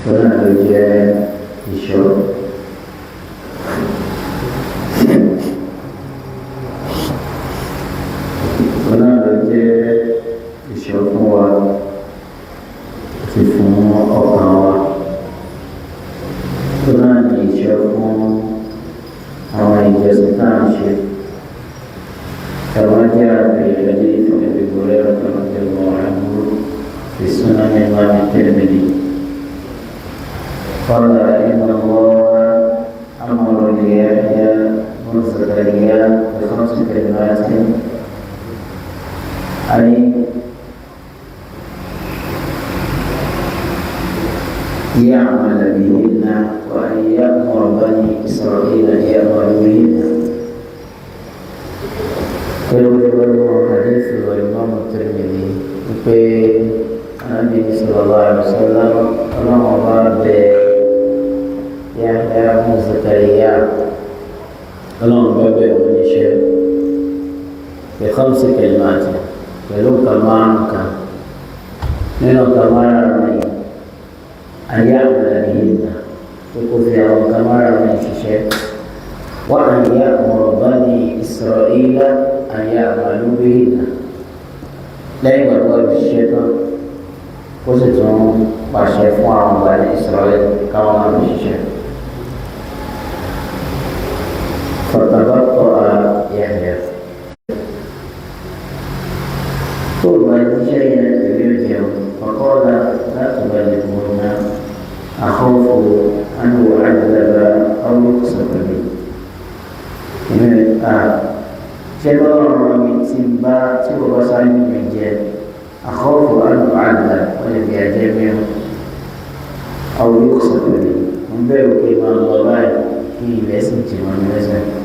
Òun náà ló jẹ́ ìṣọ́. Òun náà ló jẹ́ ìṣọ́ fún wa àti fún ọkàn wa. Òun náà ní ìṣọ́ fún àwọn ìjọsìn tá à ń ṣe. كما جاء في حديث ابي هريره رضي الله عنه في سنن الامام الترمذي قال ان الله امر يحيى بن زكريا بخمس كلمات اي يعمل بهن وان يامر بني اسرائيل ان يعملوا بهن. Kalau hadis dari Imam Tirmidzi itu Nabi sallallahu alaihi wasallam orang Yahya bin Zakaria orang bebe Indonesia ke 5 kalimat lalu kamankan neno kamara ni ayat dari itu fi'il kamara ni syekh wa an ya'muru bani Israila أن يعملوا بهن لا يقدر الشيطان وستهم وشافوا عن بني إسرائيل كما بالشيء فتبطأ يحيى طول ما شيء يرجع فقال لا تبلغون أخاف أن أعذب أو يقصف بي Siapa orang yang simba, siapa bahasa ini menjadi akhafu an u'adab oleh biadamnya atau yuksab beri memberi keimanan Allah ini lesin cuma lesin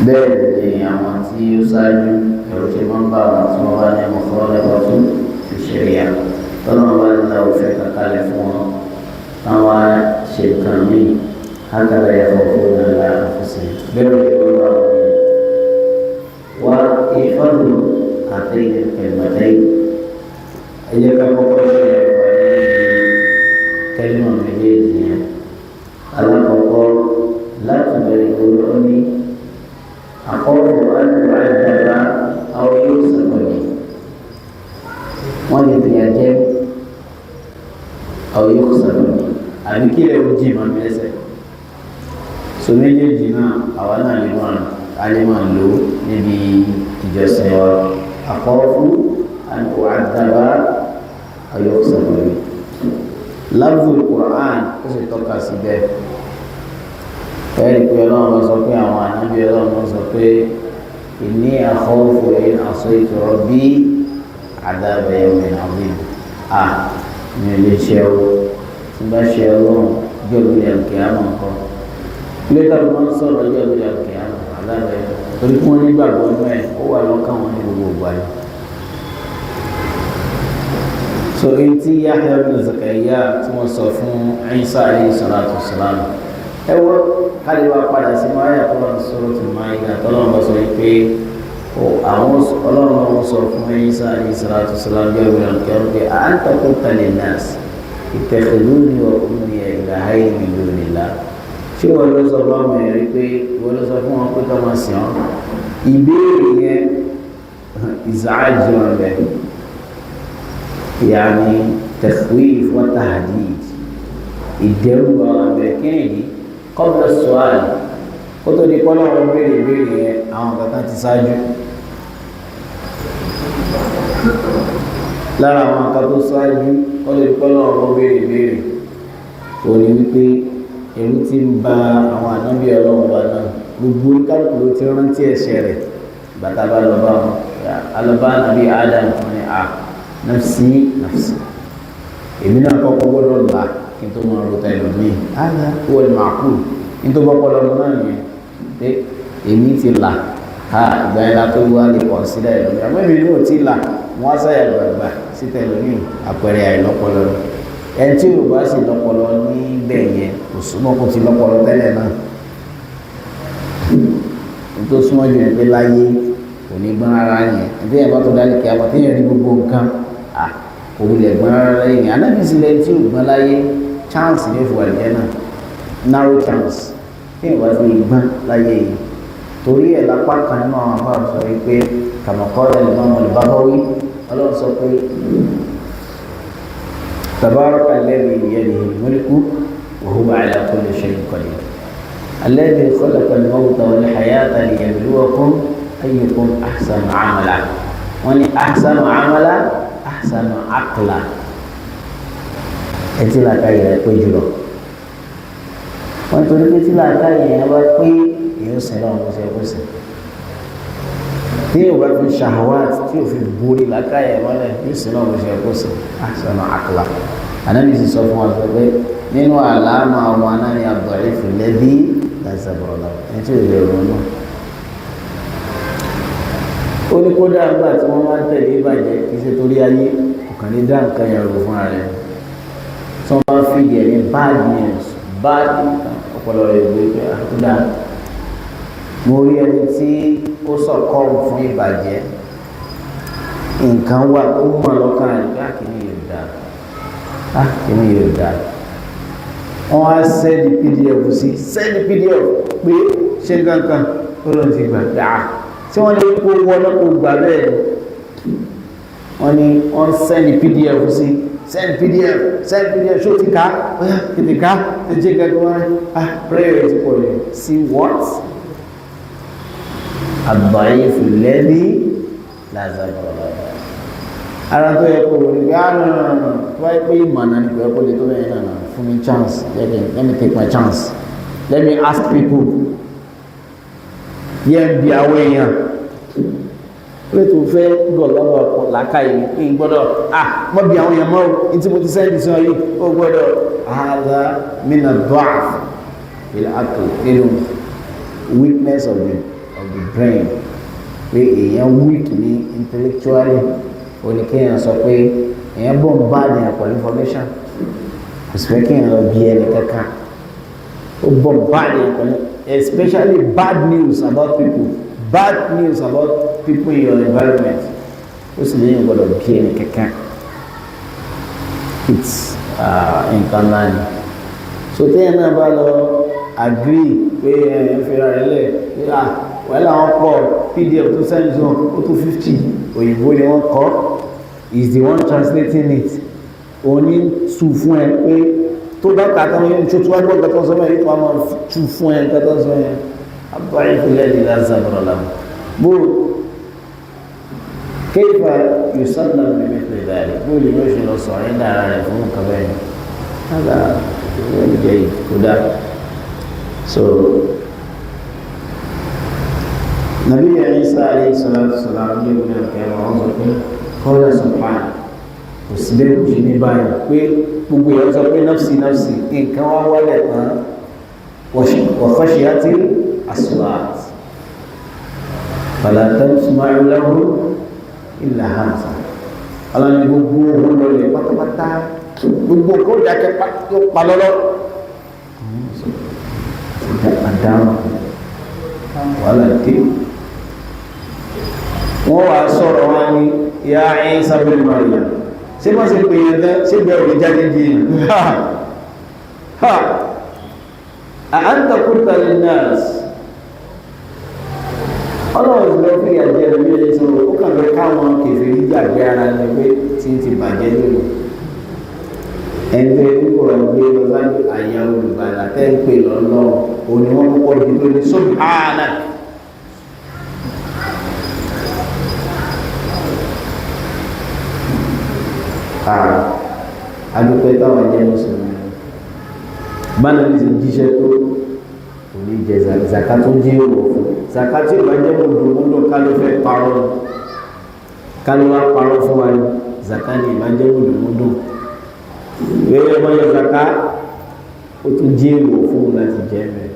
beri yang masih usahanya kalau cuma bawa semua yang mukhalaf di syariah kalau Allah tahu saya telefon awak syekh kami hakala yakhafuna la anfusihim beri وإحفظ هاتين الكلمتين إذا كان مقرشا كلمة مجيزية ألا أقول لا تبلغوني أخاف أن أعذب أو يقصف بي وليتيجب أو يقصف بي أبي كلا يجي من ميسر سمجي جنا أولا لمن alimah lu níbi ìjọsìn wa akhafu an u'adhaba aw yuqsaf bi lafzul Qur'an ó sì tọ́ka síbẹ̀ ẹ̀rí pé ọlọ́run sọ pé àwọn ànábì ọlọ́run sọ pé inni akhafu in asaytu rabbi adhaba yawmin adhim mi ò lè ṣe ọ tí bá ṣe ọlọ́run jọ̀gbìn al-qiyamah kan ilé tàbí wọ́n sọ̀rọ̀ jọ̀gbìn al-qiyamah torí kí wọ́n nígbàgbọ́ inú ẹ̀ ó wà lọ́kàn wọn ní gbogbo ìgbà yìí. so èyí tí Yahya bin Zakaria tí wọ́n sọ fún Isa alayhi salatu wassalam ẹ wọ́n kálíwá padà sí máyà tó wà ní Suratul Ma'idah tọ́lọ́run bá sọ pé àwọn ọlọ́run sọ fún Isa alayhi salatu wassalam bí ọ̀gbìn àlùkẹ́rù pé a'anta qulta linnas ittakhiduni wa ummiya ilahayni min dunillah ṣé wọ́n lọ sọ fún ọmọ ẹ̀rí pé wọ́n lọ sọ fún wọn pé kọ́ máa sìn ọ́ ìbéèrè yẹn ìsáájú ọ̀rẹ́ yàní takhwif wa tahdid ìdẹ́rùbà ọ̀rẹ́ kẹ́hìndí qabla su'al kó tó di kọ́lá wọn béèrè béèrè yẹn àwọn kankan ti ṣáájú lára àwọn kan tó ṣáájú kó tó di kọ́lá wọn béèrè béèrè òní wípé ẹ̀rù ti ń ba àwọn ànábì ọlọ́run wa náà gbogbo kálukú ló ti rántí ẹ̀ṣẹ̀ rẹ̀ bàtà bá lọ bá wọn alọ́bá ànábì Adam wọn ni nafsi nafsi èmi náà kọ́kọ́ gbọ́dọ̀ là kí n tó máa ro ta ẹlòmíì ààrẹ wọ́n máa kú ní tó bọ́kọ́ lọ́dún náà nìyẹn pé èmi ti là ìgbà yẹn la tó wá lè kọ̀nsídà ẹlòmíì àmọ́ èmi ní ò tí là wọ́n á sáyà gbàgbà síta ẹlòmíì àpẹẹrẹ àìlọ́pọlọ ẹni tí yóò bá sì lọ́pọlọ níbẹ̀ yẹn kò súnmọ́ kó ti lọ́pọlọ tẹ́lẹ̀ náà tó súnmọ́ jù ní pé láyé kò ní gbọ́n ara yẹn ẹ̀dẹ́ yẹn bá tó dálé kí a bọ̀ téèyàn rí gbogbo nǹkan kò òun lè gbọ́n rárá lẹ́yìn anábìsílẹ̀ tí ò gbọ́n láyé chance ní ìfowó àjẹ́ náà narrow chance kí ìwà fi gbọ́n láyé yìí torí ẹ̀ lápá kan nínú àwọn afá sọ wípé kàmọ́kọ́lẹ̀ lè máa mọ̀lẹ́ bábáwí ọlọ́run sọ pé tabaraka alladhi biyadihi al-mulku wa huwa ala kulli shay'in qadir alladhi khalaqa al-mawta wal-hayata liyabluwakum ayyukum ahsanu amala wọ́n ní ahsanu amala ahsanu aqla ẹtí làákàyè rẹ̀ pé jùlọ wọ́n torí pé tí làákàyè yẹn bá pé èèyàn sìn náà mo ṣe kó sìn tí yóò bá fi ṣahawat tí yóò fi borí làákàyè mọ́lẹ̀ yóò sìn náà mo ṣe kó sìn ahsanu aqla ànábì sì sọ fún wa pé nínú àlámà àwọn anáni ad-da'ifu alladhi la sabra lahu ẹni tí ò lè ronú ó ní kó dáa nígbà tí wọ́n máa ń tẹ̀lé ìbàjẹ́ kì í ṣe torí ayé ọ̀kan ní dá nǹkan yẹn rò fún ara rẹ̀ tí wọ́n bá fi yẹ̀ ní bad news bad ọpọlọ rẹ̀ gbé pé àkúdà mo rí ẹni tí ó sọ̀kọ́ fún ìbàjẹ́ nǹkan wà ó mọ̀ lọ́kàn rẹ̀ pé àkíní yóò dáa àkíní yóò dáa wọ́n á sẹ́ẹ̀dì pdf sí sẹ́ẹ̀dì pdf pé ṣé kankan ó lọ́n ti gbà dáa tí wọ́n lè kó wọlé kó gbà bẹ́ẹ̀ wọ́n ní wọ́n sẹ́ndì pdf sí sẹ́ndì pdf ṣó ti ká ọ̀yá tètè ká tètè gẹ́gẹ́ wọ́n prayer ti pọ̀ lè sí what àgbáyé fìlẹ́lì lázàgbọ̀lá ara tó yẹ kó wọlé bí àná wáyé pé ìmọ̀nà ní pẹ̀lú lè tó bẹ́ẹ̀ náà fún mi chance let me take my chance let me ask people yẹn bí àwọn èèyàn pé tó fẹ́ gọ̀ lọ́wọ́ ọ̀pọ̀ làákàyè ní gbọ́dọ̀ mọ́ bí àwọn èèyàn mọ́ ní tí mo ti sẹ́ndì sí ọyí ó gbọ́dọ̀ ààrẹ mina dọ́àf ilẹ̀ àtò nínú weakness of the brain pé èèyàn weak ní intellectually ó ní kéèyàn sọ pé èèyàn bọ̀ ń bá èèyàn pẹ̀lú information kò sì fẹ́ kéèyàn lọ bí ẹni kankan ó bọ̀ ń bá èèyàn pẹ̀lú especially bad news about people in your environment ó sì léyìn gbọ́dọ̀ bí ẹni kankan it's nǹkan náà ni so téèyàn náà bá lọ agree pé ẹ fẹ́ra rẹ lẹ̀ pé wọ́n làwọn kọ́ pdf tó send zone ó tó 50 òyìnbó ni wọ́n kọ́ is the one translating it òní tù fún ẹ pé tó bá kàtà wọn yóò tó wá gbọ́ nǹkan tó ń sọ mẹ́rin tó wá máa tù fún ẹ nǹkan tó ń sọ yẹn abáyé fúlẹ̀ ní lásàbọ̀rọ̀ làwọn bó kéfà yóò sábà ní mẹ́fẹ́ ìdáyẹ̀ bó lè yóò ṣe lọ sọ̀rọ̀ ní ara rẹ̀ fún nǹkan bẹ́ẹ̀ ni kága ìwé ìjẹ́ yìí kó dá so nàbí Ìsá alayhi salatu wassalam ní ìwé ìkẹrọ wọn sọ pé kọ́lá sọ̀páà kò sí bẹ́ẹ̀ kò sí ní báyìí pé gbogbo èèyàn sọ pé nafsi nǹkan wá wálẹ̀ tán wa khashiyati aswat fala tasma'u lahu illa hamsa aláàrin gbogbo ohun lọlẹ̀ pátápátá gbogbo kó dákẹ́ palọ́lọ́ àdáhùn wàhálà dé wọ́n wà sọ̀rọ̀ wá ní ya Isa bin Maryam ṣé má ṣe pè yẹn tán ṣé bẹ́ẹ̀ òní jáde di yẹn anta qulta linnas ọlọ́run lọ fi àjẹ́ rẹ̀ mílẹ̀ sọ̀rọ̀ ó kàn lọ káwọn kèfèrí jàgbé ara ní pé tí ń ti bàjẹ́ lónìí ẹgbẹ́ púpọ̀ ẹgbẹ́ lọ́sájú àyà olùgbàlà tẹ́ ń pè lọ́nà òní wọ́n púpọ̀ jù tó ní subhanak adúpẹ́ táwọn jẹ́ mùsùlùmí bánà ní ti jíṣẹ́ tó òní jẹ zaka tó jẹ́ òwò fún zaka tí ó bá jẹ́ òdòdó kálọ́ fẹ́ parọ́ kálọ́ wá parọ́ fún wa ní zaka ní ìbá jẹ́ òdòdó wẹ́rẹ́ mọ́ yọ zaka ó tún jẹ́ òwò fún láti jẹ́ mẹ́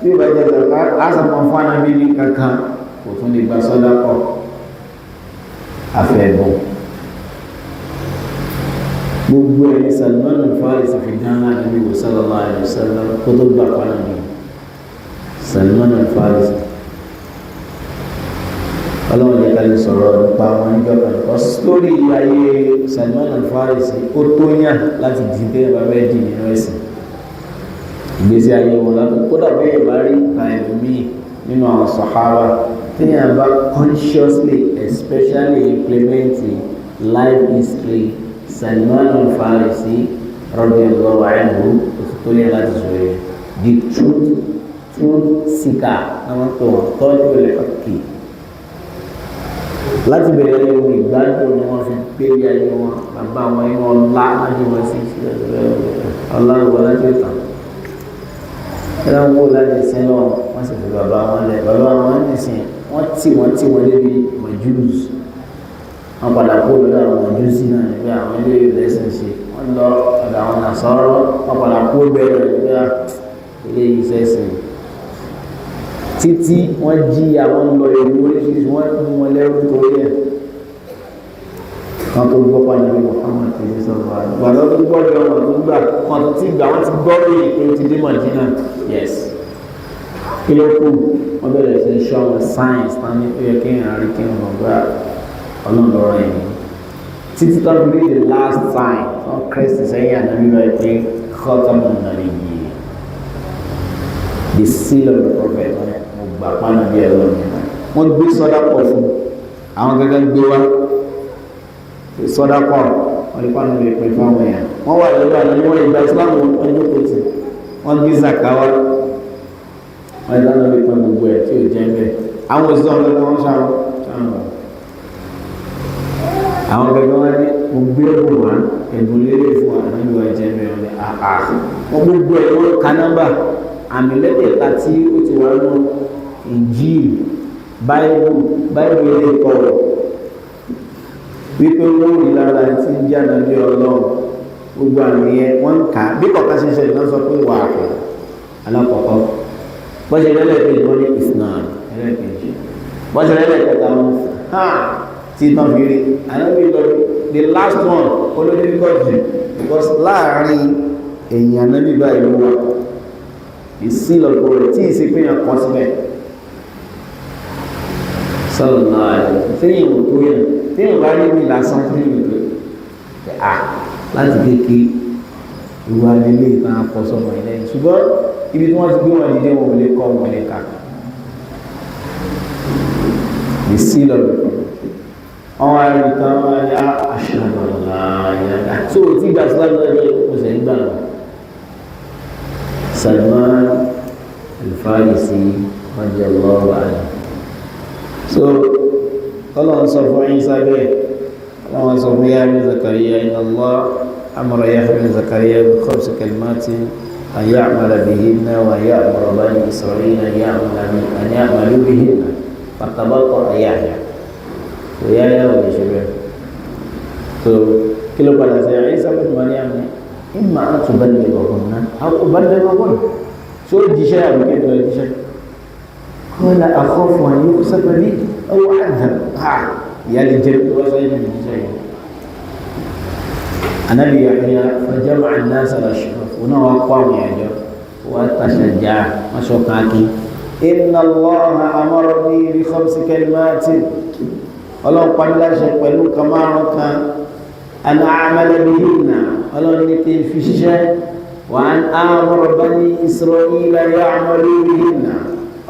bí ó bá jẹ́ zaka lásàpọ̀ fún anábí ní kankan kò tún lè gba sọ́dá pọ̀ afẹ́bọ̀n gbogbo ẹni Salman al-Farisi fi dáná Ànábì sallallahu alaihi wasallam kó tó gbà pàdé ní Salman al-Farisi ọlọ́run lè lè sọ̀rọ̀ nípa wọn níjọ́ kan kọ́ sórí ayé Salman al-Farisi ó tó yàn láti di pé ẹ bá bẹ́ẹ̀ dì nínú ẹ̀sìn ìgbésí ayé wọn látọ̀ kódà bẹ́ẹ̀ bá rí ìta ẹlòmíì nínú àwọn sàhábà téèyàn bá consciously especially implementing life history Salman al-Farisi radiyallahu anhu tó yàn láti sọ yẹn the truth seeker àwọn tó tọ́jú ilẹ̀ ọ̀kì láti bẹ̀rẹ̀ ayé wọn ìgbádùn ni wọ́n fi gbé ayé wọn bàbá wọn inú ọlá láti wọ́n sí ọlọ́run láti ìtàn ẹ̀rọ ń wò láti sin lọ wọ́n sì fi bàbá wọn lẹ̀ bàbá wọn ní sìn wọ́n tì wọ́n débi majus wọ́n padà kó lọ́dọ̀ àwọn majusi náà nígbà àwọn ilé ìlẹ́sìn ṣe wọ́n lọ ọ̀dọ̀ àwọn nàṣọ́rọ́ wọ́n padà kó bẹ̀rẹ̀ nígbà ilé iṣẹ́ sìn títí wọ́n jí àwọn lọ ìlú oríṣiríṣi wọ́n mú wọn lẹ́rú torí ẹ̀ kan tó gbọ́ pa ìlú Muhammad ti sọ̀rọ̀ àgbàdo tó gbọ́ lọ wọn tó gbà kan tó ti gbà wọ́n ti gbọ́ rí pé ó ti dé Madina yes kí ló kù wọ́n bẹ̀rẹ̀ sí ṣọ́ àwọn science tán ní ó yẹ kí èèyàn rí kí wọ́n gbà ọlọ́run lọ́rọ̀ ẹ̀yìn títí tó fi rí the last time wọ́n kírẹ́sì sẹ́yìn ànábì báyìí pé khatamun nabiyyin the seal of the prophet mo gbà pàánù bí ẹ̀rọ mi wọ́n gbé sọ́dá pọ̀ fún àwọn gẹ́gẹ́ gbé wá sọ́dá pọ̀ wọ́n lè pàánù lè pè fún àwọn èèyàn wọ́n wà lórí àná wọ́n lè gba Islam wọ́n lè pèsè wọ́n gbé zakawa wọ́n lè dáná lè pẹ́ gbogbo ẹ̀ tí ò jẹ́ bẹ́ẹ̀ àwọn òṣìṣẹ́ ọ̀rẹ́ wọn ṣàrọ̀ àwọn gẹ́gẹ́ wọn ní mo gbé ẹ̀bùn wá ẹ̀bùn lérè fún wa nínú ẹ̀jẹ̀ mẹ́rin ní àhà wọ́n gbogbo ẹ̀ wọ́n ka nọ́mbà àmì lẹ́tẹ̀ẹ̀ta tí ó ti wà lọ Injil báyìí ilé kọ̀ọ̀ wípé wọ́n rí lára tí ń jẹ́ ànábì Ọlọ́run gbogbo àmì yẹn wọ́n ń kà bí kọ̀ọ̀kan ṣe ṣe ìdánsọ pé wà á kọ̀ alákọ̀ọ́kọ́ bọ́sẹ̀ lẹ́lẹ́kẹ̀ẹ́ wọ́n ní Islam ẹlẹ́kẹ̀ẹ́jì bọ́sẹ̀ lẹ́lẹ́kẹ̀ẹ́ta wọn tí tán fi rí ànábì lọ the last one olóde kọ́ọ̀jì because láàárín èèyàn ànábì báyìí ló wà ìsílọ̀pọ̀ rẹ̀ tí ìsìnkú yàn kọ́ sílẹ̀ sọ́lọ̀ náà tẹ́yìn ò tó yẹn tẹ́yìn bá rí mi lásán fún mi pé láti kéèké ìwà nílé ìtàn akọ́sọ́mọ ilẹ̀ ṣùgbọ́n ibi tí wọ́n ti gbé wọn dìde wọn ò lè kọ́ wọn lè kà ìsílọ̀pọ̀ àwọn arìnrìn wọn ní aṣáájú tó tí ìgbà síláàmù náà yẹ kó sẹ́ nígbà náà Salman al-Farisi radiyallahu anhu so ọlọ́run sọ fún Ìsá bẹ́ẹ̀ ọlọ́run sọ fún Yahya Zakariya inna Allah amara Yahya Zakariya bi 5 kalimatin an ya'mala bihinna wa ya'muru bani Isra'ila an ya'malu bihinna fatabaqa Yahya so Yahya ò lè ṣe bẹ́ẹ̀ so kí ló padà sí Ìsá bin Maryam ni imma an tuballighahunna aw uballighahunna so jíṣẹ́ àbíkẹ́ tó jíṣẹ́ qala akhafu an yukhsafa bi aw a'dhab ìyá lè jẹ́ tó wá sọ yìí jíṣẹ́ yìí Ànábì Yahya fa jama'a an-nasa al-ashraf wọn wá kọ́ àwọn ìyàjọ́ wá tashajja wọ́n sọ káàkiri inna Allaha amarani bi 5 kalimatin ọlọ́run pa mí láṣẹ pẹ̀lú kàmárùn kan ana amala bihinna ọlọ́run ní kí n fi ṣiṣẹ́ wa an amura bani Isra'ila ya'malu bihinna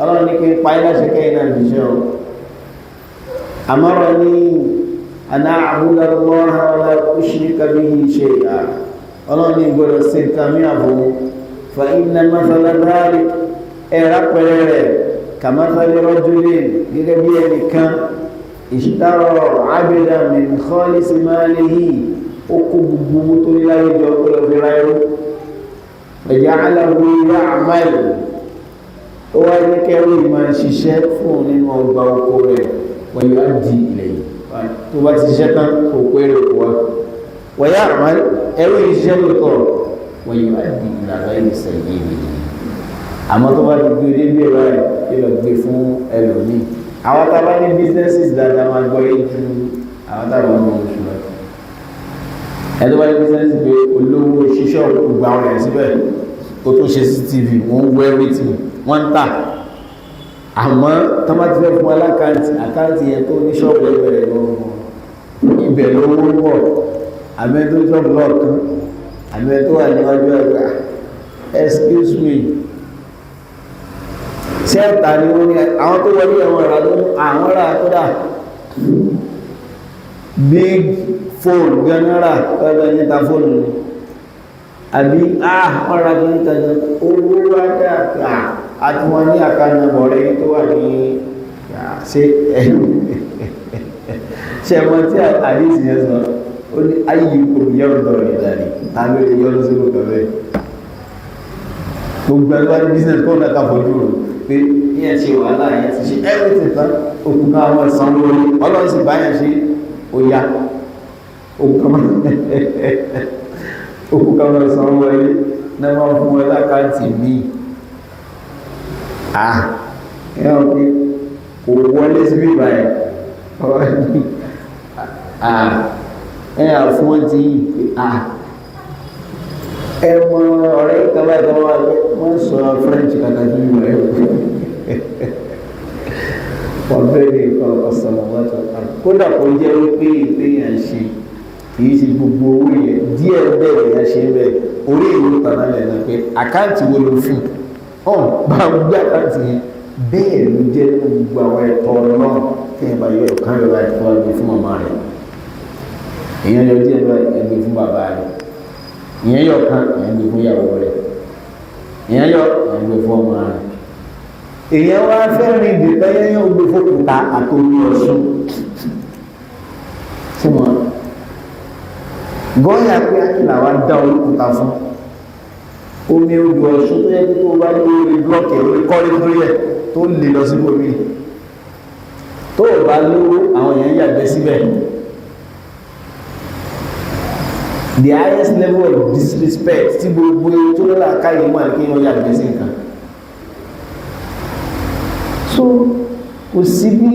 ọlọ́run ní kí n pa láṣẹ kẹ́yìn náà fi ṣe o amarani ana a'budu Allaha wa la ushrika bihi shay'an ọlọ́run ní gbọ́dọ̀ sí nǹkan mi àbò fa inna mathala dhalik ẹ̀rá pẹ̀lẹ́ rẹ̀ kamathali rajulin gẹ́gẹ́ bí ẹnìkan ishtara 'abdan min khalisi malihi ó kó gbogbo tó ní láyé jọ ó lọ fi ra ẹrú faja'alahu ya'mal ó wá ní kẹrù ìmọ̀ ṣiṣẹ́ fún nínú ọgbà oko rẹ̀ wọ́n yóò di ilẹ̀ yìí tó bá ti ṣiṣẹ́ tán kò péré kó wá wọ́n yá àmàl ẹrú yìí ṣiṣẹ́ lóòótọ́ wọ́n yóò di ìlànà ìsẹ̀yìn ìbí àmọ́ tó bá ti gbé débi ẹ̀rọ rẹ̀ yóò lọ gbé fún ẹlòmíì àwọn tá a bá ní businesses dáadáa máa gbọ́ yé ju àwọn tá a bá ń bọ̀ oṣù lọ ẹni wáyé business pé olówó ṣíṣọ́ gbogbo àwọn ẹ̀ síbẹ̀ ó tún ṣe CCTV wọ́n ń wọ everything wọ́n ń tà àmọ́ tó bá ti fẹ́ fún alákáǹtì àkáǹtì yẹn tó ní ṣọ́ọ̀bù ẹgbẹ̀rẹ̀ lọ́wọ́ ibẹ̀ lówó wọ̀ àmẹ́ tó ṣọ́ọ̀bù lọ́ọ̀kan àmẹ́ tó wà níwájú ẹgbà excuse me ṣẹ́ẹ̀ta ni wọ́n ní àwọn tó wọlé ẹ̀wọ̀n ìrà tó àwọn rà kódà big phone ganara pẹ́pẹ́ níta fóònù ni àbí wọ́n ra bí níta jẹ́ owó wá dáadáa àti wọn ní àkànnà bọ̀rẹ́ tó wà ní ṣe ẹ̀mọ́ tí àdísì yẹn sọ ó ní ayé kò yọrù dọ̀rọ̀ ìdàrí tàbí lè yọrù sí gbogbo ẹ̀ gbogbo ẹgbẹ́ ní business kọ́ mẹ́ta fojú rò pé yẹn ṣe wàhálà yẹn ti ṣe everything tán òkúta àwọn ìsanwó orí ọlọ́run sì báyẹn ṣe ó yá òkúta àwọn ìsanwó orí náà wọ́n fún ẹ lákàntì míì ẹ̀hàn pé kò wọlé sí bíbá ẹ̀ ẹ̀hàn fún wọn ti yìí ẹmọ ọ̀rẹ́ ìtọ́lá ìtọ́lá wọ́n sọ French kàkà sí ìwọ̀ ẹ̀ wọ́n bẹ̀rẹ̀ ọ̀sọ̀rọ̀ wọ́tọ̀ kódà kò jẹ́ wípé ìpéyàn ṣe kìí ṣe gbogbo owó yẹn díẹ̀ bẹ́ẹ̀ yẹn ṣe bẹ́ẹ̀ orí ìlú tàná lẹ́nu pé àkáǹtì wo ló fi bá gbé àkáǹtì yẹn bẹ́ẹ̀ ló jẹ́ gbogbo àwọn ẹ̀tọ́ náà kí ẹ bá yọ ọ̀kan rẹ̀ láti fún ẹgbẹ́ fún màmá rẹ̀ èèyàn yọ díẹ̀ lọ ẹgbẹ́ fún bàbá rẹ̀ ìyẹn yọ kan ìyẹn gbé fún ìyàwó rẹ̀ ìyẹn yọ ìyẹn gbé fún ọmọ rẹ̀ èèyàn wá fẹ́ rìn ìdìpẹ́ yẹn yóò gbé fòkúta àtòmí Ọ̀ṣun fún wọn gọ́ọ̀yà pé àkìlà wa dá olùkúta fún omi odò Ọ̀ṣun tó yẹ kí tó bá ní orí blọọkì orí kọ́rí lórí ẹ̀ tó lè lọ sí omi tó bá lówó àwọn èèyàn yàgbẹ́ síbẹ̀ the highest level of disrespect tí gbogbo tó lọ́la káyé mọ́ àti kéèyàn yàgbẹ́ sí nǹkan so kò sí bí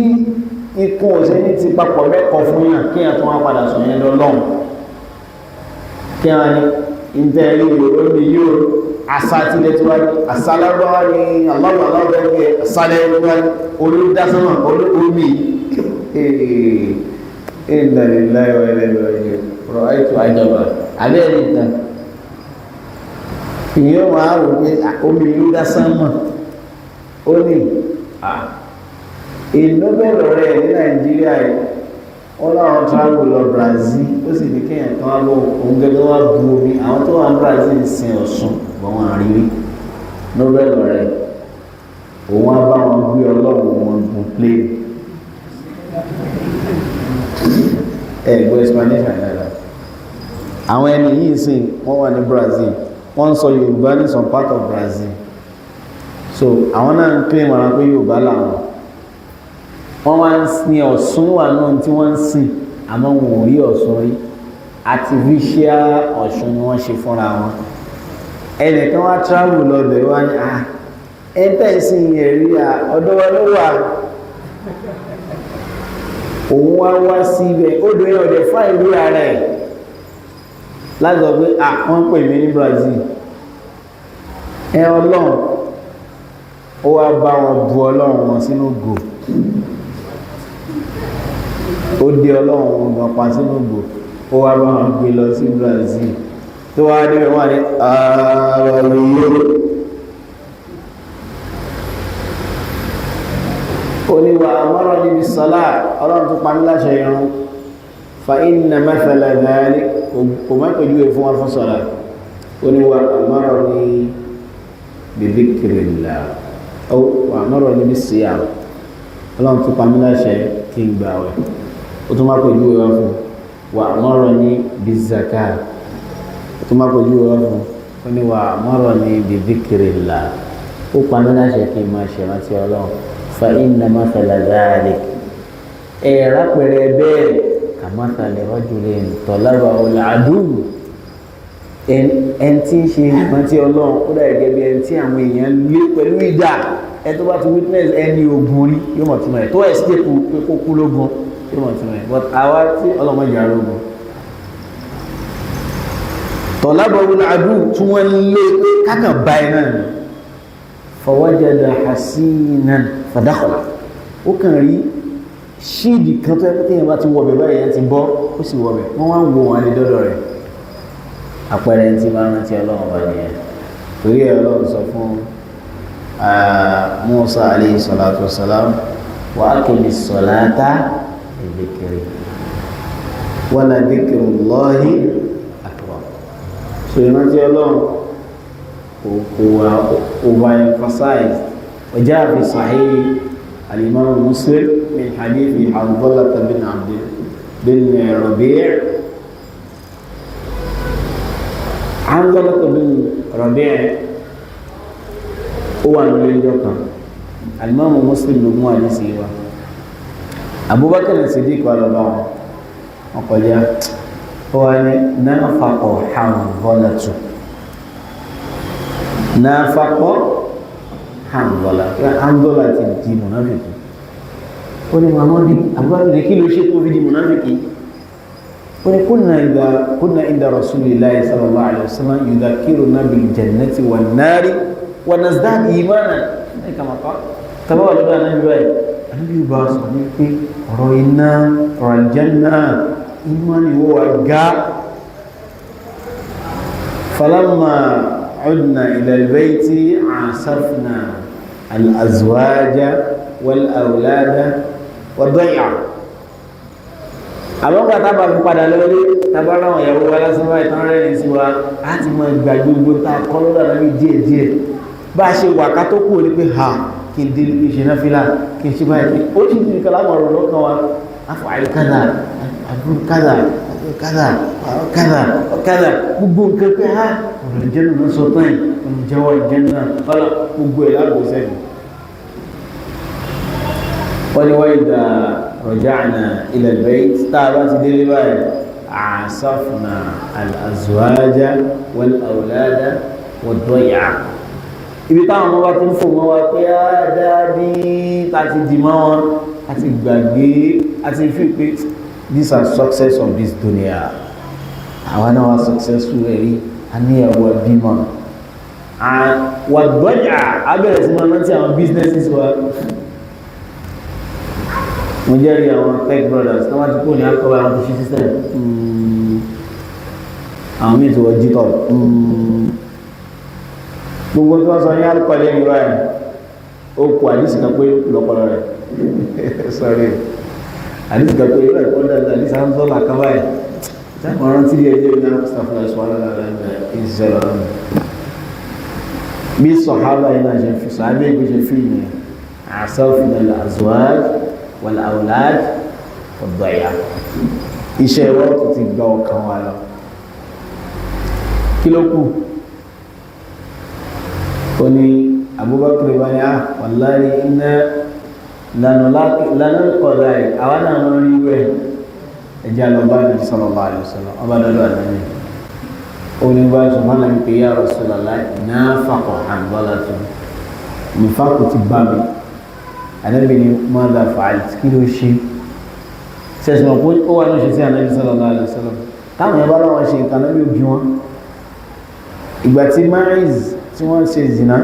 ikú ọ̀sẹ̀ ní ti papọ̀ mẹ́kọ̀ọ́ fún yàn kéèyàn tó wá padà sọ yẹn lọ́lọ́run kéèyàn ní ìtẹ́ẹ̀lì olómi yóò àṣà tilẹ̀ tí wáyé àṣà lágbàwá ní aláwọ̀ àṣàlẹ̀ wáyé olódásánà olómi ìlànìláyà ẹlẹ́lẹ́ rọ̀ àìtò àjọba abẹ́rẹ́ ìta ìyẹn máa rò pé omi olódásánà ó ní ìnúbẹ̀rẹ̀ rẹ̀ ní Nàìjíríà wọ́n láwọn travel lọ Brazil ó sì ní kéèyàn kan wá lọ òun gẹ́gẹ́ wá bu omi àwọn tó wà ní Brazil sin Ọ̀ṣun bọ́ wọn àrírí nobel rẹ̀ òun á bá wọn gbé Ọlọ́run wọn gun plane ẹ̀gbọ́n explanation dáadáa àwọn ẹni yìí sìn wọ́n wà ní Brazil wọ́n ń sọ Yorùbá ní some part of Brazil so àwọn náà ń claim ara pé Yorùbá làwọn wọ́n wá ń sin Ọ̀ṣun wà náà tí wọ́n ń sìn àmọ́ wọn ò rí Ọ̀ṣun rí artificial Ọ̀ṣun ni wọ́n ṣe fúnra wọn ẹnìkan wá travel lọ́bẹ̀ wá ní ẹ̀ńtẹ́ ìsìn ẹ̀rí ọ̀dọ́ wa ló wà òun wá sí ibẹ̀ ó dé ọ̀dẹ̀ fún ìlú ara ẹ̀ láti sọ pé wọ́n pè mí ní Brazil Ọlọ́run ó wá bá wọn bu Ọlọ́run wọn sínú gò ó dé Ọlọ́run wọn gan pa sínú gò ó wá bá wọn gbé lọ sí Brazil tó wá dé wọn ní ààrẹ oníwà àmọ́rọ̀ níbi sọ́lá Ọlọ́run tó pa ní láṣẹ irun fa inna mathala dhalik kò má pẹ̀lú ẹ̀ fún wọn fún sọ́lá oníwà àmọ́rọ̀ ní bi dhikrillah ó wà àmọ́rọ̀ níbi siyam Ọlọ́run tó pa ní láṣẹ kí n gbà wẹ̀ ó tó má pẹ̀lú ẹ̀ wá fún wà àmọ́rọ̀ ní bi zakat ó tó má pẹ̀lú ẹ̀ wá fún oníwà àmọ́rọ̀ ní bi dhikrillah ó pa ní láṣẹ kí n máa ṣe rántí Ọlọ́run fa inna mathala dhalik rápẹ̀rẹ̀ bẹ́ẹ̀ ka mathali rajulin talabahu al-aduwwu ẹni tí ń ṣe rántí Ọlọ́run ó dà gẹ́gẹ́ bí ẹni tí àwọn èèyàn lé pẹ̀lú ìdá ẹ tó bá ti witness ẹni ogun rí yóò mọ̀ túnmọ̀ ẹ̀ tó escape pé kó kú lógun yóò mọ̀ túnmọ̀ ẹ̀ but àwa tí ọlọ́mọ ìjà lógun talabahu al-aduwwu tí wọ́n lé pé kákan báyìí náà ni fawajada hasinan fadakhala ó kàn rí ṣíìdì kan tó ẹgbẹ́ tí yẹn bá ti wọ̀bẹ̀ báyìí yẹn ti bọ́ ó sì wọ̀bẹ̀ wọ́n wá ń wo wọn ní dọ́dọ̀ rẹ̀ àpẹẹrẹ tí máa rántí ọlọ́run bá nìyẹn torí ẹ̀ ọlọ́run sọ fún Musa alayhi salatu wasalam wa aqimi salata li dhikri wa la dhikrullahi akbar so ìrántí ọlọ́run kò overemphasize ọjà fi sahih al-imam Muslim min hadithi Hanzalah bin Rabi' Hanzalah bin Rabi' ó wà lórí ìjọ kan al-imam Muslim ló mú àdísì wa Abubakar Siddiq wà lọ́ba wọn kọjá ó wà ní nafaqa Hanzalatu nafaqa Hanzalah ti di munafiki ó ní Muhammadu Abubakar kí ló ṣe tó fi di munafiki ó ní kunna inda Rasulillahi sallallahu alaihi wasallam yudhakkiruna bil jannati wan nari wa nazdadu imanan kama qala tàbá wà lọ́dọ̀ anábì báyìí anábì bá sọ ní pé ọ̀rọ̀ iná ọ̀rọ̀ aljanna imani wọ́n wà gá falamma udna ila albayti asafna al-azwaja wal-awlada wa-day'a àwọn gbà tábà fi padà lórí tábà ráwọn ìyàwó wa lásán báyìí tán rẹ̀ sí wa láti mọ ìgbà gbogbo tá a kọ́ lọ́dọ̀ anábì díẹ̀díẹ̀ bá a ṣe wà ká tó kú ní pé ha kí n délé kí n ṣe náà fílà kí n ṣe báyìí ó ti di nǹkan láwọn ọ̀rọ̀ lọ́kàn wa af'al kaza àbúrò kaza kaza kaza kaza gbogbo nǹkan pé ha ọ̀rọ̀ ìjẹ́nu náà sọ tán yìí ọ̀rọ̀ ìjẹ́wọ́ ìjẹ́nu náà fọlá gbogbo ẹ̀ lágbo sẹ́yìn. wọ́n ní wáyé da raja'na ila al-bayt tá a bá ti délé báyìí asafna al-azwaja wal-awlada wad-day'a ibi táwọn ọmọ bá tún fò mọ́ wa pé á dáadé láti dì mọ́ wọn àti gbàgbé àti fi pé these are success of this dunya àwọn náà wá successful ẹ̀rí àníyàwó bímọ wà gbọ́jà abẹ́rẹ́ sí máa rántí àwọn businesses wa mo jẹ́rìí àwọn tech brothers tó wá ti kó ní akọ́wé àwọn tó ṣe system àwọn míì tó wọ́n jí tọ̀ gbogbo tí wọ́n sọ ní alukọ̀lẹ́ ní báyìí ó kú àdísì kan pé lọ́pọ̀lọ́ rẹ̀ sorry àdísì kan pé ìwé ẹ̀kọ́ dáadáa àdísì Hanzalah kan báyìí táwọn rántí díẹ̀ díẹ̀ ní àkọsàfúnà ìṣòwò ìṣẹ̀lẹ̀ ọ̀nà bí sọ̀hábà yìí náà ṣe fi sọ abẹ́ ìgbé ṣe fi yìí asafna al-azwaj wal-awlad wad-day'a iṣẹ́ wọ́n tó ti gbọ́ ọkàn wa lọ kí ló kù ó ní Abubakar bá ní wallahi iná lánà kọ̀dá ẹ̀ àwọn náà wọ́n rí wẹ̀ ẹjá lọ bá ní sallallahu alaihi wasallam ọba dọ́dọ̀ àdáni ó ní bá sọ mọ́nà wípé ya Rasulullah nafaqa Hanzalatu nífàkù ti bá mi àdábì ní madha fa'alt kí ló ṣe sẹ́sìmọ̀ pé ó wà ní ṣe sí ànábì sallallahu alaihi wasallam táwọn ẹbá lọ́wọ́ ṣe nǹkan náà bí wọn ìgbà tí Ma'iz tí wọ́n ṣe zina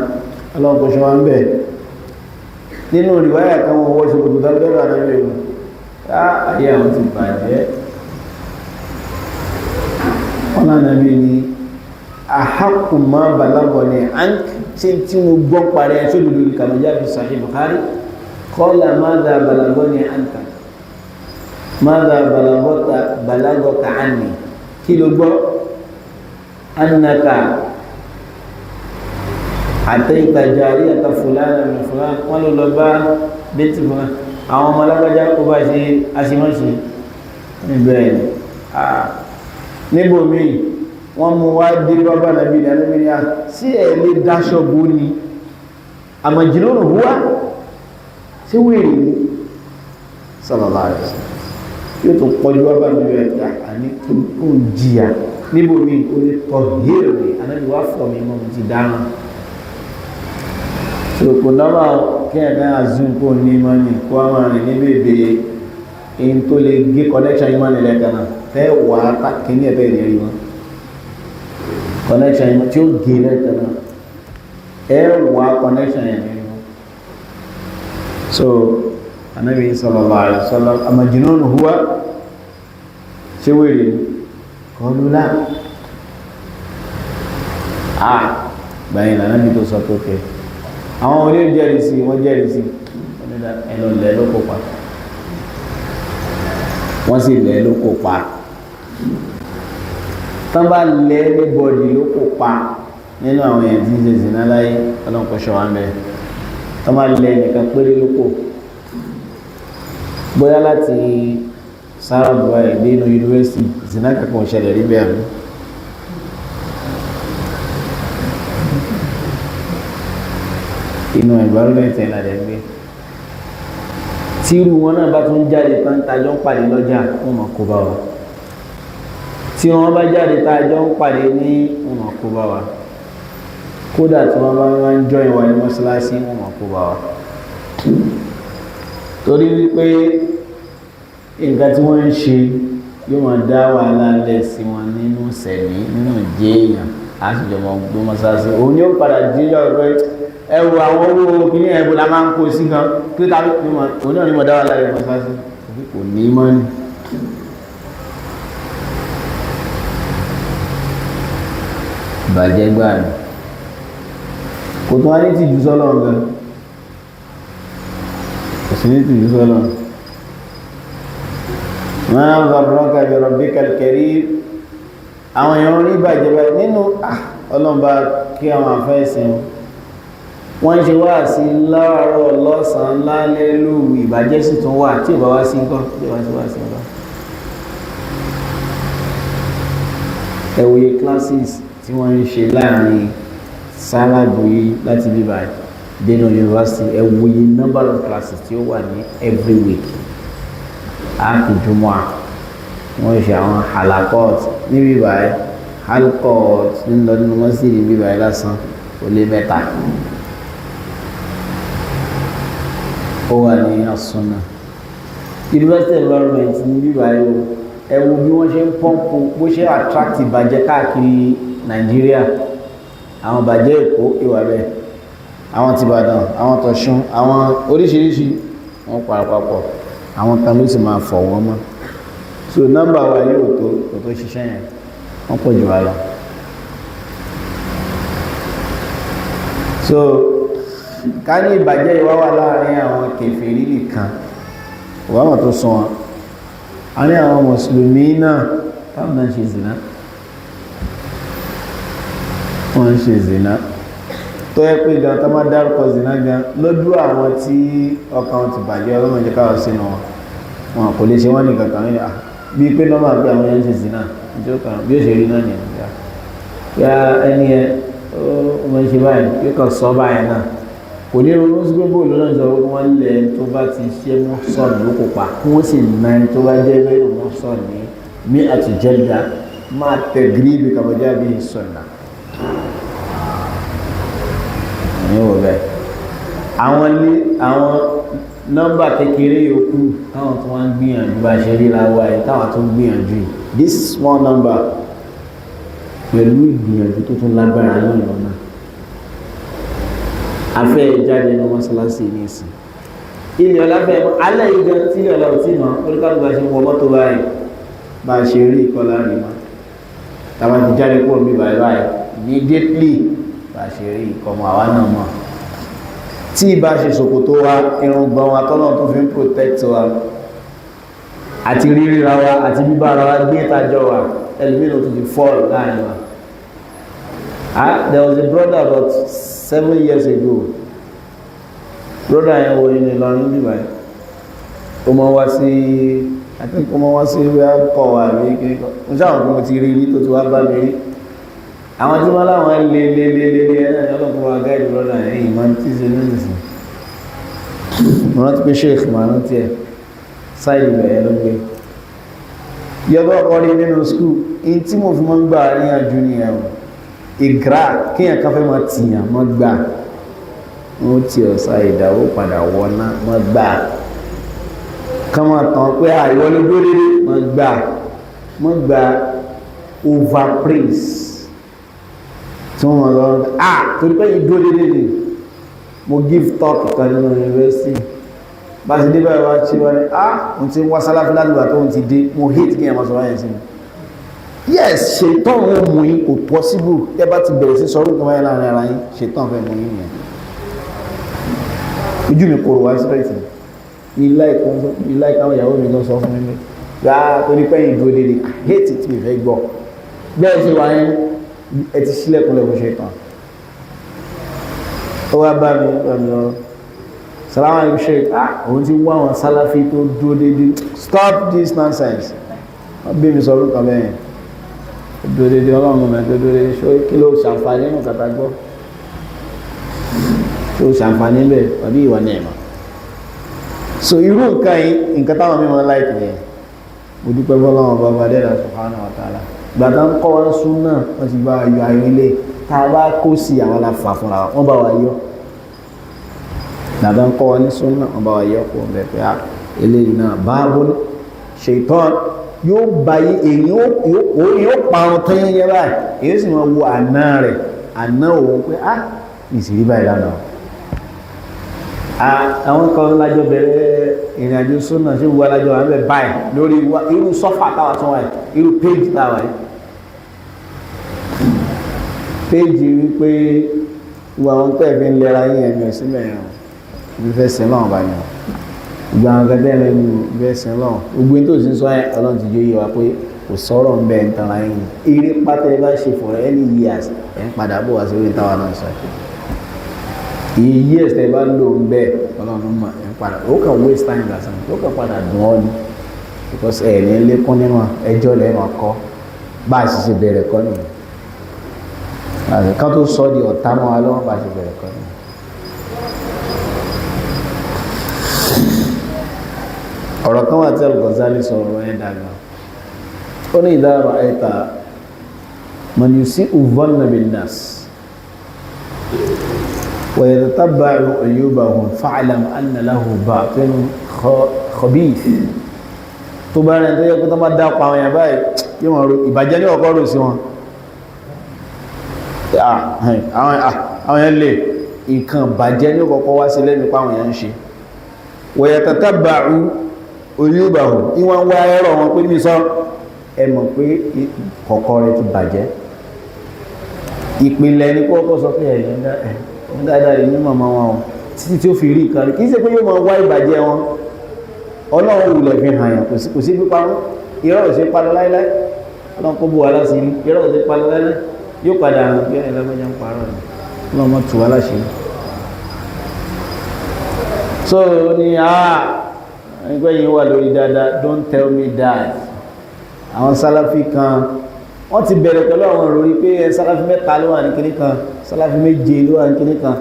ọlọ́pọ̀ ṣe wọ́n bẹ̀ nínú ìwáyà kan wọ́n wọ́n ṣe gbogbo dábẹ́rẹ́ àdábẹ́ ìlú ayé àwọn ti bàjẹ́ wọ́n náà nàbí ni ahaqqu ma balaghani ank tí mo gbọ́ parí ẹ̀ tó dúdú ìkàlọ́jà fi Sahih Bukhari qala madha balaghani anka madha balaghaka anni kí ló gbọ́ annaka àtẹ́yìntà jàrí àtà fúlànà mi fúlànà wọ́n ló lọ bá bẹ́tì fúlànà àwọn ọmọ alágbájá kó bá ṣe aṣímọ́ṣe níbẹ̀ níbò míì wọ́n mú wá dé bábá nàbí ní alẹ́mìnira sí ẹ̀ lè dáṣọ́ bó ní àmàjìlónù húwá sí wèrè ní sallallahu alaihi wasallam yóò tó pọ̀jú bábá nàbí ẹ̀ta àní tó ń jìyà níbò míì ó lè tọ́ hẹ́rẹ̀ anábìwá fọ̀ mi mọ́ ti dáná kò náà kí ẹ̀ká azún kó ní mọ́ni kó a máa rìn ní bèbè in tó lè gé connection ìmọ̀ni lẹ́ẹ̀kan náà fẹ́ wà á kí ní ẹ̀fẹ́ ìlérí wọn connection ìmọ̀ tí ó gé lẹ́ẹ̀kan náà wà connection yẹn nínú. So anabi sallallahu alaihi wasallam amajnun huwa ṣé wèrè kọlùlá gbàyìn anabi tó sọ tó kẹ àwọn orí jẹ́rìsí wọ́n jẹ́rìsí ẹnu lẹ́ ló kópa wọ́n sì lẹ́ ló kópa tán bá lẹ́ ní bọ́ọ̀dì ló kópa nínú àwọn èèyàn tí ń ṣe zìnà láyé ọlọ́nkọ́ ṣọ́wá mẹ́ tán bá lẹ́ nìkan péré ló kó bóyá láti sára buhari dé inú yunifásitì zìnà kankan ṣẹlẹ̀ rí bẹ́ẹ̀ mú inú environment ẹ̀ láti ẹgbẹ́ tí irú wọn náà bá tún jáde tán tajọ́ ń pàdé lọ́jà wọn mọ̀ kó bá wa tí wọn bá jáde tajọ́ ń pàdé ní wọn mọ̀ kó bá wa kódà tí wọn bá máa ń jọ ìwà ní mọ́ṣáláṣí wọn mọ̀ kó bá wa torí wípé nǹkan tí wọ́n ń ṣe yóò máa dá wàhálà lẹ̀ sí wọn nínú sẹ̀mí nínú ìjẹ́ èèyàn á sì jọ mọ́ gbé mọ́ṣáláṣí òun yóò padà jíjọ́ pé ẹwù àwọn owó kìíní ẹ̀bùn la máa ń kó sí gan kí tàbí òun náà ní mọ̀ dáwà láyé mọ́sánsí kò ní mọ́ ní bàjẹ́ gbà ní kò tó wá ní ti jù sọ́lọ̀ gan kò sí ní ti jù sọ́lọ̀ máa ń bàbúrọ́kà bẹ̀rọ̀ bí kàlkẹ̀rí àwọn èèyàn rí bàjẹ́ nínú ọlọ́mbà kí àwọn àfẹ́sìn wọ́n ṣe wá sí láàárọ̀ lọ́sàn-án lálẹ́ lóru ìbàjẹ́ sì tún wà tí ò bá wá sí nǹkan tí ò bá sí wá sí nǹkan. ẹ wòye classes tí wọ́n ń ṣe láàrin sálábù yìí láti bíbá dénú yunifásitì ẹ wòye number of classes tí ó wà ní every week àkìjùmọ̀ wọ́n ṣe àwọn halakot ní bíbá halkot nínú ọdún mọ́sílì bíbá lásán ó lé mẹ́ta. Ó wà ní asúnà university environment ní bíbá ẹ wo bí wọ́n ṣe ń pọ́ǹpù bó ṣe attract ìbàjẹ́ káàkiri Nàìjíríà àwọn ìbàjẹ́ Èkó ìwà bẹ́ẹ̀ àwọn tìbàdàn àwọn tọ̀ṣun àwọn oríṣiríṣi wọ́n parapapọ̀ àwọn kan ló sì máa fọ̀ wọ́n mọ́ so nọ́mbà wa yóò tó ṣiṣẹ́ yẹn wọ́n pọ̀ jù wá lọ so ká ní ìbàjẹ́ ìwá wà láàrin àwọn kèfèrí nìkan wọ́n tó sọ wọn a ní àwọn mùsùlùmí náà táwọn náà ṣe zìnà wọ́n ń ṣe zìnà tó yẹ pé gan tó máa dárúkọ zìnà gan lójú àwọn tí ọkàn wọn ti bàjẹ́ ọlọ́mọdé káwọ́ sínú wọn kò lè ṣe wọ́n ní kankan ní bí pé lọ́mọ àgbẹ̀ àwọn yẹn ń ṣe zìnà bí ó ṣe rí náà nìyẹn ya ẹni ẹ ó ń ṣe báyìí yóò kàn sọ báyìí náà kò ní ronú sí gbogbo olóòrùn sọ wọ́n lẹ tó bá ti ṣe mọ́ sọ́ọ̀nù ló kò pa wọ́n sì na ẹni tó bá jẹ́ lẹ́yìn mọ́ sọ́ọ̀nù ní mí àtúnjẹ́dá máa tẹ̀ gíríbì kàbọ̀já bí sọ̀nà ní wò bẹ́ẹ̀ àwọn nọ́mbà kékeré yòókù táwọn tó wọ́n ń gbìyànjú bá ṣe rí láwá ẹ̀ táwọn tó ń gbìyànjú yìí this small number pẹ̀lú ìgbìyànjú tó tún lágbára lónìí ọ̀nà afẹ́ ìjáde ní mọ́sálásí ní ìsìn ilẹ̀ ọláfẹ́ alẹ́ ìgbẹ́ tí ilẹ̀ ọlá òtí mọ́ oríkàlùgbà ṣe wọ mọ́tò báyìí bá ṣe rí ìkọlá rí mọ́ tàbí ti jáde kúrò ní báyìí immediately bá ṣe rí ìkọmọ àwa náà mọ́ tí ìbá ṣe ṣòkòtò wa irùngbọ̀n wa tọ́nà tó fi ń protect wa àti ríríra wa àti bíbá ara wa gbé ìtajọ wa ẹlòmínú tó ti fall láàrin wa there was a brother about 7 years ago brother yẹn wo ní Ìlọrin nígbà yẹn ó mọ wá sí I think ó mọ wá sí ìwé akọ wà ní kíníkọ mo sáwọn kí mo ti rí rí tó ti wá bá mi rí àwọn tí wọ́n láwọn lé ẹ̀nà ọlọ́pàá wa gáìdì brother yẹn yìí máa ń tí ṣe nínú ìsìn mo rántí pé sheikh máa rántí ẹ̀ sáìdì bẹ̀rẹ̀ ló gbé yọba ọkọ rí nínú skul in tí mo fi mọ́ ń gbà níyànjú nìyẹn ìgrá kíyàn kan fẹ́ mọ́ tìyàn mọ́ gbà wọ́n tí ọ̀sá ìdáwó padà wọ́ná mọ́ gbà kọmọ̀ tán pé àìwọ́ ló gbé lédé mọ́ gbà overpraise tí wọ́n mọ̀ lọ torí pé ìdó dédé ni mo give talk kan nínú university bá ti dé báyìí wá tí wọ́n ní mo ti wá sálàfí ládùúgbà tó ń ti dé mo hate kí ẹ máa sọ wáyé sí mi yes ṣetán wọn mú yín kò possible ẹ bá ti bẹ̀rẹ̀ sí sọ̀rọ̀ nǹkan báyìí láàrin ara yín ṣetán fẹ́ mú yín yẹn ojú mi kòrò wá sípẹ̀tì ilá ìkáwọn ìyàwó mi lọ sọ fún mi gbá torí pé ìdúró dédé hate tí mi fẹ́ gbọ́ bẹ́ẹ̀ sí wáyé ẹ ti sílẹ̀kùn lẹ́kùn ṣetán ó wá bá mi lọ salamu alaikum sheik òun ti wá wọn sálàfí tó dúró dédé stop this nonsense wọ́n bí mi sọ̀rọ̀ kan bẹ́ẹ̀ dúró dédé ọlọ́run mẹ́ tó dúró dédé ṣó kí ló ṣàǹfààní nù kàtà gbọ́ ṣó ṣàǹfààní bẹ́ẹ̀ wàbí ìwà ní ẹ̀mọ́ so irú nǹkan yìí nǹkan táwọn mímọ́ láìpẹ́ yẹn mo dúpẹ́ bọ́lọ́wọ́n bàbá dẹ́rẹ́ subhanahu wa ta'ala gbàtà ń kọ́ wọn sún náà wọ́n ti bá yọ ayé ilé tá a bá kó sí àwọn aláfà fúnra wọn bá wa yọ gbàtà ń kọ́ wọn ní sún náà wọ́n bá wa yọ kó bẹ́ẹ̀ pé eléyìí náà báàbò ṣètọ́n yóò báyé èyí yóò parun tán yẹn báyìí èyí sì máa wo àná rẹ̀ àná òun pé ìsìrí báyìí lánàá àwọn kan lájọ bẹ̀rẹ̀ ìrìn àjò súnà sí wà lájọ wà ń bẹ̀ báyìí lórí irú sọ́fà táwà tún wáyé irú péjì táwà yìí péjì wípé ìwà àwọn tẹ́ fi ń lẹ́ra yín ẹ̀mí ẹ̀sìn mẹ́rin ìfẹ́ sin lọ́wọ́ bá yàn ìgbà àwọn kẹtẹ́ rẹ̀ ní ìfẹ́ sin lọ́wọ́ gbogbo tó sì ń sọ ẹ̀ ọlọ́run ti jó yé wa pé kò sọ̀rọ̀ ń bẹ̀ ń tanra yín eré pátẹ́ bá ṣe for any years ẹ̀ ń padà bọ̀ wá sí orí táwa náà sọ iye years tẹ́ bá lò ń bẹ́ẹ̀ ọlọ́run mọ̀ ẹ̀ ń padà ó kàn waste time lásán ó kàn padà dùn ọ́ ni because ẹ̀ ní lékún nínú ẹjọ́ lẹ́nu ọkọ́ bá a sì ṣe bẹ̀rẹ̀ kọ́ nìyẹn kan tó sọ di ọ̀tá mọ́ wa lọ́wọ́ bá a ṣe bẹ̀rẹ̀ kọ́ nìyẹn. ọ̀rọ̀ kan wà tí Al-Ghazali sọ̀rọ̀ ẹ̀ dàgbà ó ní idha ra'ayta man yusi'u dhanna bin-nas wa yatataba'u 'uyubahum fa'lam anna lahu batinun khabith tó bá rẹ̀ tó yẹ kó tó bá dá pa àwọn èèyàn báyìí yóò mọ̀ ìbàjẹ́ ní ọkọ̀ rò sí wọn àwọn èèyàn lè nǹkan bàjẹ́ ní ọkọ̀ wá sí lẹ́nu pa àwọn èèyàn ń ṣe wa yatataba'u oyúbàwò ìwọ̀n wá ẹ̀rọ wọn pé ní sọ ẹ mọ̀ pé kọ̀kọ́ rẹ̀ ti bàjẹ́ ìpìlẹ̀ ní kọ́kọ́ sọ pé ẹ̀yìn dáadáa rẹ̀ ní màmá wọn o títí tí ó fi rí ìkàrí kìí ṣe pé yóò máa wá ìbàjẹ́ wọn ọlọ́run wulẹ̀ fi hàn yàn kò sí pípa wọn irọ́ ò sí palọ láíláí ọlọ́run kó bó wa láti rí irọ́ ò sí palọ láíláí yóò padà hàn pé ẹlẹ́gbẹ́jọ́ ń parọ́ rẹ̀ ọlọ́run mọ̀ tù wá láṣẹ so ní ẹgbẹ́ yìí wà lórí dáadáa don't tell me that àwọn sálàfí kan wọ́n ti bẹ̀rẹ̀ pẹ̀lú àwọn ìròrí pé sálàfí mẹ́ta ló wà ní kíní kan sálàfí méje ló wà ní kíní kan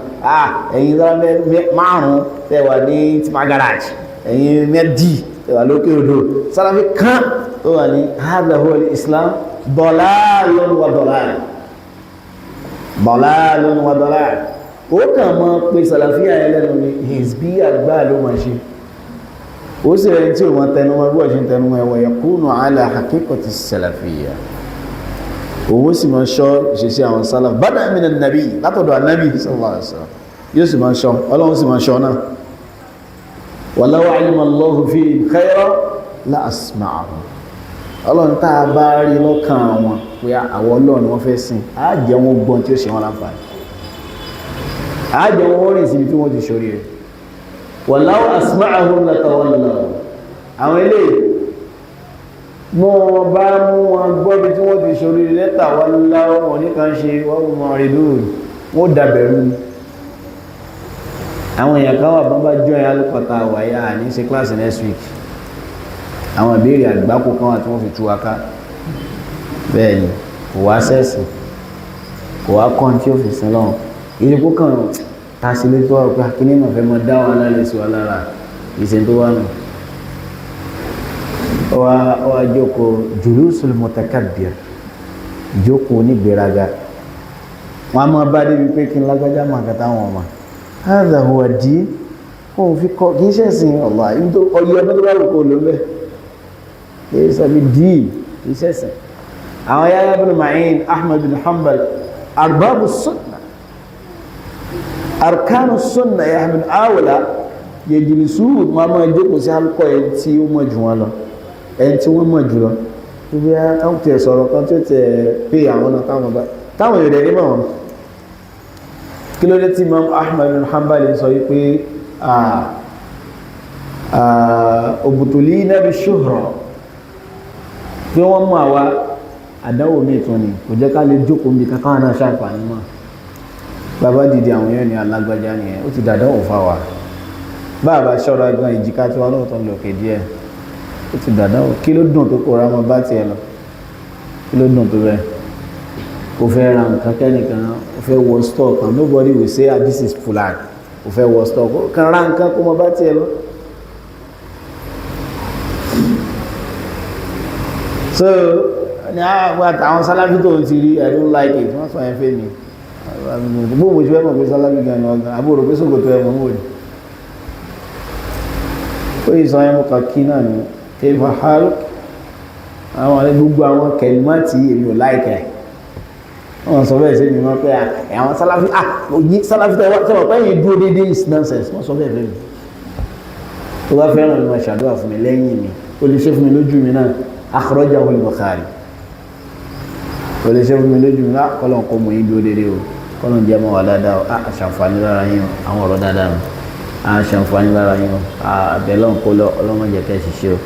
ẹ̀yin sálàfí márùn-ún tẹ́ wà ní tipa garage ẹ̀yin mẹ́dì tẹ́ wà lókè odò sálàfí kan tó wà ní hadha huwa al-islam dalalun wa dalal dalalun wa dalal ó kàn mọ́ pé sálàfí àyẹ̀lẹ́nu ni hizbi àgbà ló máa ṣe ó sì rẹ̀ tí o mọ̀ tẹnumọ́ bí wọ́n ṣe ń tẹnumọ́ ẹ̀wọ̀ yakunu ala haqiqati salafiyya owó sì máa ṣọ́ ìṣesí àwọn sálàf bada min an-nabi látọ̀dọ̀ ànábì sallallahu alaihi wasallam yóò sì máa ṣọ́ ọlọ́run sì máa ṣọ́ náà walau alima Allahu fihim khayran la asma'ahum ọlọ́run tá a bá rí lọ́kàn àwọn pé àwọn ọlọ́run wọ́n fẹ́ sìn á jẹ́ wọn gbọ́n tí ó ṣe wọn láǹfààní á jẹ́ wọn rìn síbi tí wọ́n ti ṣorí rẹ̀ wàláwọ́ asmáàhùn látàwọ́lọ́wọ́ àwọn ilé mọ́ wọn bá mú wọn gbọ́bí tí wọ́n ti ṣorí lẹ́tà wọ́láwọ́ wọn ní kan ṣe wọ́n mọ̀ rí lóòrùn wọ́n dàbẹ̀rú ní àwọn èèyàn kan wà bọ́n bá jọ ẹ̀yà lópọ̀ta wáyá ní ṣe kíláàsì next week àwọn ìbéèrè àgbákò kan wà tí wọ́n fi tú aká bẹ́ẹ̀ ni kò wá sẹ́ẹ̀sì kò wá kọ́ tí ó fi sin lọ́wọ́ ìrìnkú kan tásílé tó wà pé kí ní mọ̀ fẹ́ mọ́ dá wà lálẹ́ sí wà lára ìsìn tó wà nù ọwá jókòó julusul mutakabbir jókòó ní gbéraga wọ́n mọ́ bá débi pé kí n lágbájá máa kàtà wọn ọmọ hadha huwa din kó fi kọ́ kí iṣẹ́ sin ọ̀lá ọyọ ọdún tó bá rò kó ló bẹ́ kí sàbí dì iṣẹ́ sin àwọn Yahya bin Ma'in Ahmad bin Hanbal arbabu sunna arkanu sunna ya min awla yajlisun ma ma jókòó sí halqa en tí ó mọ̀ jù wọ́n lọ en tí wọ́n mọ̀ jù lọ bí a kan te sọ̀rọ̀ kan tí ó te pé àwọn náà táwọn yode ni mo kí ló dé tí Imam Ahmad bin Hanbal sọ pé ubtulina bi shuhra pé wọ́n mú àwa àdáwò mi tún ni kò jẹ́ ká lè jókòó bí kankan náà ṣàǹfààní mọ́ bàbá dìde àwọn yẹn ni alágbájá ni ó ti dàdáwò fáwà bàbá ṣọ́ra gan ìjìká tí wọ́n náà tó ń lò kéde ẹ̀ ó ti dàdáwò kí ló dùn tó kó ra mọ́ bá tiẹ̀ lọ kí ló dùn tó bẹ́ẹ̀ kò fẹ́ ra nǹkan kẹ́nìkan ó fẹ́ wọ store kan nobody will say this is fulan ó fẹ́ wọ store kan ra nǹkan kó mọ́ bá tiẹ̀ lọ. So ní àwọn àtàwọn sálábí tó ń ti rí I don't like it wọ́n sọ yẹn fẹ́ mi gbogbo mo ṣe fẹ́ mọ̀ pé sálábí gan ni ọ̀gá àbúrò pé sókòtò ẹ̀ mọ̀ wòlì ó yìí sọ yẹn mọ̀ kàkí náà ni kẹfà hálù àwọn alẹ́ gbogbo àwọn kẹlímátì èmi ò láìkẹ́ wọ́n sọ bẹ́ẹ̀ sí mi mọ́ pé àwọn sálábí òyìn sálábí tó wọ́n pẹ́ yìí dúró déédéé is nonsense wọ́n sọ bẹ́ẹ̀ fẹ́ mi tó bá fẹ́ràn mi máa ṣàdúrà fún mi lẹ́yìn mi ó lè ṣe fún mi lójú mi náà akhrajahu al-Bukhari ó lè ṣe fún mi lójú mi náà kọ́lọ̀n kó mọ̀ yí dúró dédé o kọ́lọ̀n jẹ́ mọ́ wà dáadáa o àṣàǹfààní lára yín àwọn ọ̀rọ̀ dáadáa mi àṣàǹfààní lára yín àbẹ̀lọ́n kó lọ ọlọ́mọ jẹ́ kẹ́ ṣiṣẹ́ o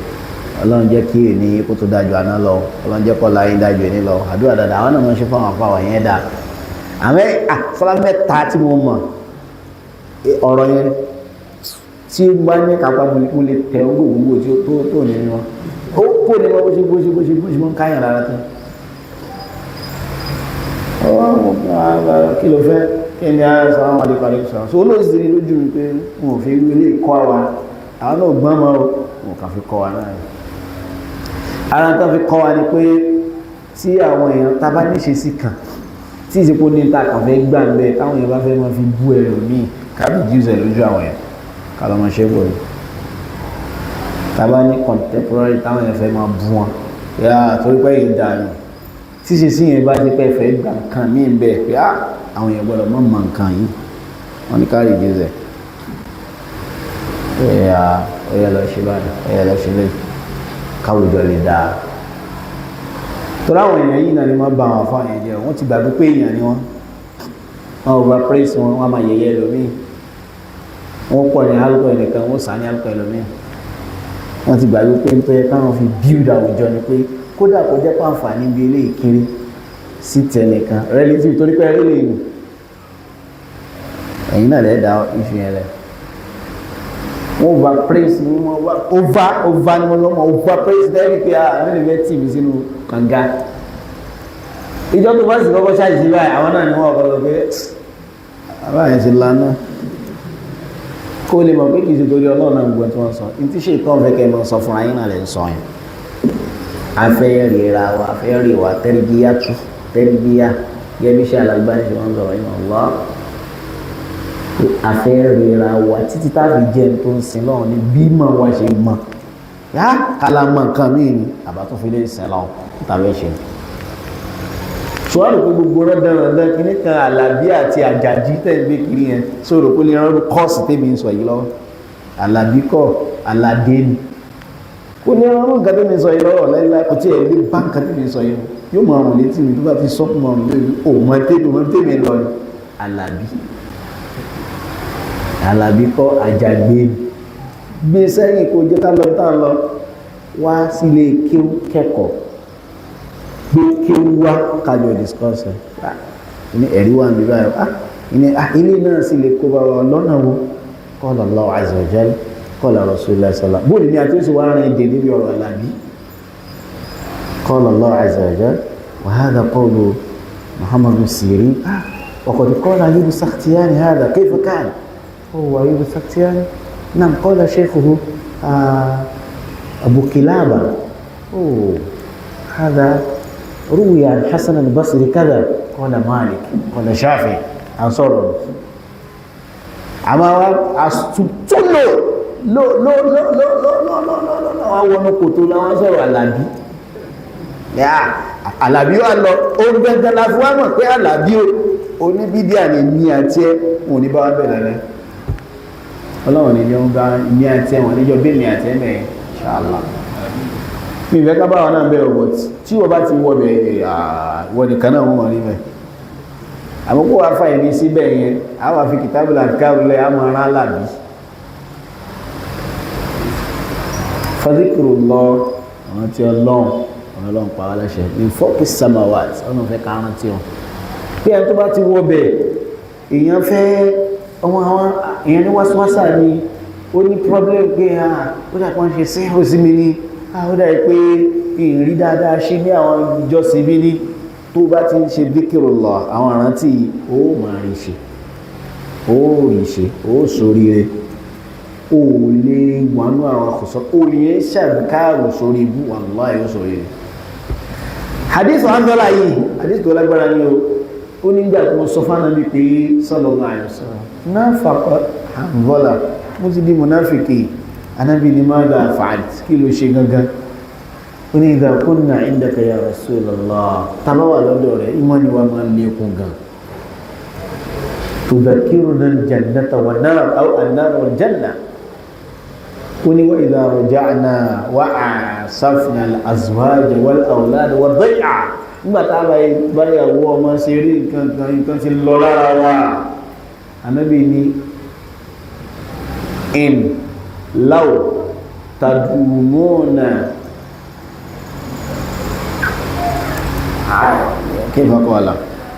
ọlọ́run jẹ́ kí èní kó tó dájú àná lọ ọlọ́run jẹ́ kọ́ láyé dájú èní lọ àdúrà dáadáa àwọn náà mọ̀ ṣe fún àwọn afáwà yẹn dáa àmẹ́ sọlá mẹ́ta tí mo mọ̀ ọ̀rọ̀ yẹn tí ó bá ní kápá mo lè tẹ̀ ọ́ gbogbo tí ó tó ní wọn ó kó ní wọn bó ṣe mọ́ káyàn rárá tó kí ló fẹ́ kí ni a sọ àwọn àdìkàlẹ̀ sọ̀rọ̀ so olóòsì ní lójú mi pé wọn ò fi rí ilé kọ́ wa àwọn náà gbọ́n mọ́ wọn kàn fi kọ́ wa náà ara tó fi kọ́ wa ni pé tí àwọn èèyàn tá bá níṣe sí kan tí ìsìnkú ní ta kàn fẹ́ gbà ń bẹ táwọn èèyàn bá fẹ́ máa fi bú ẹrù míì kábí jíùsẹ̀ lójú àwọn èèyàn kálọ́ máa ṣe é bọ̀ ni tá bá ní contemporary táwọn èèyàn fẹ́ máa bú wọn yá torí pé èyí dà ní tíṣe sí yẹn bá ti pẹ́ fẹ́ gbà nǹkan míì bẹ́ẹ̀ pé àwọn èèyàn gbọ́dọ̀ mọ̀ mọ̀ nǹkan yìí wọ́n ní kárí jíùsẹ̀ ọ̀yà lọ ṣe báyìí ọ̀yà lọ ṣe lẹ́yìn káwùjọ lè dáa torí àwọn èèyàn yìí náà ni wọ́n bá wọn fún àyẹ̀ jẹ́ wọ́n ti gbàgbé pé èèyàn ni wọ́n over praise wọn wọ́n máa yẹ̀yẹ́ ẹlòmíì wọ́n pọ̀ ní alùpùpù ẹnìkan wọ́n sá ní alùpùpù ẹlòmíì wọ́n ti gbàgbé pé nítorí káwọn fi build àwùjọ ni pé kódà kó jẹ́ pàǹfààní bí eléyìí kiri sí tẹnìkan relative torí pé ẹrí lè nù ẹ̀yin náà lẹ́ẹ̀dá ìfihàn rẹ̀ wọ́n over praise ni wọ́n over ni wọ́n lọ́mọ over praise lẹ́yìn pé àwọn ènìyàn tì mí sínú kànga ìjọ tó bá sì kọ́kọ́ ṣáàjì báyìí àwọn náà ni wọ́n ọ̀kọ́ lọ pé àbáyẹn ti lánàá kó lè mọ̀ pé kìí ṣe torí ọlọ́run náà gbọ́n tí wọ́n sọ ní tí ṣe ìtàn fẹ́ kẹ́ mọ́ sọ fún ayé náà lè sọ yẹn afẹ́rẹ́ra wa afẹ́rẹ́ wa tẹ́rìbíyà tú tẹ́rìbíyà gẹ́gẹ́ bí ṣe alágbáni ṣe wọ́n sọ̀rọ̀ yìí ọ̀lá afẹ́rẹ́ra wa títí táàbí jẹ́ tó ń sin lọ́wọ́ ní bí mọ̀ wá ṣe mọ̀ yá kálá mọ̀ nǹkan míì ni àbá tó fi lè sin lọ́wọ́ tàbí ṣe ṣùgbọ́n pé gbogbo rẹ́dẹ̀rẹ́dẹ́ kí ní kan Àlàbí àti Àjàjí tẹ̀gbé kiri yẹn sọ̀rọ̀ pé lè rán kọ́ọ̀sì tèmi ń sọ yìí lọ́wọ́ Àlàbí kọ́ Àlàdé ni kò ní rán nǹkan tèmi ń sọ yìí lọ́wọ́ láìláì kò tí ẹ̀ lé bá nǹkan tèmi ń sọ yìí yóò mọ àwọn létí mi tó bá fi sọ́kùn mọ́ ọ̀run lórí òun tèmi lọ ni Àlàbí kọ́ Àjàgbé gbé sẹ́yìn kó jẹ́ ká lọ tá lọ wá sílé kẹ́kọ̀ọ́ gbé kí ó wá kájọ discourse ní ẹ̀rí wà ní báyìí ilé náà sì lè kó bá wa lọ́nà wo qala Allahu azza wa jalla qala Rasulullah sallallahu alaihi wasallam bóòlù ní àti oṣù wa rìn èdè níbi ọ̀rọ̀ Àlàbí qala Allahu azza wa jalla wa hadha qawlu Muhammad bin Sirin wa qad qala Ayyub as-Sakhtiyani hadha kayfa kana huwa Ayyub as-Sakhtiyani nam qala shaykhuhu Abu Kilaba هذا روي عن حسن البصري كذا قال مالك قال شافعي أنصره àmọ́ àtúntúlò àwọn ọkòtò láwọn sọ̀rọ̀ Àlàbí Àlàbí wà lọ ohun gẹ́gẹ́ la fún wa mọ̀ pé Àlàbí oníbídíà ni ní àti ẹ́ wọn ní bá wá bẹ̀rẹ̀ rẹ̀ ọlọ́run ní yọ ń bá ní àti ẹ̀ wọn níjọ bí ní àti ẹ̀ mẹ́rin ṣáàlá mi ìfẹ́ ká bá wọn náà bẹ̀rẹ̀ wọ̀ tí wọ́n bá ti wọ́ bẹ̀rẹ̀ wọ́n nìkan náà wọ́n rí bẹ̀ àmúkò wá fà ìní síbẹ̀ yẹn àwọn àfi kìtàbùlà káwulẹ̀ àmọ́ ara Àlàbí fadhikru lọ àwọn tí ọlọ́run pa wá láṣẹ ní fọ́ọ̀kì samawat ọ̀nà fẹ́ ká rántí wọn bí ẹni tó bá ti wọ́ bẹ̀ èèyàn fẹ́ ọmọ àwọn èèyàn ní wáṣíwáṣà ni ó ní problem pé ó dà pọ́n ṣe sẹ́hùn sí mi ní ó dà pé ìrìn dáadáa ṣe ní àwọn ìjọsìn bí ní tó bá ti ń ṣe dhikrullah àwọn àrántí ó máa rí ṣe ó sóríire ó lè wọnú àwọn àkọsọ ó lè ṣàbíkáàrù sórí ibú wallahi ó sóríire hadith Hanzala yìí hadith tó lágbára ní ó nígbà tí wọ́n sọ fánà bí pé sallallahu alaihi wasallam náà fàkọ́ Hanzala mo ti di munafiki anábì ní madha fa'alt kí ló ṣe gangan ó ní idha kunna indaka ya Rasulullah tàbáwà lọ́dọ̀ rẹ̀ ìmọ̀ ni wà máa lékún gan tudhakkiruna al-jannata wan nar aw an-nar wal janna ó ní wa idha raja'na wa asafna al-azwaj wal awlad wa dhay'a nígbàtà báyàwó ọmọ ṣe rí nǹkan ti lọ lára wa anábì ní in law tadumuna كيف قال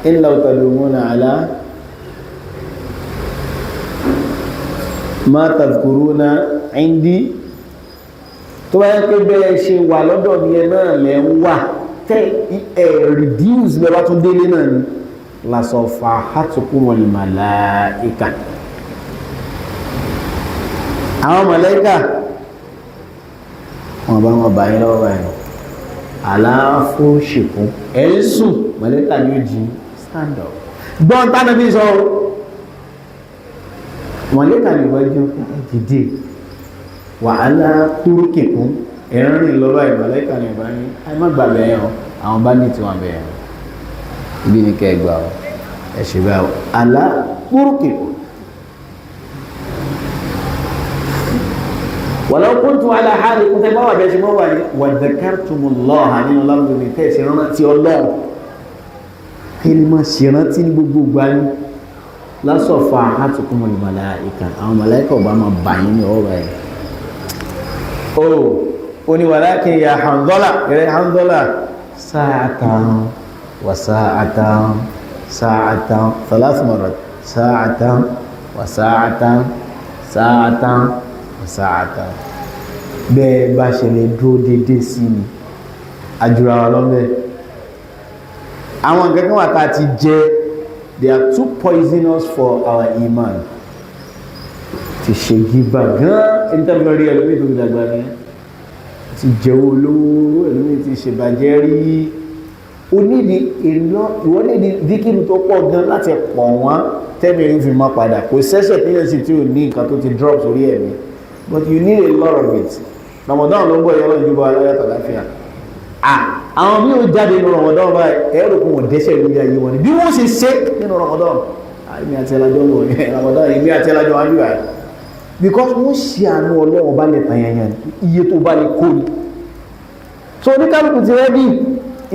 إن لو تدومون على ما تذكرون عندي tó bá yẹ pé bẹ́ẹ̀ ṣe wà lọ́dọ̀ ní ẹ náà lẹ́ ń wà tẹ́ reduce lẹ́wà tó délé náà ni lásọ̀fà hatukumul malaika àwọn màláíkà wọn bá wọn bá yín lọ́wọ́ báyìí aláfóṣìkún ẹ̀ẹ́sùn màláíkà ní ó jí stand up gbọ́n tánà bí sọ màláíkà ní ìwájú dìde wàhálà túrúkìkún ẹ̀rìn lọ́wọ́ ìmàláíkà ní ìbáyé àìmá gbàgbẹ̀ ẹ̀yàn àwọn bá ní tiwọn bẹ̀rẹ̀ ibi ní kẹgbà ẹ̀ṣẹ̀ bá alá túrúkìkún wàlá kúntù aláhàrí kúntẹ́ bá wà bẹ́ẹ̀ ṣe mọ́ wà ní wàdàkàrtùmùlọ́hà nínú lábùdó ní tẹ́ẹ̀sì rántí ọlọ́run kí ni máa ṣe rántí ní gbogbo gbáyé lásọ̀fà àtùkùnmọ̀ ìmàláìkà àwọn màláìkà ọba máa bà yín ní ọ̀rọ̀ ẹ̀ ó ní walakin ya Hanzala ẹ̀rẹ́ Hanzala sa'atan wa sa'atan sa'atan thalath marrat sa'atan wa sa'atan sa'atan sáàtà bẹ́ẹ̀ bá ṣe lè dúró dédé sí ni àjùra wa lọ́mẹ́ àwọn nǹkan wà tá ti jẹ they are too poisonous for our iman ti ṣe gíba gan ẹni tàbí rí ẹlòmí tó gbàgbà ní ti jẹ́ olówó ẹlòmí ti ṣe bàjẹ́ rí o nídi ìwọ́n nídi díkìrì tó pọ̀ gan láti pọ̀ wọ́n tẹ́mi rí fi mọ́ padà kò sẹ́sẹ̀ tí yẹn sì tí ò ní nǹkan tó ti drop sórí ẹ̀mí but you need a lot of it Ramadan ló ń bọ̀ yọ́rọ̀ ìjọba aláyàtọ̀ láfíà àwọn bí ó jáde nínú Ramadan báyìí ẹ̀rọ kún wọ́n dẹ́ṣẹ̀ lórí ayé wọn ni bí wọ́n ṣe ṣe nínú Ramadan àìmí àti ẹlájọ́ lọ Ramadan ìmí àti ẹlájọ́ wájú rẹ̀ because wọ́n ṣe àánú Ọlọ́run bá lè tàn yẹn iye tó bá lè kó ni so oníkálùkù ti rẹ́dí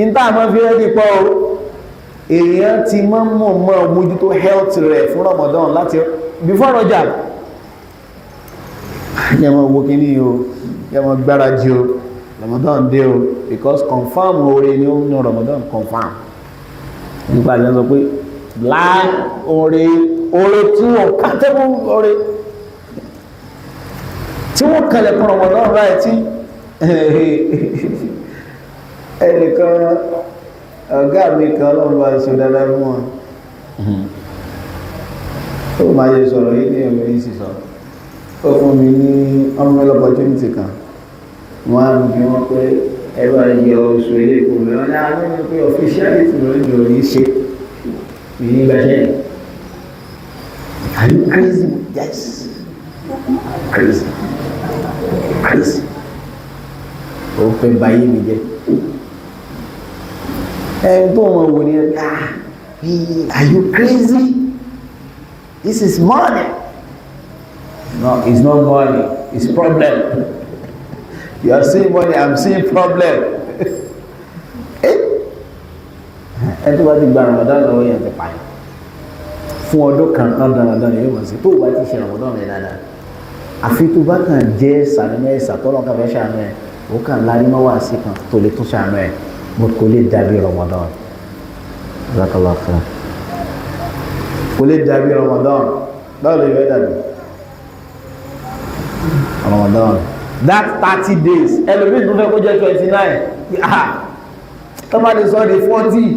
ìta àmọ́ fi rẹ́dí pọ̀ èèyàn ti mọ́ mójútó health rẹ̀ fún Ramadan láti before Rajab yẹmọ owó kìíní o yẹmọ gbáradì o Ramadan dé o because confam oore ni ó ní Ramadan confam nípa àjẹ́ sọ pé láà oore tí wọ́n kátẹ́bù oore tí wọ́n kalẹ̀ fún Ramadan ráì tí ẹnìkan ọ̀gá mi kan lọ́wọ́ bá ṣe dáadáa fún wọn ó máa yẹ sọ̀rọ̀ yìí ní ọmọ yìí sì sọ̀rọ̀ ó fún mi ní ọmọ opportunity kan wọ́n á bí wọ́n pé ẹgbà yẹ oṣù ilé ìkó mi wọ́n ní àwọn ọmọ pé officiality lórí ìròyìn ṣe ní ìgbàṣẹ́ are you crazy? Yes, crazy ó fẹ́ báyé mi jẹ́ ẹni tó mọ̀ wò ní ẹ̀ are you crazy? This is money. No, it's not money, it's problem. You are seeing money, I'm seeing problem. Ẹni tó bá ti gba Ramadan lọ́wọ́ yẹn ti pààyàn fún ọdún kan Ramadan yóò mọ̀ sí tó bá ti ṣe Ramadan rẹ̀ dáadáa àfi tó bá kàn jẹ́ sànúmẹ́ ìsàtọ́lọ́ kan fẹ́ ṣàánú ẹ̀ ó kàn lárí mọ́ wá sí kan tó lè tún ṣàánú ẹ̀ mo kò lè dàbí Ramadan Jazakallah khair kò lè dàbí Ramadan báwo lè yọ dàbí Ramadan that 30 days ẹlòmíì tó fẹ́ kó jẹ́ 29 tọ́bá lè sọ di 40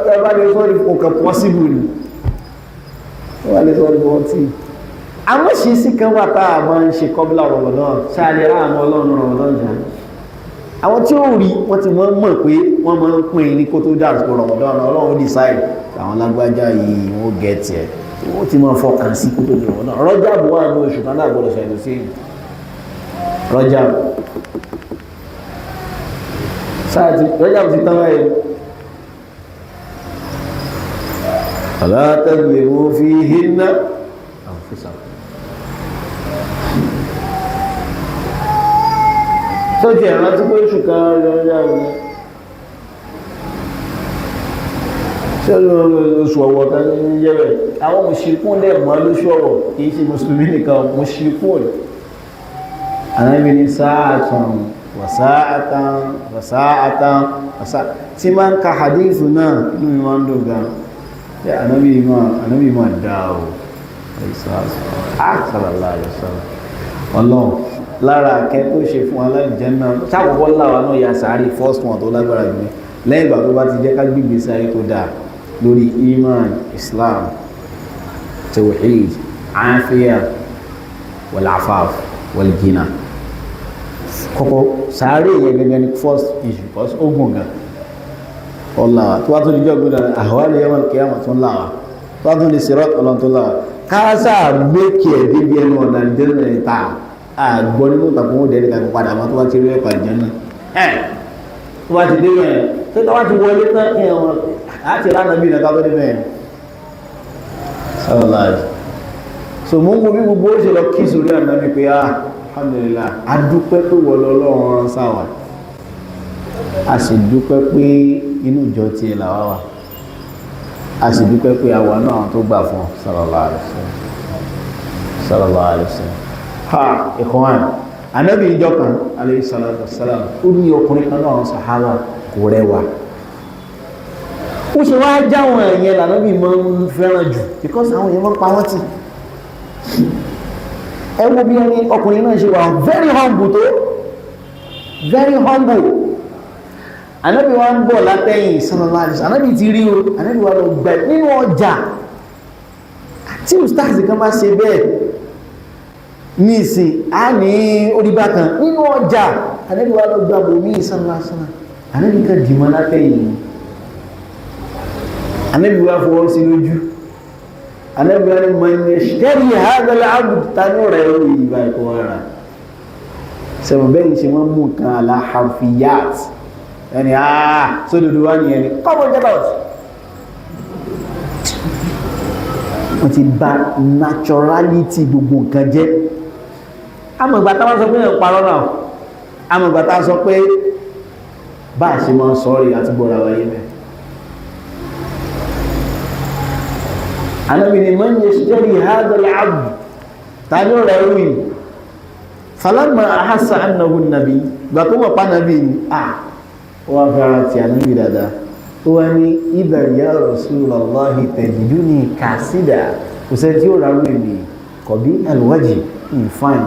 tọ́bá lè sọ di òkè possible ni tọ́bá lè sọ di 40 àwọn ṣíṣí kan wà táà máa ń ṣe kọ́bílà Ramadan ṣáàlẹ̀ ráàmù ọlọ́run Ramadan jà àwọn tí ó rí wọ́n ti mọ̀ pé wọ́n máa ń pín ní kó tó dàrú Ramadan ọlọ́run decide àwọn lágbájá yìí wọ́n gẹ̀ẹ́tì ẹ̀ wọ́n ti máa fọkàn sí kó tó di Ramadan Rọ́jàbù wà ní oṣù kan náà gbọ́dọ̀ ṣẹlẹ̀ sí Rọ́jàbù sáàtì Rọ́jàbù ti tán báyìí alátẹ́lẹ̀ wọ́n fi hinna tó jẹ́ ìrántí pé oṣù kan Rọ́jàbù ṣe oṣù ọ̀wọ̀ kan ní jẹ́ rẹ̀ àwọn mùsùlùmí dẹ̀ mọ́ lóṣù ọ̀wọ̀ kìí ṣe mùsùlùmí nìkan mùsùlùmí Ànábì ní sáàtàn wàsáàtàn tí máa ń ka hadithu náà inú mi máa ń dùn gan Ànábì máa dáa o sallallahu alaihi wasallam ọlọ́run lára akẹ́ tó ṣe fún aláìjẹ́nà sáàkọ́kọ́ láwa náà ya sàárì first one tó lágbára jù ní lẹ́yìn ìgbà tó bá ti jẹ́ ká gbígbé sáré tó dáa lórí iman Islam tawhid afiya wal-afaf wal-ghina kọ́kọ́ sàárè yẹn gẹ́gẹ́ ní first issue because ogun gan ọláwà tó wá tó ní jọ́ gbọ́dọ̀ àwárẹ̀ yẹn kí á mọ̀ tó ń láwà tó wá tó ní sirat ọlọ́n tó láwà káásà mékì ẹ̀ débi ẹnu ọ̀nà ìdẹ́rẹ̀ ní ta àgbọ̀ nínú ìtàkùn ó dẹ́rẹ̀ kàkọ́ padà máa tó wá ti rí ẹ̀kọ́ àjẹ́ náà tó wá ti dé yẹn tó wá ti wọlé tán kí wọn àti lánàbí ìnàká tó dé bẹ́ẹ̀ sọ́ọ̀láì so mú bí gbogbo ó ṣe lọ kí sórí ànábì pé alhamdulillah adúpẹ́ pé wọ́n lọ́lọ́run rán sáwà a sì dúpẹ́ pé inú ìjọ tí ẹ làwá wà a sì dúpẹ́ pé àwa náà tó gbà fún sallallahu alaihi wasallam ha ikhwan ànábì ìjọ kan alayhi salatu wassalam ó ní ọkùnrin kan náà sàhábà kò rẹwà ó ṣe wá jáwọn ẹ̀yẹn lànábì máa ń fẹ́ràn jù because àwọn èèyàn máa ń pa wọ́n tì ẹwọ bí ẹni ọkùnrin náà ṣe wà very humble tó very humble Ànábì wa ń bọ̀ látẹ̀yìn sallallahu alaihi wasallam Ànábì ti rí o Ànábì wa lọ gbẹ nínú ọjà tí ustaz kan bá ṣe bẹ́ẹ̀ ní ìsìn á ní orígbà kan nínú ọjà Ànábì wa lọ gbàgbò ní sallallahu alaihi wasallam Ànábì kan dìmọ́ látẹ̀yìn Ànábì wa fọwọ́ sí lójú Ànábì wa ní man yashtari hadha al-abd tani rẹ̀ orí ìgbà ẹ̀kọ́ ara sẹ́wọ̀n bẹ́ẹ̀ ṣe wọ́n mú kan ala harfiyat ẹni sódòdó wá ní ẹni come on get out wọ́n ti bà naturality gbogbo nǹkan jẹ́ amọ̀gbà táwọn sọ pé ẹ̀ ń parọ́ náà amọ̀gbà táwọn sọ pé bá a ṣe máa ń sọ́ọ̀rì àti gbọ́ra wáyé mẹ́ Ànábì ní man yashtari hadha al-abd tani rẹ̀ orí falamma ahassa annahu an-nabi gbà tó mọ̀ pa nàbí ni wọ́n fẹ́ra tí Ànábì dáadáa ó wá ní idha ya Rasulallahi tajiduni kásídà kò sẹ́ tí ó rárú èmì kọ̀bí alwaji ìfàn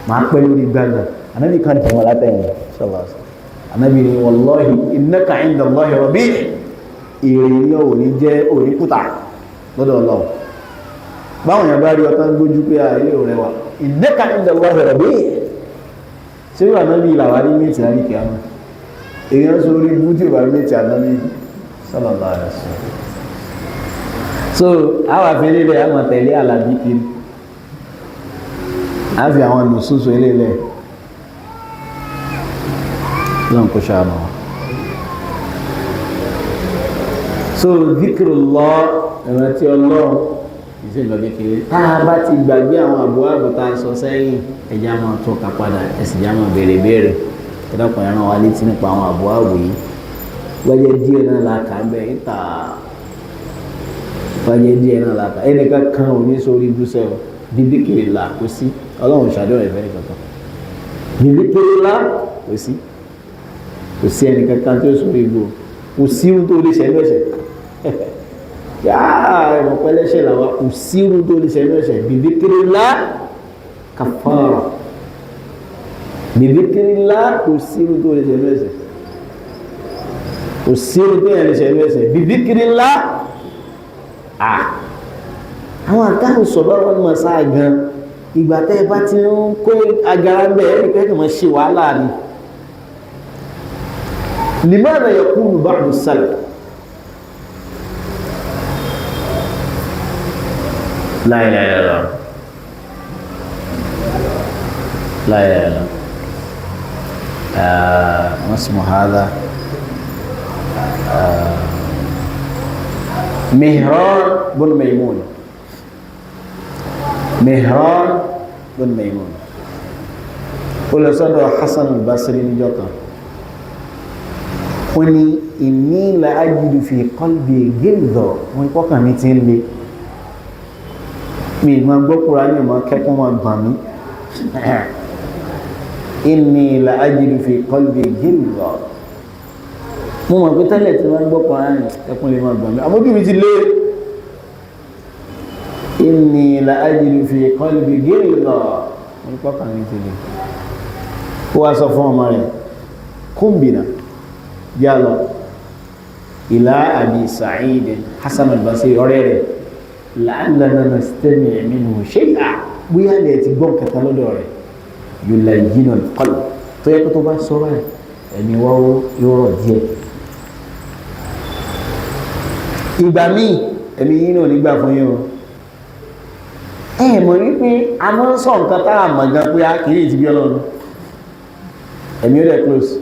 máa pẹ́ lórí gbàgbà Ànábì kan tí wọ́n látẹ̀yìn sọ́lọ́sọ́ Ànábì ní wallahi innaka inda Allahi rabi' èrè ní òní jẹ́ òní kúta lọ́dọ̀ Ọlọ́run báwọn yàn bá rí ọtán gbójú pé ilé rẹ̀ wà innaka inda Allahi rabi' tí ó Ànábì ìlàwà ní méjì àríkẹ́ àmà èèyàn sórí bújú ìbá méjì Ànábì sallallahu alaihi wasallam so àwọn àfẹ́lẹ́ rẹ̀ àwọn tẹ̀lé àlàbí kiri a fi àwọn nùsùsù ilé-ilẹ̀ lọ́n kó ṣàánà so zikrullah ìrántí Ọlọ́run ìṣe ìgbà kékeré tá a bá ti gbàgbé àwọn àbúrò àbúta sọ sẹ́yìn ẹ̀já máa tún ká padà ẹ̀sìn já máa béèrè béèrè ẹ̀dọ́kùn ẹ̀ràn wa létí nípa àwọn àbúrò àbò yìí wájẹ́ díẹ̀ náà la kà ń bẹ̀ níta wájẹ́ díẹ̀ náà la kà ẹnìkan kan ò ní sórí ibùsọ̀ bíbí kiri la kò sí Ọlọ́run ṣàdúrà ìfẹ́ nìkankan bíbí kiri la kò sí ẹnìkan kan tó sórí ibù kò sí irú tó lè ṣẹlẹ̀ ẹ̀ṣẹ̀ yáà ẹ̀mọ̀ pẹ́lẹ́ṣẹ̀ làwọn kò sí irú tó lè ṣẹlẹ̀ ẹ̀ṣẹ̀ bíbí kiri la kàfàrà bíbí kiri la kò sí irú tó lè ṣẹlẹ̀ ẹ̀ṣẹ̀ kò sí irú tó lè ṣẹlẹ̀ ẹ̀ṣẹ̀ bíbí kiri la àwọn àkáhùn sọ̀rọ̀ wọn mọ̀ sáà gan ìgbà tẹ́ ẹ bá ti ń kó agara bẹ́ẹ̀ ẹni kẹ́kẹ́ mọ̀ ṣe wàhálà ni limana yakunu ba'du salaf la ilaha illallah la ilaha illallah ما اسمه هذا مهران بن ميمون مهران بن ميمون قل صدر حسن البصري نجوكا قل إني لأجد في قلبي غلظة ويقوكا ميتين لي mi ma gbọ́ Kùránì ma kẹ́kọ̀ọ́ ma gbà mí inni la ajidu fi qalbi ghilza mo mọ̀ pé tẹ́lẹ̀ tí wọ́n gbọ́ Kùránì ẹkùn lè ma gbà mí àmójú mi ti lé inni la ajidu fi qalbi ghilza wọ́n kọ́kàn ní ti lé ó wá sọ fún ọmọ rẹ̀ kúmbìnà yálọ ila Abi Sa'id Hasan al-Basri ọ̀rẹ́ rẹ̀ la'allana nastami' minhu shay'an bóyá lè ti gbọ́n kẹta lọ́dọ̀ rẹ̀ yulayyinu al-qalb tó yẹ kó tó bá sọ báyìí ẹni wọ́n yóò rọ̀ díẹ̀ ìgbà míì ẹ̀mí yín náà nígbà fún yín o mọ̀ wípé a máa ń sọ nǹkan tá a mọ̀ gan pé a kì í ti bí Ọlọ́run ẹ̀mí ó dẹ̀ close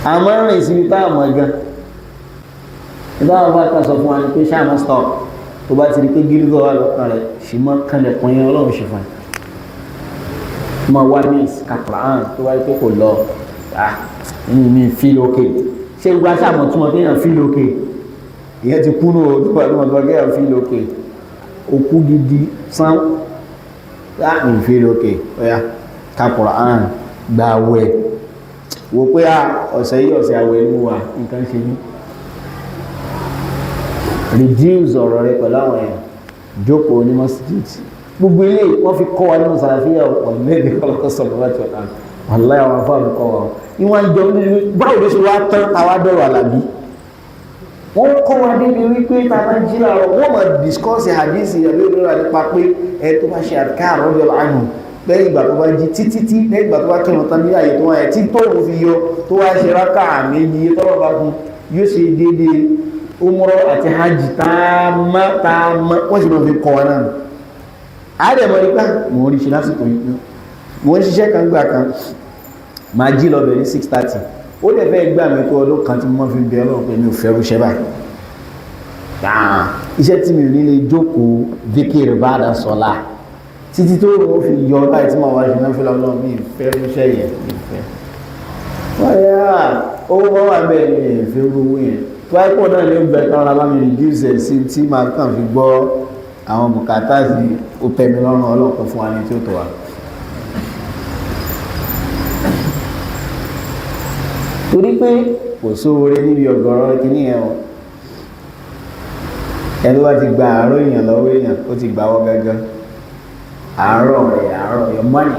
a máa ń rìn síbi tá a mọ̀ gan ìdáwọn bá ká sọ fún wa ní pé ṣáàmà stop tó bá ti rí pé gírígọ́ wà lọ́kàn rẹ̀ ṣì mọ́ kànlẹ̀kùn yẹn Ọlọ́run ṣe fún ẹ ma wá ní kàkùrán tó wáyé pé kò lọ ní feel okay ṣé gbá ṣáàmà túnmọ̀ tó yàn feel okay ìyẹn ti kú náà tó bá túnmọ̀ tó wáyé yàn feel okay okú gidi sán ní feel okay ọ̀yà kàkùrán gbà wẹ̀ wò pé ọ̀sẹ̀ yìí ọ̀sẹ̀ àwẹ̀ ní wa nǹkan ṣe ní reduce ọ̀rọ̀ rẹ pẹ̀lú àwọn èèyàn jókòó ní masjid gbogbo ilé wọ́n fi kọ́ wa nínú sàlàfíà ọ̀lẹ́dẹ̀ kọ́lọ́kọ́ sọ̀rọ̀ láti ọ̀tá wàláyà àwọn afáàmì kọ́ wa ìwọ̀n jọ nínú báwo ló ṣe wá tán àwa dọ̀rọ̀ àlàbí wọ́n kọ́ wa débi wípé tá a bá jí láàárọ̀ wọ́n máa discuss hadisi ìyàwó ìrora nípa pé ẹ tó bá ṣe àdìká àrọ́jọ àánú lẹ́yìn ìgbà tó bá jí títí lẹ́yìn ìgbà tó bá kírun tán ní àyè tó wáyé tí tóòrùn fi yọ tó wá ṣe rákà méjì tọ́lọ́ bá fún yóò ṣe déédéé umrọ àti hajj tààmà wọ́n sì máa fi kọ́ wa náà àádẹ́mọ̀ nípa mò ń rí ṣe lásìkò yìí mò ń ṣiṣẹ́ kan gbà kan máa jí lọ bẹ̀ ní 6:30 ó dẹ̀ fẹ́ gbà mí tó ọdún kan tí mo fi bẹ̀ Ọlọ́run pé mi ò fẹ́ rúṣẹ́ báyìí iṣẹ́ tí mi ò ní lè jókòó dékèrè bá dà sọ́lá títí tó rò ó fi yọ láì tí mo wá ṣe náà fi lọ́wọ́ mi ò fẹ́ rúṣẹ́ yẹn mi ò fẹ́ wọ́n yá owó bọ́ wà bẹ́ẹ̀ ni mi ò fẹ́ rówó yẹn tó wáyé pọ̀ náà ní ń bẹ tán ara bá mi reduce ẹ̀ sí tí máa kàn fi gbọ́ àwọn bùkátà sí ó tẹ́mi lọ́rùn ọlọ́pọ̀ fún wa ní tí ó tó wa torí pé kò sóore níbi ọ̀gọ̀rọ̀ kìíní ẹ̀wọ̀n ẹni wá ti gba àárọ̀ èèyàn lọ́wọ́ èèyàn ó ti gbà wọ́ gángan àárọ̀ your money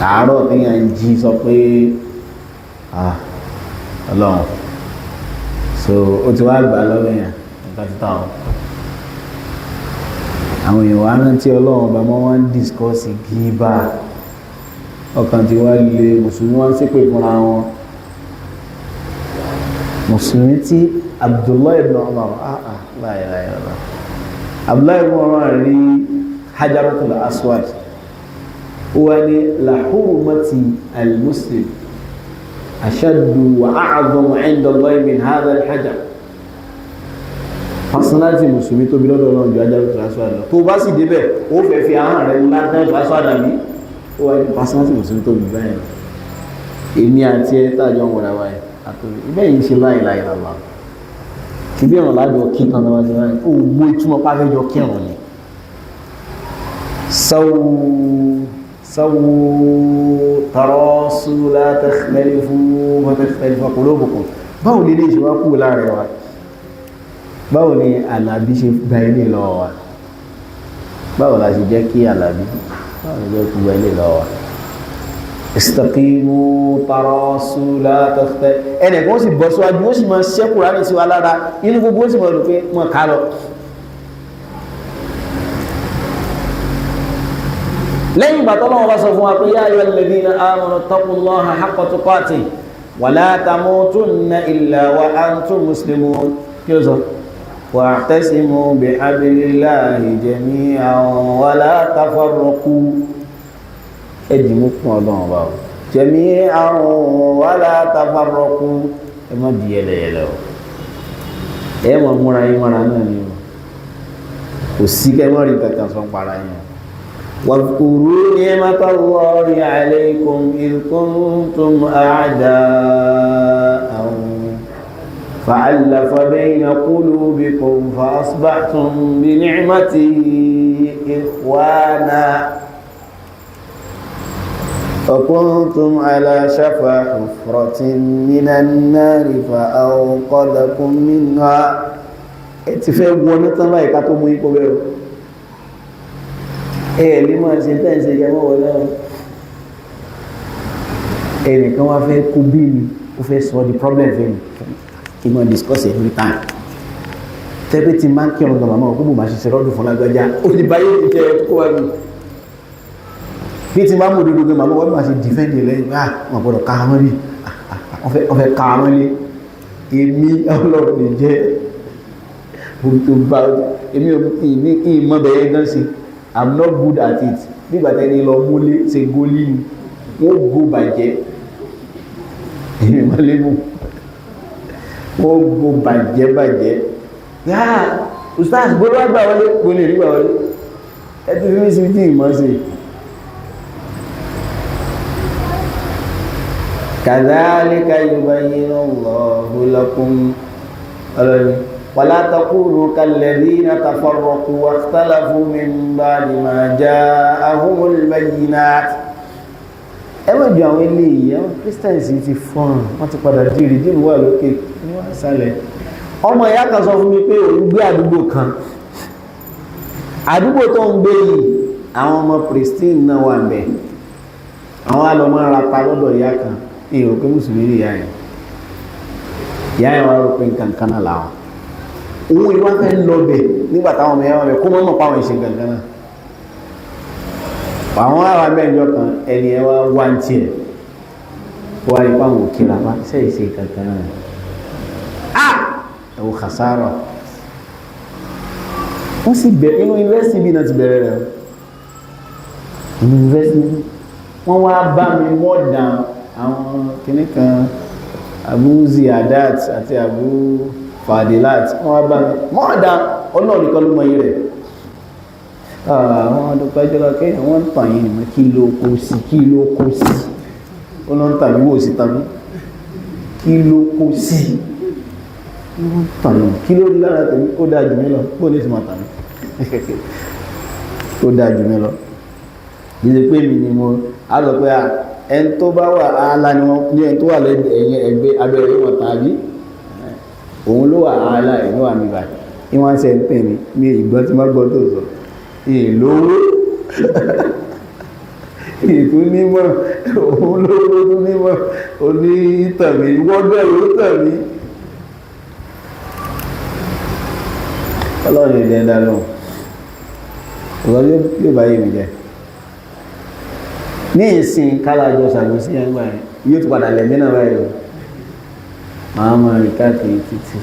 àárọ̀ téèyàn ń jí sọ pé Ọlọ́run so ó ti wá gbà lọ́wọ́ èèyàn nǹkan ti tàn àwọn èèyàn wá rántí Ọlọ́run bá mọ́ wọ́n ń discourse gíbà ọkàn tí wá lè mùsùlùmí wọ́n ṣépè fúnra wọn mùsùlùmí tí Abdullahi ibn Umar láìláìlá Abdullahi ibn Umar rí Hajaratul Aswad ó wá ní la hurmati al-muslim ashaddu wa a'zamu 'inda Allahi min hadha al-hajar personality mùsùlùmí tóbi lọ́dọ̀ náà ju Hajarul Aswad lọ tó bá sì débẹ̀ ó fẹ́ fi ahọ́n rẹ̀ ńlá tán Aswad àbí ó wáyé personality mùsùlùmí tóbi báyìí èmi àti ẹ tàjọ ń wọ̀dà wáyé àtòrí ibẹ̀ yìí ń ṣe la ilaha illallah kí bí ọ̀nà lájọ kí kan náà wájú wáyé ó gbó ìtumọ̀ pàfẹ́jọ kírun ni سووا تراصوا لا تختلفوا فتختلف قلوبكم báwo ni ilé ìṣẹ́wá kú láàrin wa báwo ni Àlàbí ṣe gba ilé lọ́wọ́ wa báwo la ṣe jẹ́ kí Àlàbí báwo ni jẹ́ kú gba ilé lọ́wọ́ wa istaqimu tarasu la takhtalifu ẹnìkan ó sì bọ́ síwájú ó sì máa ṣẹ́kù rárẹ̀ sí wa lára inú gbogbo ó sì máa rò pé wọ́n ká lọ lẹ́yìn ìgbà tọ́lọ́wọ́ bá sọ fún wa pé yá ayyuhal ladhina amanu taqullaha haqqa tuqatihi wa la tamutunna illa wa antum muslimun kí ó sọ wa'tasimu bihablillahi jami'an wa la tafarraqu ẹ̀dìmú fún ọlọ́run bá jami'an wa la tafarraqu ẹ má di yẹlẹyẹlẹ o ẹ mọ̀ múra yín mọ́ra náà ni o kò sí kẹ́ mọ́ rí kankan sọ ń para yín واذكروا نعمة الله عليكم إذ كنتم أعداء فألف بين قلوبكم فأصبحتم بنعمته إخوانا وكنتم على شفا حفرة من النار فأنقذكم منها اتفاق ونطلع يكتبوا يقولوا lè máa ṣe tẹ́ǹsẹ̀ ìyàwó wọlé ọ̀ ẹnìkan wá fẹ́ kú bí mi ó fẹ́ sọ the problem fẹ́ mi kí wọ́n discuss every time tẹ́pẹ́ tí máa ń kí ọ̀rọ̀ gbọ̀mọ̀ máa kúbù máa ṣiṣẹ́ rọ́dún fún lágbájá ó ti báyé ìjẹ́ kó wá mi bí ti máa mú òdodo gbé màmá wọ́n máa ṣe defend lẹ́yìn wọ́n gbọ́dọ̀ ká wọ́n rí wọ́n fẹ́ ká wọ́n lé èmi ọlọ́run lè jẹ́ èmi ìmọ̀ bẹ̀yẹ gan sí I'm not good at it nígbà tẹ́ni lọ múlé ṣe gólí wọ́n gó bàjẹ́ èmi máa lébù wọ́n gó bàjẹ́ yáà ustaz gbọ́dọ̀ àgbà wọlé gbọ́dọ̀ ìrìgbà wọlé ẹtù fi mí sí tí ìmọ̀ sí kadhalika yubayyinu Allahu lakum ọlọ́ni ولا تكونوا كالذين تفرقوا واختلفوا من بعد ما جاءهم البينات ẹwọ́n ju àwọn eléyìí àwọn Christians ti fọ́n wọ́n ti padà dìrì dìrì wà lókè ní wọ́n sálẹ̀ ọmọ ìyá kan sọ fún mi pé òun gbé àdúgbò kan àdúgbò tó ń gbé yìí àwọn ọmọ Pristine náà wà ńbẹ̀ àwọn alọ́mọ ara pa lọ́dọ̀ ìyá kan ní ìrò pé mùsùlùmí ìyá yẹn wà rò pé nǹkan kan náà làwọn òun ìwá fẹ́ lọ bẹ̀ nígbà táwọn ọmọ ẹ̀wọ̀n bẹ̀ kó mọ́ mọ̀ páwọn ìṣe gangan náà àwọn ará mẹ́jọ kan ẹni ẹwà wá ń tiẹ̀ wá ní páwọn òkèlà bá ṣe ìṣe gangan náà ẹ̀wọ̀ kàsárọ̀ wọ́n sì bẹ̀ inú yunifásitì bí náà ti bẹ̀rẹ̀ rẹ̀ inú yunifásitì wọ́n wá bá mi mọ́ọ̀dà àwọn kìnnìkan Abu Ziyadat àti Abu Fadilat wọ́n bá mọ́ọ̀dá ọlọ́rin kan ló mọ̀ yí rẹ̀ àwọn ọdọ́pẹ́ jọra kẹ́yìn wọ́n tàn yìí nìmọ̀ kí ló kó sí ọlọ́run tàbí wò sí tàbí kí ló kó sí wọ́n tàn yìí kí ló rí lára tẹ̀mí ó dáa jù mí lọ bó ní ìsìnmọ̀ tàbí ó dáa jù mí lọ ìdí pé mi ni mo á lọ pé ẹni tó bá wà áálá ni wọ́n ní ẹni tó wà lẹ́yìn ẹgbẹ́ abẹ́rẹ́ wọn tàbí òun ló wà áálá ìlú àmì báyìí ní wọ́n ṣe ń pè mí ní ìgbọ́n tí wọ́n gbọ́ tó sọ ìlówó ìtún nímọ̀ òun lówó tún nímọ̀ oní tàbí wọ́gbẹ́ ló tàbí ọlọ́run ìdẹ́ dá lóhùn ọ̀rọ̀ yóò bá yìí mi jẹ́ ní ìsìn kálájọ ṣàgbọ́sí ẹgbà yóò ti padà lẹ̀mí náà báyìí máa mọ̀ rí káàkiri títí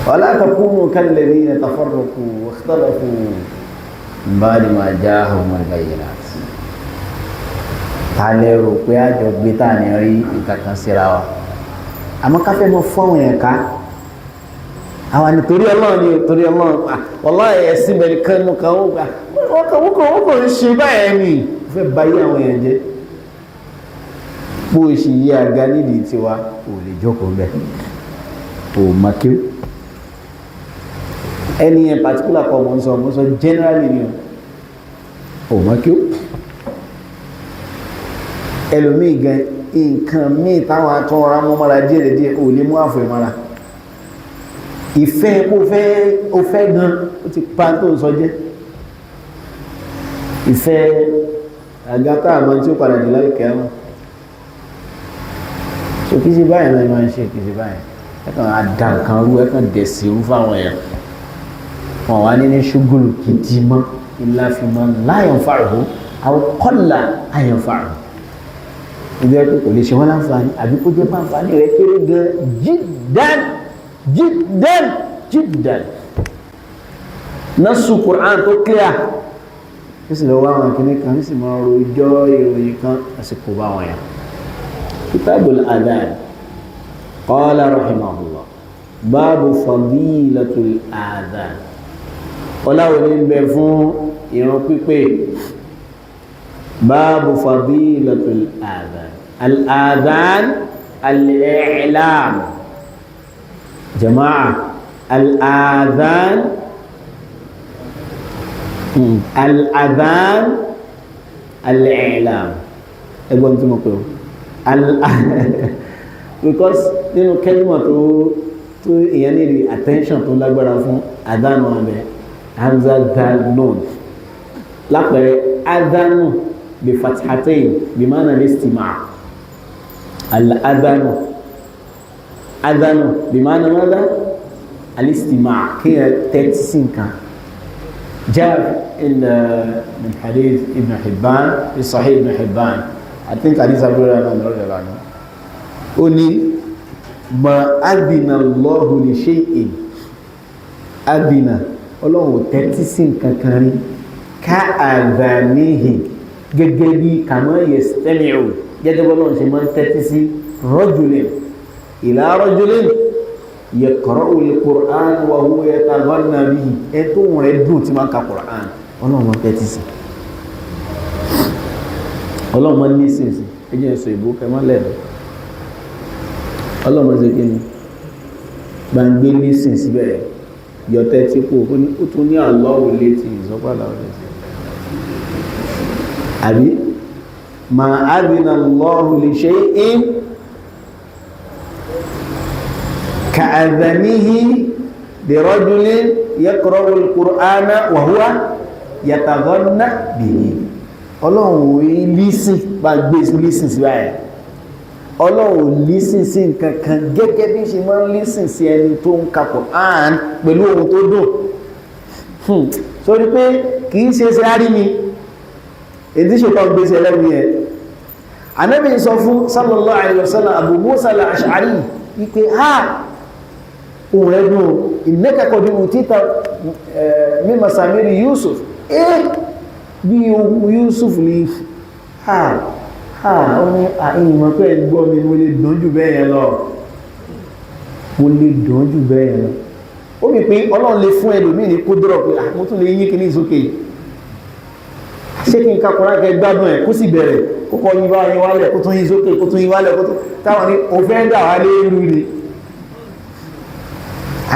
ولا تكونوا كالذين تفرقوا واختلفوا من بعد ما جاءهم البينات ta lérò pé àjọ gbé tà ní rí nǹkan kan síra wa àmọ́ ká fẹ́ mọ fọ́wọ́n yẹn ká àwọn ni torí Ọlọ́run ni torí Ọlọ́run wallahi ẹ̀sìn bẹ̀rẹ̀ kan nù kan wọ́n kò ń ṣe báyẹn ni fẹ́ báyé àwọn èèyàn jẹ́ bó ṣe yí àga nídìí tiwa ò lè jókòó bẹ́ẹ̀ ò mọ́kí ẹni yẹn particular kọ́ mo sọ generally ni ò mọ́kí ẹlòmíì gan nǹkan míì táwọn atọ́ra mọ́ mọ́ra díẹ̀ ò lè mú àfọ̀ ìmọ́ra ìfẹ́ ó fẹ́ gan ó ti pa tó ń sọ jẹ́ ìfẹ́ àgátá àmọ́ tí ó padà dì láìkẹ́ wọn so kí sí báyìí náà máa ń ṣe kí sí báyìí ẹ̀kan àdá nǹkan rú ẹ̀kan dẹ̀sí rú fáwọn èèyàn wọn wá ní ṣúgùlù kìdí mọ́ ilá fi mọ́ láyọ̀ fàrùhù àwọn kọ́là ayọ̀ fàrùhù ìgbé ẹ̀kọ́ kò lè ṣe wọ́n láǹfààní àbí kó jẹ́ pàǹfààní rẹ̀ kéré gan jiddan nasu Qur'an tó clear ó sì lọ wá àwọn akíní kan ó sì máa rojọ́ ìròyìn kan àsìkò bá wọn yà kitabul adhan qala rahimahullah babu fadilatul adhan ọláwọ̀ ní bẹ fún ìran pípé babu fadilatul adhan al-adhan al-i'lam jama'a al-adhan al-adhan al-i'lam ẹgbọ́n tí mo pè ó because nínú kẹ́lìmọ̀ tó èèyàn ní attention tó lágbára fún adhanu abẹ hamza dal nun lápẹẹrẹ adhanu bí fathatayn bí mana al-istima' al-adhanu adhanu bí mana mada al-istima' kí ẹ tẹ́tí sí nǹkan جاء من حديث ابن حبان في صحيح ابن حبان I think حديث أبو هريرة رضي الله عنه أني ما أذن الله لشيء أذن الله tẹ́tí sí nǹkan kan rí كأذانه gẹ́gẹ́ bí كما يستمع gẹ́gẹ́ bí Ọlọ́run ṣe máa ń tẹ́tí sí رجل إلى رجل يقرأ القرآن وهو يتغنى به ẹ̀tọ́ rẹ̀ dùn tí máa ń ka Qur'an Ọlọ́run máa tẹ́tí sí Ọlọ́run máa ní sínsìn ẹjẹ́ ẹ̀sọ ìbò kẹmọ́ lẹ́rẹ̀ Ọlọ́run máa ṣe kí ni bá ń gbé ní sínsì bẹ̀rẹ̀ yọ tẹ́tí kó ó tún ní Allahu létí ìsọ́pàdà ọ̀rẹ́ sí àbí ma adina Allahu li shay'in كأذنه برجل يقرأ القرآن وهو يتغنى به Ọlọ́run lísìn bá gbé lísìn sí báyìí Ọlọ́run lísìn sí nǹkan kan gẹ́gẹ́ bí ṣe máa ń lísìn sí ẹni tó ń ka Qur'an pẹ̀lú ohun tó dùn sórí pé kìí ṣe ṣe rárí mi èdè ṣètò gbèsè ẹlẹ́mi ẹ̀ Ànábì sọ fún sallallahu alaihi wasallam Abu Musa al-Ash'ari wípé ohun ẹgbùn ìnẹ́kẹ́kọ̀ọ́ bí mo títà mímọ̀ Samiri Yusuf bí ohun Yusuf ní ó ní àìyìnmọ̀ pé ẹgbọ́ mi mo lè dùn jù bẹ́ẹ̀ yẹn lọ ó bí pé Ọlọ́run lè fún ẹlòmí ní kó dọ́rọ̀ pé mo tún lè yí kí ní ìsókè ṣé kí n kakọ̀rá kẹ gbádùn ẹ̀ kó sì bẹ̀rẹ̀ kó kọ́ yí wálẹ̀ kó tún yí sókè kó tún yí wálẹ̀ kó tún táwọn ní o fẹ́ dà wá lé rú ni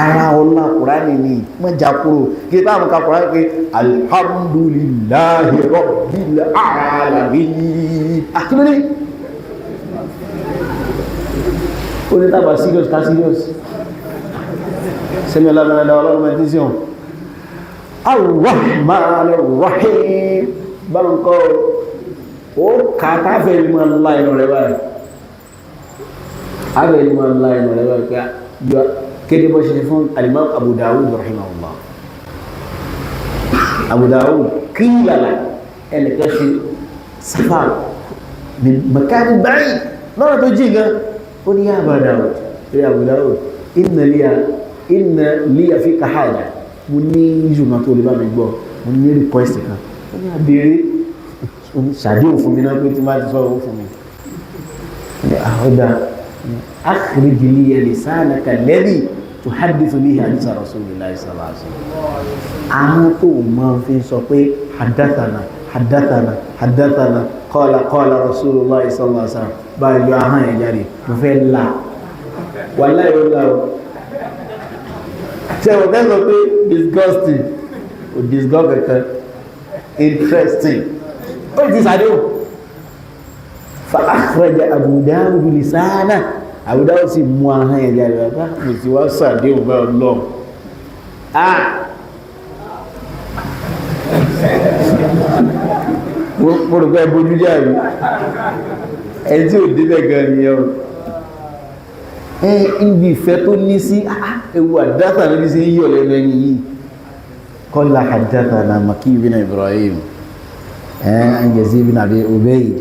ara ọlá Kùránì ní mọ́jà kúrò kí táwọn kakọ̀rá pé alhamdulillahi rabbil alamin àkílódé ó ní tàbà serious ká serious sẹ́mi ọlọ́mọdé ọlọ́run meditation ar-rahmanir rahim báńkọ́ ó kàtà fẹ́ mọ́ ńlá inú rẹ̀ báyìí abẹ́ mọ́ ńlá inú rẹ̀ báyìí pé kéde bọ́ ṣe fún al-Imam Abu Dawud rahimahullah Abu Dawud kíyàlá ẹnìkan ṣe sífà makani báyìí lọ́nà tó jí gan ó ní yá Abu Dawud rí Abu Dawud inna liya fika haja mo ní ìjùmọ̀ tó lè bá mi gbọ́ mo ní request kan ó ní àbẹ̀rẹ̀ ṣàdéhùn fún mi náà pé tí máa ti sọ̀rọ̀ fún mi àhọ́dà akhrij li lisanaka alladhi tuhaddithu bihi haditha rasulillahi sallallahu alaihi wasallam àwọn tó máa fi sọ pé haddathana qala rasulullahi sallallahu alaihi wasallam báyìí yọ ahọ́n ẹ̀ jáde mo fẹ́ la wallahi ó la o ṣe wọ́n fẹ́ sọ pé disgusting o disgust kankan interesting ó ti sàdéhùn fa akhraja Abu Dawud lisana Abu Dawud sì mú ahọ́n ẹ̀ jáde wá mo sì wá sàdéhùn bá ọlọ́run mo rò pé ẹ bójú jáde ẹni tí ò débẹ̀ gan ni ibi ìfẹ́ tó ní sí ewu àdáta níbi sí yíò lẹ́nu ẹni yìí qala haddathana Makki bin Ibrahim an Yazid bin Abi Ubayd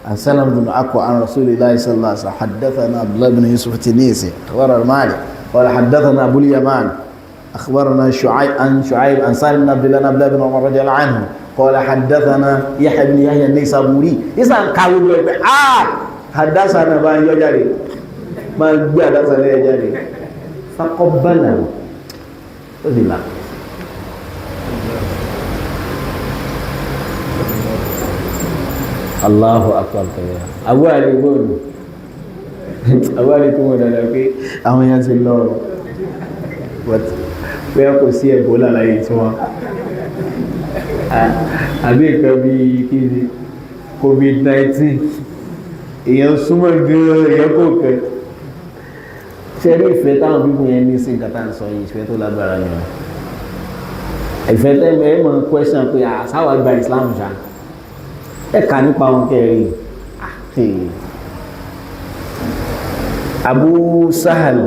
an Salam bin Akwa an Rasulillahi sallallahu alaihi wasallam haddathana Abdullah bin Yusuf at-Tinisi akhbarana Malik qala haddathana Abu al-Yaman akhbarana Shu'ayb an Salim bin Abdullah bin Umar radiyallahu anhu قال حدثنا يحيى بن يحيى النيسابوري إذا قالوا له حدثنا ما يجري ما حدثنا يجري فقبله لا الله أكبر كبيرا أولي يقول أولي تقول لك أما ينزل الله ويقول سيئ بولا لا ينسوا àbí nǹkan bí kí ni COVID-19 èèyàn súnmọ́ gan èèyàn kò kẹ́ ṣe rí ìfẹ́ táwọn bíbù yẹn ní sí nǹkan tá à ń sọ yìí ìfẹ́ tó lágbára ni ìfẹ́ tẹ́lẹ̀ ẹ̀ mọ̀ question pé àsáwà gba Islam ṣá ẹ̀ka nípa wọn kẹrin Abu Sahal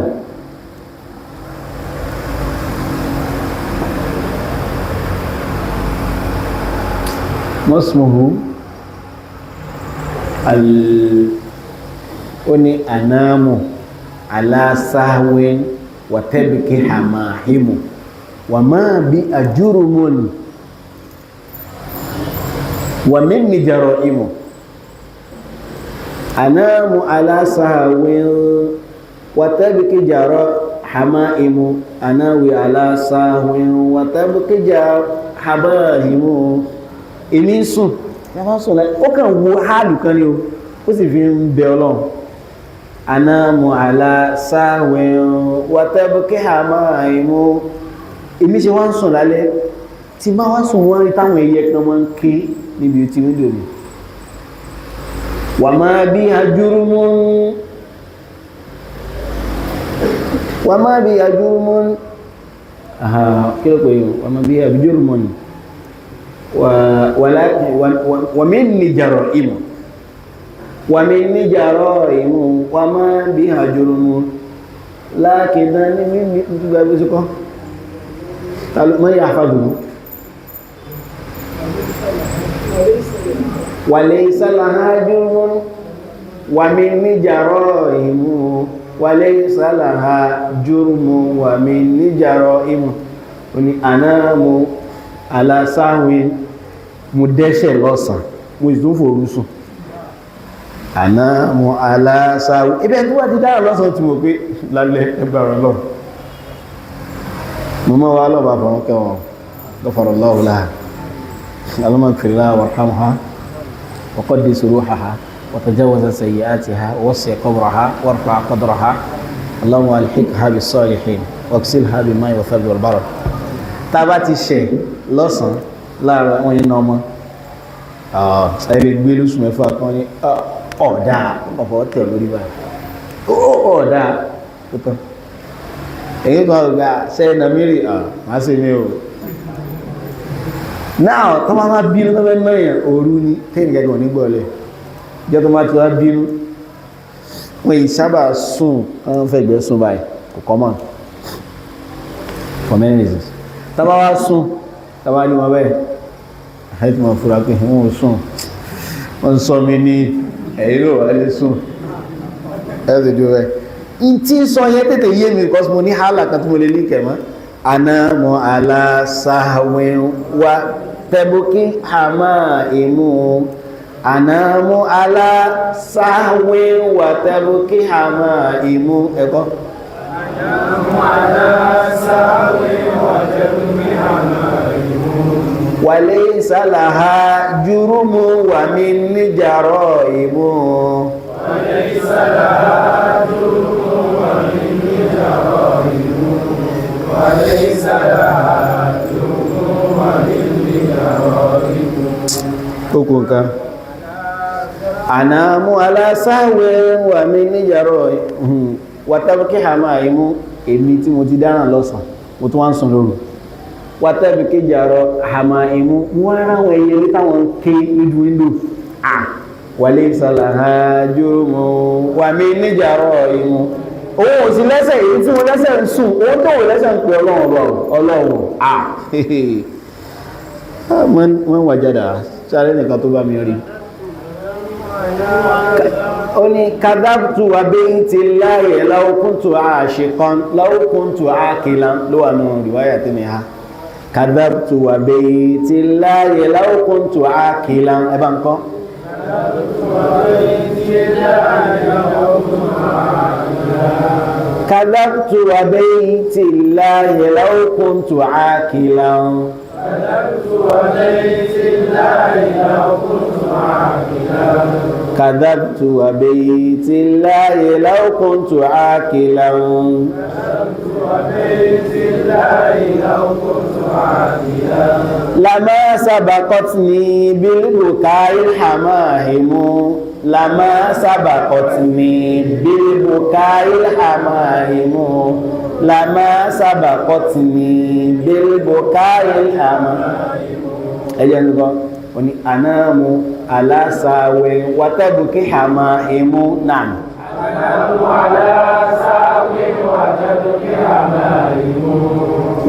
masmuhu oni anamu ala sahwin wa tabki hamahimu wa ma bi ajrumun wa minni jaraimu anamu ala sahwin wa tabki hamaimu anawi ala sahwin wa tabki habahimu èmi ń sùn ya máa sùn láì ó kàn wo hálù kan ní o ó sì fi ń bẹ ọlọ́run anamu ala sahwin wa tabki hamaimu èmi ṣe wá ń sùn lálẹ́ tí máa wá sùn wọ́n rí táwọn ẹyẹ kan máa ń ké níbi tí wíńdò mi wà máa bí ajúrúmún kí ló pè yíò wà máa bí ajúrúmún ومني جرائم وما بها جرم لكن من يحفظه وليس لها جرم ومني جرائم وليس لها جرم ومني جرائم أنام alásáwìn mo dẹ́ṣẹ̀ lọ́sàn mo ìsún fòrú sùn àná mo alásáwìn ibẹ̀ tó wà ti dára lọ́sàn tí mo pé lálẹ́ ẹgbàrà lọ mo mọ́ wá lọ́bàá fọ́n kẹwọn lọ́fọ̀rọ̀ lọ́wọ́lá alámọ̀kìrìlá warhamha wa qaddis ruhaha wa tajawaz sayyi'atiha wa wasi' qabraha warfa' qadraha allahumma alhiqha bis salihin waqsilha bil ma'i wa thalj wal barad tá bá ti ṣe lọ́sàn láàárọ̀ wọn yìí náà mọ́ ẹgbẹ́ gbé lóṣù mẹ́fà kan ní ọ̀dá ọ̀fọ̀ tẹ̀ lórí báyìí ọ̀dá tó tán èyí kan ọ̀gá sẹ́yìn náà mírì máa ṣe ní o náà tó máa bínú tó fẹ́ mẹ́rin òru ní tẹ́yìn gẹ́gẹ́ wọn nígbọ̀ọ́lẹ̀ jẹ́ tó máa ti wá bínú wọn yìí sábà sùn wọn fẹ́ gbẹ́ sùn báyìí kò common for many reasons tàbá wá sùn tàbá ní wọn bẹ́ẹ̀ àìtí wọn fúra pé wọn ò sùn wọn sọ mi ní ẹ̀yìnlò ẹ̀lẹ́ sùn ẹ̀sẹ̀ jù rẹ̀ in tí sọ yẹ tètè yé mi because mo ní hálà kan tí mo lè líkẹ̀ mọ́ àná mọ́ aláṣàwẹ̀ wa tẹ́bùkí àmà ìmú anamu ala sahwi wa tabki hamaimu ẹ̀kọ́ anamu ala sahwi wa tabki hamaimu wa laysa laha jurumu wa min jaraimu wa laysa laha jurumu wa min jaraimu wa laysa laha jurumu wa min jaraimu kókó nǹkan anamu ala sahwi wa min jaraimu wàtàbíkí àmà ìmú èmi tí mo ti dáràn lọ́sàn mo tún wá ń sùn lóru wàtàbíkí jàrọ àmà ìmú wọ́n ráwọn ẹyẹ rí táwọn ké lójú wíńdò wàlé ìsàlàhà jùmọ̀ wà mí níjàrọ ìmú owó òsì lẹ́sẹ̀ èyí tí mo lẹ́sẹ̀ ń sùn owó tó wò lẹ́sẹ̀ ń pè ọlọ́run wọ́n wà jádà sáré nìkan tó bá mi rí ó ní kadabtu wa bayti llahi law kuntu ashiqan law kuntu aqilan ló wà nínú riwaya tí mi ha kadabtu wa bayti llahi law kuntu aqilan ẹbá nǹkan kadabtu wa bayti llahi law kuntu aqilan كذبت وبيت الله لو كنت عاقلا لما سبقتني بالبكاء الحمائم لما سبقتني بالبكاء الحمائم لما سبقتني بالبكاء الحمائم ẹjẹ́ nìkan o ní anáàmù aláṣàwẹ̀ wàtẹ́bùkí hamaimu náà anáàmù aláṣàwẹ̀ wàtẹ́bùkí hamaimu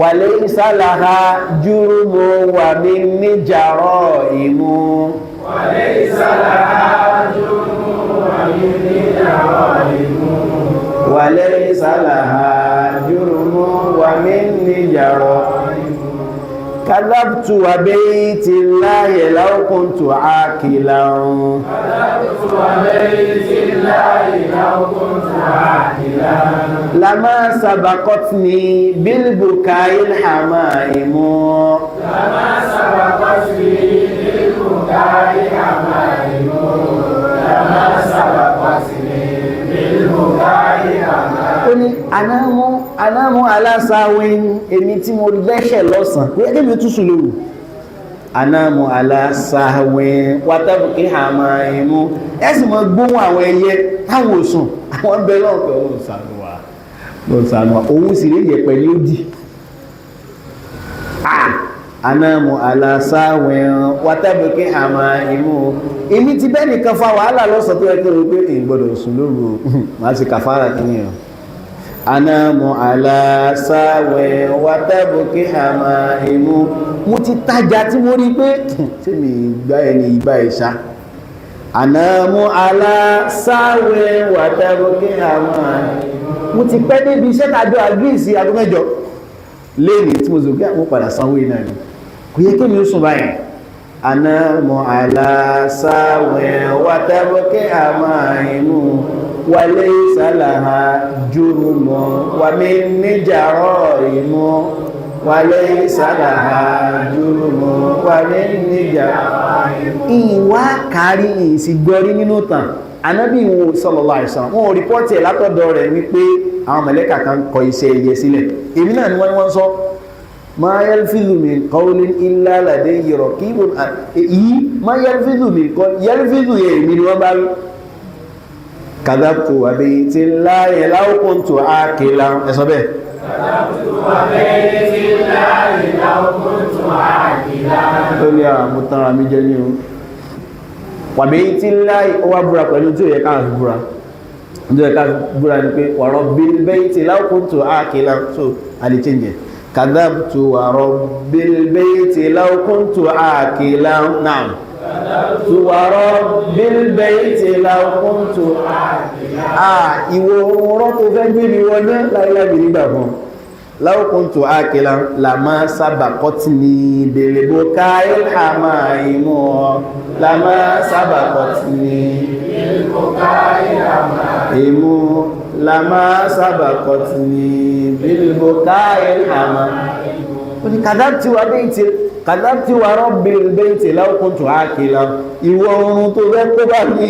wàlé ìsàlàhà jùrùmù wà mí níjàrọ̀ ìmú wàlé ìsàlàhà jùrùmù wà mí níjàrọ̀ ìmú wàlé ìsàlàhà jùrùmù wà mí níjàrọ̀ ìmú كذبت وبيت الله لو كنت عاقلا كذبت وبيت الله لو كنت عاقلا لما سبقتني بالبكاء الحمائم لما سبقتني بالبكاء الحمائم لما سبقتني بالبكاء الحمائم ó ní anámú aláṣàwìn èmi tí mo lẹ́ṣẹ̀ lọ́sàn pé ẹgbẹ́ mi túsù lóru anámú aláṣàwìn wátàbùkí àmà ìmú ẹ̀sì mọ́ gbóhùn àwọn ẹyẹ táwọn òsùn àwọn bẹ lọ́pẹ̀ lọ́sànúwà òun sì rí yẹ̀pẹ̀ ní ó dì anámú aláṣàwìn wátàbùkí àmà ìmú èmi ti bẹ́ nìkan fa wàhálà lọ́sàn tó ẹgbẹ́ rẹ̀ pé ìgbọ́dọ̀ sùn lóru máa ti kàfàrà kìíyàn anáàmù aláṣàwẹ̀ wátàbùkí hamaimu mo ti tajà tí mo rí pé tí mi gbá ẹni ìgbà ìṣá anáàmù aláṣàwẹ̀ wátàbùkí hamaimu mo ti pẹ́ débi iṣẹ́ tàjọ àgbíìsí aago mẹ́jọ lẹ́ni tí mo zògbé àwọn padà sanwó iná ni kò yẹ kí mi ó sùn báyìí anáàmù aláṣàwẹ̀ wátàbùkí hamaimu wàlé ìsàlàhà jùrùmọ̀ wàmí níjàrọ̀ ìmọ̀ wàlé ìsàlàhà jùrùmọ̀ wàmí níjàrọ̀ ìmọ̀ ìwà kárí ìsìgbọ́rí nínú tàn anábì wọn sallallahu alaihi wasallam wọn ò rípọ́tì ẹ̀ látọ̀dọ̀ rẹ̀ wípé àwọn mẹ̀lẹ́kà kan kọ iṣẹ́ ẹyẹ sílẹ̀ èmi náà ni wọ́n sọ ma yalfizu min qawlin illa ladayhi raqibun èyí ma yalfizu min qawlin yalfizu yẹ èmi ni wọ́n bá rí kadabtu wa bayti llahi law kuntu aqilan ẹ̀sọ́ bẹ́ẹ̀ kadabtu wa bayti llahi law kuntu aqilan ó ní àwọn tánra mi jẹ́ ní o wa bayti llahi ó wá búra pẹ̀lú tí ó yẹ káà fi búra ní ẹ̀ká búra ní pé wa rabbil bayti law kuntu aqilan so a lè change kadabtu wa rabbil bayti law kuntu aqilan náà wa rabbil bayti law kuntu ìwò ọ̀rọ̀ tó fẹ́ gbé mi wọ́n náà láìláàbì nígbà fún law kuntu akilan lama sabaqatni bil buka'il hamaimu lama sabaqatni bil buka'il hamaimu lama sabaqatni bil buka'il hamaimu oni kadabti wa rabbil bayti law kuntu akilan ìwọ orun tó fẹ́ kó bá ní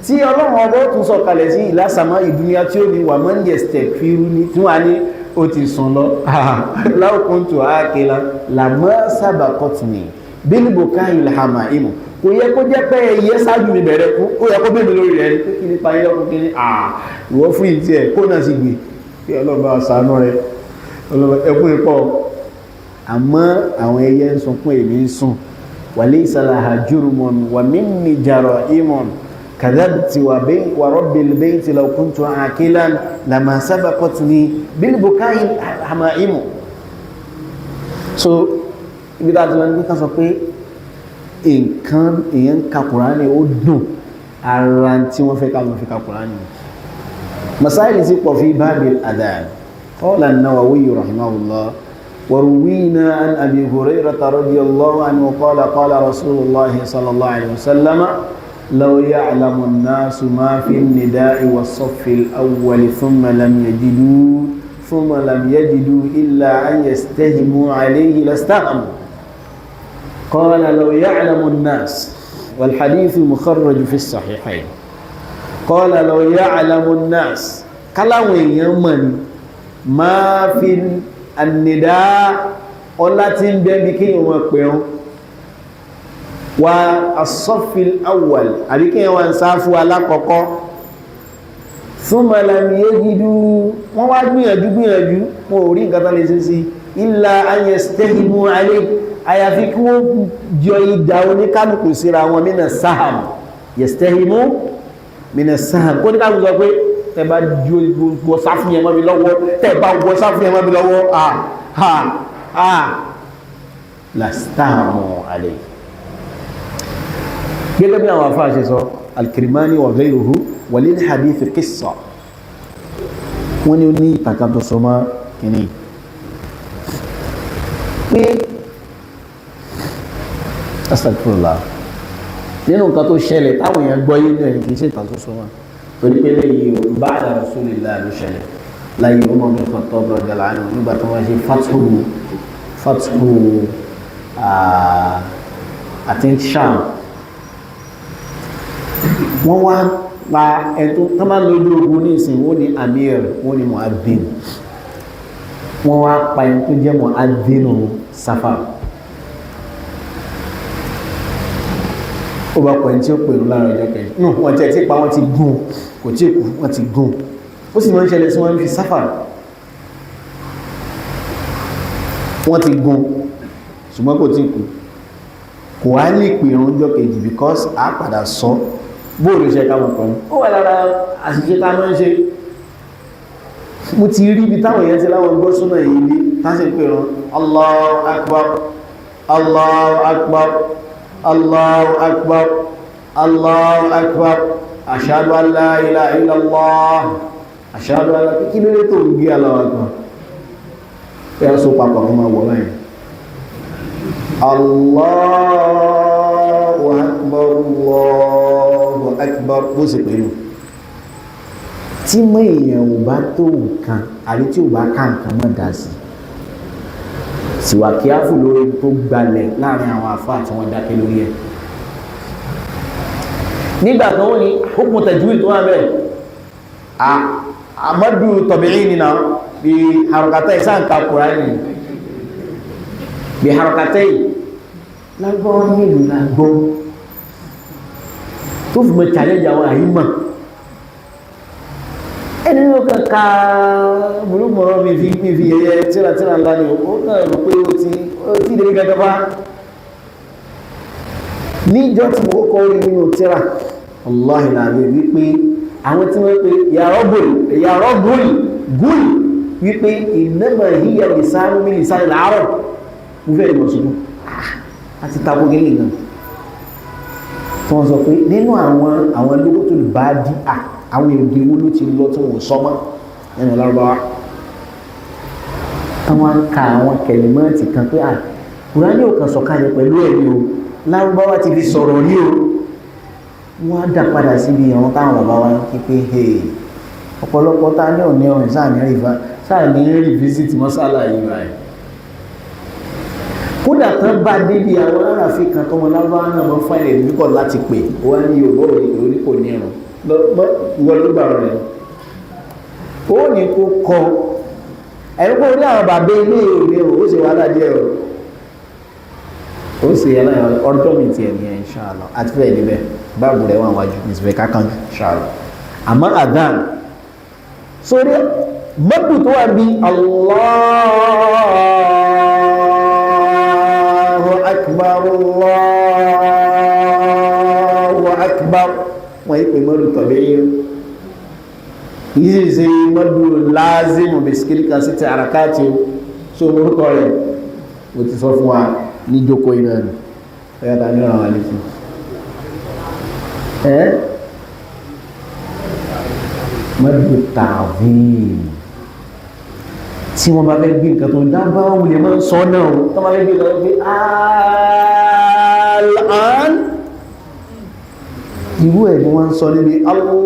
tí Ọlọ́run ọba tún sọ kalẹ̀ sí ìlàsàmọ́ ìdúnyà tí ó ní wà mọ́ ní ẹ̀stẹ̀ fíru ní tí wọ́n á ní ó ti sùn lọ law kuntu akilan lama sabaqatni bil buka'il hamaimu kò yẹ kó jẹ́ pé ẹyẹ ṣáájú mi bẹ̀rẹ̀ kú ó yẹ kó bẹ́ẹ̀ mi lórí rẹ̀ pé kí ní parí lọ́kùn kí ní ìwọ fún ìtì ẹ̀ kó náà sì gbé kí Ọlọ́run bá ṣàánú rẹ̀ ẹkún ipọ̀ àmọ́ àwọn ẹyẹ ń sunkún èmi ń sùn walaysa laha jurmun wa minni jara'imun kadhabti wa rabbil bayti law kuntu akilan lama sabaqatni bil buka'il hamaimu so ibi tá a ti lọ ní ká sọ pé nǹkan èèyàn ka Kùránì ó dùn ara tí wọ́n fẹ́ ká lọ fi ka Kùránì masáìlì sí pọ̀ fi babil adhan qala an-Nawawi rahimahullah وروينا عن أبي هريرة رضي الله عنه قال قال رسول الله صلى الله عليه وسلم لو يعلم الناس ما في النداء والصف الأول ثم لم يجدوا إلا أن يستهموا عليه لاستهموا قال لو يعلم الناس والحديث مخرج في الصحيحين قال لو يعلم الناس كلام يمن ما في النداء ọlá tí ń bẹ bí kíyàn wọn pẹ̀rún wa as-saffil awwal àbí kíyàn wọn sáfú alákọ̀ọ́kọ́ thumma lam yajidu wọ́n wá gbìyànjú wọn ò rí nǹkan tán lè ṣe sí illa an yastahimu alayhi àyàfi kí wọ́n jọ ìdá oníkálùkù síra wọn mina saham yastahimu mina saham kó ní kálùkù sọ pé tẹ́bá wọ sáfíyàn mọ́ mi lọ́wọ́ lástàmù alẹ́ gẹ́gẹ́ bí àwọn afá ṣe sọ al-Kirmani wa ghayruhu wa lil hadith qissa wọ́n ni ó ní ìtàkà tó sọ mọ́ kìíní pé astagfirullah nínú nǹkan tó ṣẹlẹ̀ táwọn èèyàn gbọ́ yé náà kìí ṣe ìtàn tó sọ mọ́ torí pé lẹ́yìn ba'da rasulillah ló ṣẹlẹ̀ láyé Umar bin Khattab radiyallahu anhu nígbà tó wọ́n ṣe fathu àti Sham wọ́n wá pa ẹ̀tọ́ tó máa lójú ogun ní ìsìn wọ́n ní amir wọ́n ní mu'adhdhin wọ́n wá pa ẹni tó jẹ́ mu'adhdhinu Safar ó bá pọ̀ ẹni tí ó pèrò láàrin ọjọ́ kẹjọ náà wọ́n tẹ́ tí pa wọ́n ti gún kò tí kú wọ́n ti gún ó sì máa ń ṣẹlẹ̀ sí wọ́n fi Safar wọ́n ti gún ṣùgbọ́n kò tí kú kò wá ní ìpèrò ọjọ́ kejì because a padà sọ bóòlù iṣẹ́ káwọn kan ó wà lára àṣìṣe tá máa ń ṣe mo ti rí ibi táwọn èèyàn ti láwọn gbọ́ súnà yìí ní táṣe pèrò Allahu Akbar Allahu Akbar Allahu Akbar Allahu Akbar ashhadu an la ilaha illallah ashhadu an la kí ló lè tó ń gbé Allahu Akbar ẹ̀ sọ papọ̀ ọmọ wọ̀ láyé Allahu Akbar Allahu Akbar bó sì pẹ̀lú tí mọ́ èèyàn ò bá tó nǹkan àrí tí ò bá ká nǹkan mọ́ dá sí síwá kí á fù lórí tó gbalẹ̀ láàrin àwọn àfáà tí wọ́n dákẹ́ lórí ẹ̀ nígbà tó wọ́n ní hukmu tajwid tó wà bẹ́ẹ̀ àmọ́dù tọ̀bìrì nìna bí harakatai sáǹkà Kùránì bí harakatai lágbọ́ nílùú lágbọ́ tó fi mọ́ challenge àwọn àyímọ̀ ẹni ló kàn ká burúkúrọ́ mi fi ẹyẹ tíra ńlá ni ó náà rò pé ó ti dé gẹ́gẹ́ bá níjọ́ tí mo kọ́ rí nínú tíra Allahi nàbẹ̀ wípé àwọn tí wọ́n pe yàrá gúlì wípé innama hiya lisanu min lisan al-arab mo fẹ́ ìmọ̀ ṣùgbọ́n àti tabo gẹ́lẹ̀ náà tí wọ́n sọ pé nínú àwọn lókò tó lè bá dí àwọn èdè wo ló ti lọ tí wọ́n sọ mọ́ nínú Lárúbáwá àwọn ka àwọn kẹlẹ́mọ́ọ̀tì kan pé Kùránì ò kàn sọ̀kalẹ̀ pẹ̀lú ẹ̀mí o Lárúbáwá ti fi sọ̀rọ̀ rí o wọ́n á dá padà síbi àwọn táwọn bàbá wa ń kí pé ọ̀pọ̀lọpọ̀ tá ní òní ọ̀rìn sáà ní rí visit mọ́sálà yìí báyìí kódà tán bá débi àwọn aráàfin kan tọmọ Lárúbáwá náà mọ́ fáìlì nípò láti pè wọ́n ní Yorùbá òní kò ní ẹ̀rùn wọ́n ló gbà rẹ̀ ó ní kó kọ ẹ̀rú kó rí àwọn bàbá ilé òní ó sì wá lájẹ́ ó sì yẹ láyọ̀ ọjọ́ mi tiẹ̀ ní inshallah àti fẹ́ẹ̀ níbẹ̀ báàbù rẹ̀ wà wájú ní ìsìnkú kákan inshallah àmọ́ àdán sórí mọ́tò tó wà bí Allahu akbar Allahu akbar wọ́n yí pé mọ́tò tọ̀bí yìí ṣe mọ́tò láàzímù bisikiri kan sí ti àràkáàtì so mọ́tò rẹ̀ mo ti sọ fún wa ní jókòó iná ni ẹ̀yà ta ní ọ̀rọ̀ àlejò mọ́tò tààví tí wọ́n bá fẹ́ gbé nǹkan tó dábàá òun lè máa ń sọ náà tó bá fẹ́ gbé lọ́wọ́ pé al-an irú ẹ̀ ni wọ́n ń sọ níbi Allahu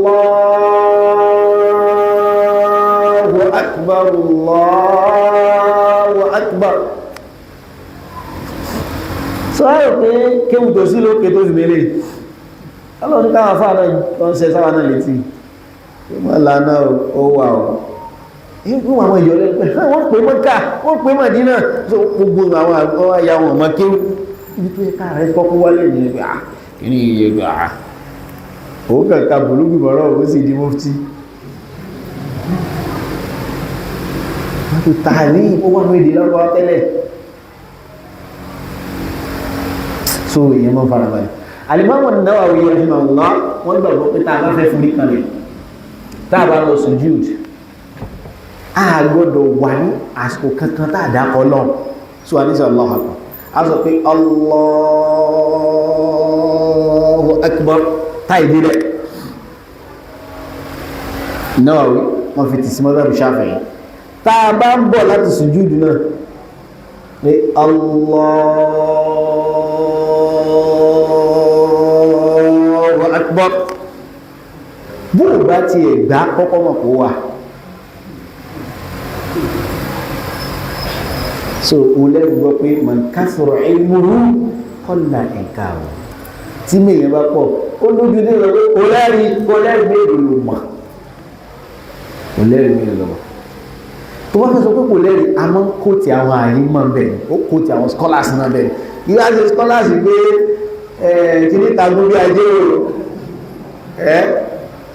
akbar Allahu akbar sọ ayọ̀ pé kéwù tó sí lókè tó fi mẹ́lẹ̀ ọlọ́run káwọn afá náà tó ń ṣe sáwà náà létí wọ́n lánàá ó wà ó ìgbìmọ̀ àwọn ìyọ̀lẹ́ wọ́n pè Mọ́kà wọ́n pè Mádínà tó gbogbo àwọn àyà wọn ọmọ kéwù ibi tó yẹ ká rẹ kọ́kọ́ wálé ní ẹgbẹ́ kìíní iye gbà ó kàkà bùrúgbì bọ̀rọ̀ ó sì di mufti wọ́n tó tààrí ó wà ní èdè lọ́wọ́ tẹ́lẹ̀ so ìyẹn mọ́ farabalẹ̀ Al-Imam An-Nawawi rahimahullah wọ́n gbàgbọ́ pé tá a bá fẹ́ fún níkanlẹ̀ tá a bá lọ sujud a gbọ́dọ̀ wà ní àsìkò kankan tá a dákọ̀ lọ́n so a ní sọ Allahu Akbar a sọ pé Allahu Akbar táì dílẹ̀ Nawawi wọ́n fi tìsí mọ́tàbí Shafi'i tá a bá ń bọ̀ láti sujud náà pé Allahu Akbar bó o bá ti ẹ̀gbá kọ́kọ́ mọ̀ kó wà so o lẹ́nu gbọ́ pé man kasura ilmuhu qalla inkaruhu tí mẹ́yìn bá pọ̀ ó lójú ní ìlọ pé kò lẹ́rìí méjì ló mọ̀ kò lẹ́rìí méjì ló mọ̀ tó bá fẹ́ sọ pé kò lẹ́rìí a máa ń kóòtì àwọn àyímọ̀ bẹ́ẹ̀ ó kóòtì àwọn scholars náà bẹ́ẹ̀ ìwà ṣe scholars pé kí ní tagun bí ajé o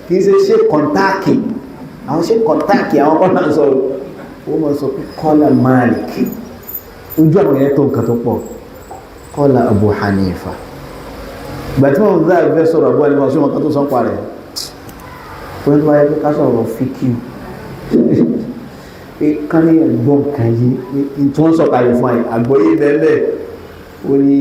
kì í ṣe kọ̀ntáàkì àwọn ṣe kọ̀ntáàkì àwọn kọ́nà sọ̀rọ̀ ó mọ̀ sọ pé kọ́lá Malik ojú àwọn yẹn tó nǹkan tó pọ̀ kọ́lá Abu Hanifa ìgbà tí wọ́n ń dáa fẹ́ sọ̀rọ̀ Abu Hanifa ṣé wọn kan tó sọ pa rẹ̀ tó ní tó wáyé pé ká sọ̀rọ̀ fíkì pé kán ní ẹ̀gbọ́n kan yìí tí wọ́n sọ̀kalẹ̀ fún àgbọ̀yé bẹ́ẹ̀ ó ní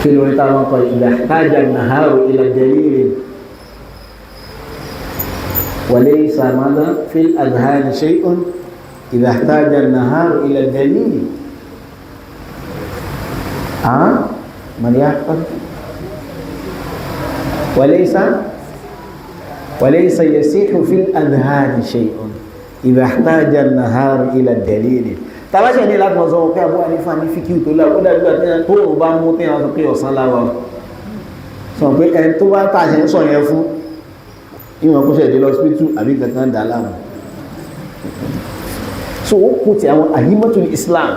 في الوطن إذا احتاج النهار إلى دليل وليس ماذا في الأذهان شيء إذا احتاج النهار إلى دليل من يحفظ وليس يصيح في الأذهان شيء إذا احتاج النهار إلى الدليل tàbáṣẹ́ ní láti mọ̀ sọ pé Abu Hanifa ní fíkíù tó láwọ́ dájú àti tó rò bá mú tí wọ́n sọ pé ọ̀sán láwọ́ sọ pé ẹni tó bá tàṣẹ ń sọ yẹn fún ìwọ̀n kó ṣẹ̀dẹ̀ lọ sípítù àbí kankan dà láàmú so ó kú ti àwọn àyímọ́tul Islam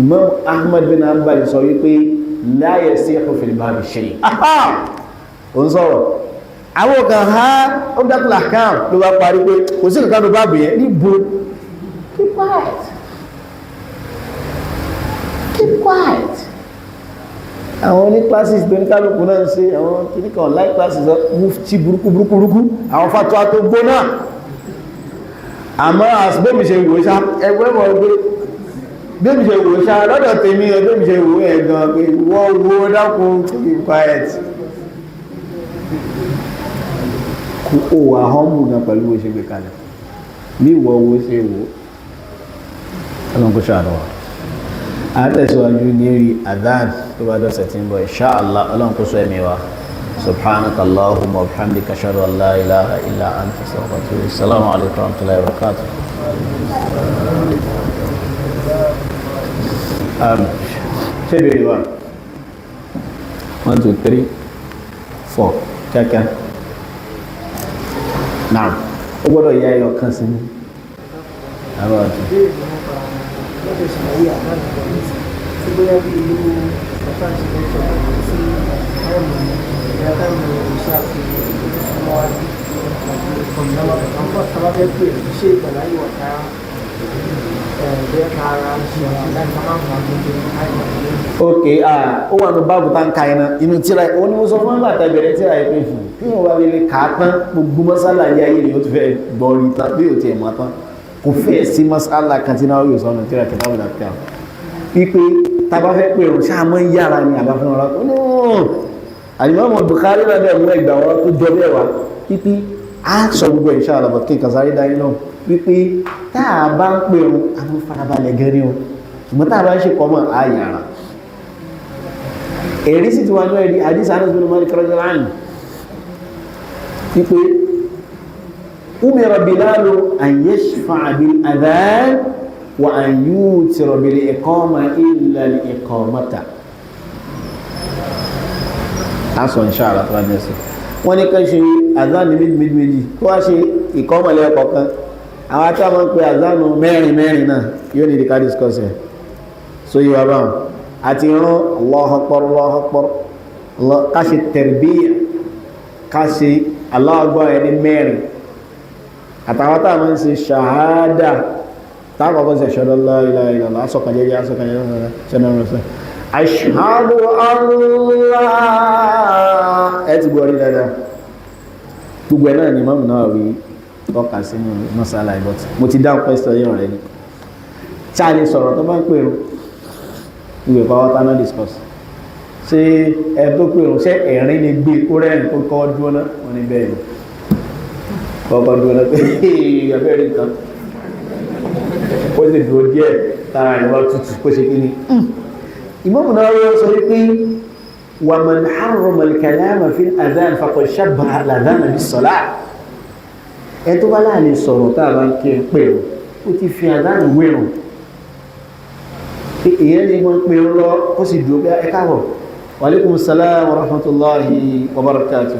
Imam Ahmad bin Hanbal sọ wípé la yasihu fil babi shay ó ń sọ̀rọ̀ àwọn kan ha ó dákùlà kan ló bá parí pé kò sí kankan ló bá bìyẹn níbo keep quiet keep quiet àwọn ní classes tó ní kálùkù náà ń ṣe àwọn kìníkà online classes mufti burúkú àwọn fatuwa tó gbóná àmọ́ bẹ́bí ṣe wò ṣá ẹgbẹ́ mọ̀ pé bẹ́bí ṣe wò ṣá lọ́dọ̀ tèmi bẹ́bí ṣe wò ẹ̀gàn pé wọ́n wo dákun keep quiet kó wà họ́mù gan pẹ̀lú bó ṣe gbé kalẹ̀ bí ìwọ owó ṣe wò ọlọ́run kó ṣàánú wa àtẹ̀síwájú ní rí adhan tó bá dọ̀sẹ̀ tí ń bọ̀ insha Allah ọlọ́run kó sọ ẹ̀mí wa subhanaka Allahumma wa bihamdika ashhadu an la ilaha illa anta astaghfiruka wa atubu ilayk. Assalamu alaykum wa rahmatullahi wa barakatuh. ṣé bèrè wa 1 2 3 4 kíákíá náà ó gbọ́dọ̀ yá ẹyọ kan sí ní àwọn ọ̀tún. Ok, ó wà ní báàbù tá ń ka iná inú tíra ó ní mo sọ fún àgbà tẹ̀bẹ̀rẹ̀ tíra ìpín fún kí wọ́n wá lè kà á tán gbogbo mọ́sálà ní ayé ni ó ti fẹ́ gbọ́rí tán bí ó ti ẹ̀mọ́ tán kò fẹ́ sí mọ́sálà kan tí náà yóò sọ́nà tíra kẹta wọ́n dàpẹ́ àwọn wípé tàbá fẹ́ pé òun ṣáà mọ́ yára ni àbá fún ọ̀rọ̀ àyìnbó Bukhari náà bẹ́ẹ̀ mú ẹgbà wọn tó jọ bẹ́ẹ̀ wá wípé á sọ gbogbo insha Allah bọ̀ kí n kàn sáré dání náà wípé tá a bá ń pè òun àwọn farabalẹ̀ gẹ́rí o ṣùgbọ́n tá a bá ń ṣe kọ́mọ̀ á yára èrí sì ti wá náà ẹ̀rí àdísà Anas bin Malik radiyallahu anhu wípé umira Bilalu an yashfa'a bil adhan wa an yutira bil iqama illa al iqamata aṣọ inshallah tó wá ní ẹsẹ̀ wọ́n ní ká ṣe àzánù méjì tó wá ṣe ìkọ́mọ̀lẹ́ ọ̀kọ̀ọ̀kan àwọn àti àwọn pé àzánù mẹ́rin náà yóò ní ìdíkà discuss ẹ̀ so yíwa báwọn àti ìran Allahu Akbar Allahu Akbar ká ṣe tẹ̀rbíyà ká ṣe Allahu Akbar ẹni mẹ́rin àtàwọn tá a máa ń ṣe ṣàhádà táwọn ọkọ̀ ṣe ṣọ́dọ̀ la ilaha illallah asọ̀kanjẹ́jẹ́ ṣẹ́nà ashhadu Allah ẹ ti gbọ́ rí dáadáa gbogbo ẹ̀ náà ni Imam Nawawi tọ́ka sínú masala ìbọ̀tí mo ti dáhùn pẹ́sítọ̀ yìí rẹ̀ ni cháàlì sọ̀rọ̀ tó bá ń pèrò ìwé pàwọ́ tánà discuss ṣé ẹ tó pèrò ṣé ẹ̀rín ni gbé kó rẹ́rìn tó kọ́ dúró náà wọ́n ní bẹ́ẹ̀ ni kọ́kọ́ dúró náà pé ẹ̀bẹ̀rẹ̀ nǹkan ó sì dúró díẹ̀ tára ìwọ́ tutù kó ṣe kí ni Imam Nawawi sọ wípé wa man harrama al-kalama fi al-adhan faqad shabbaha al-adhan bis-salah ẹ tó bá láàrin sọ̀rọ̀ tá a bá ń kí ẹ pé ó ti fi àdánù wérùn èyàn ní wọ́n pè ń lọ ó sì dúró bí ẹ káàbọ̀ wa alaikum salam wa rahmatullahi wa barakatuh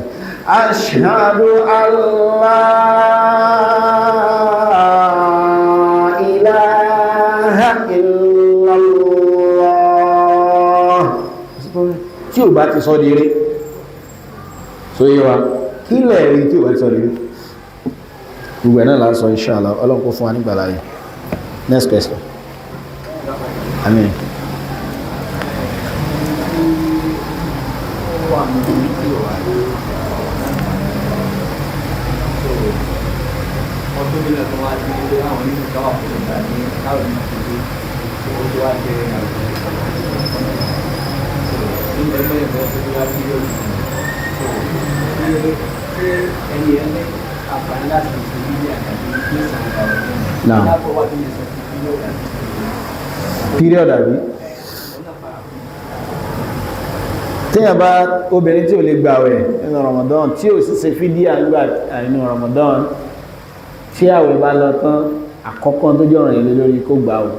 ashhadu an la ilaha illallah tí ò bá ti sọ di rí so yé wa kí lẹ́ẹ̀rí tí ò bá ti sọ di rí gbogbo ẹ̀ náà la sọ inshallah Ọlọ́run kó fún wa nígbà láàyè next question amen. Now, period àbí téèyàn bá obìnrin tí ò lè gbààwẹ̀ nínú Ramadan tí ò sì ṣe fídíà nígbà nínú Ramadan tí àwẹ̀ bá lọ tán àkọ́kọ́ tó jọ̀ràn ìlú lórí kó gbà ó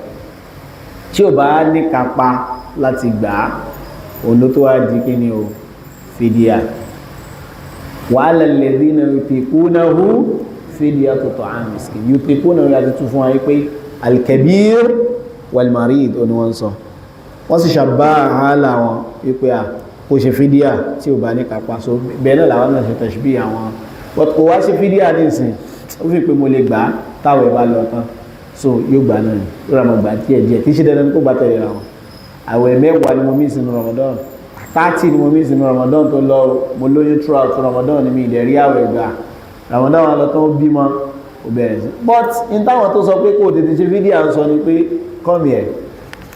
tí ò bá ní kápá láti gbà á òun ló tó wá di kí ni o fídíà wa'ala alladhina yutiqunahu fidyatun ta'amu miskin yutiqunahu yàtọ̀ tún fún wa pé al-kabir wal-marid ó ní wọ́n sọ wọ́n sì ṣàbá àhálà wọn wípé à kò ṣe fídíà tí ò bá ní kápá so bẹ́ẹ̀ náà làwọn náà ṣe tẹ̀ṣbí àwọn but kò wá sí fídíà ní ìsìn ó fi pé mo lè gbà á táwẹ̀ bá lọ tán so yóò gbà náà ni ó rà mọ́ gbà díẹ̀ díẹ̀ tí ṣe dandan kó gbà tẹ̀lé ra wọn àwẹ̀ mẹ́wàá ni mo mí sínú Ramadan 30 ni mo mí sínú Ramadan tó lọ mo lóyún throughout Ramadan ni mi ìdẹ̀ rí àwẹ̀ gbà Ramadan wọn lọ tán ó bímọ ó bẹ̀rẹ̀ sí but in táwọn tó sọ pé kò tètè ṣe fídíà ń sọ ni pé come here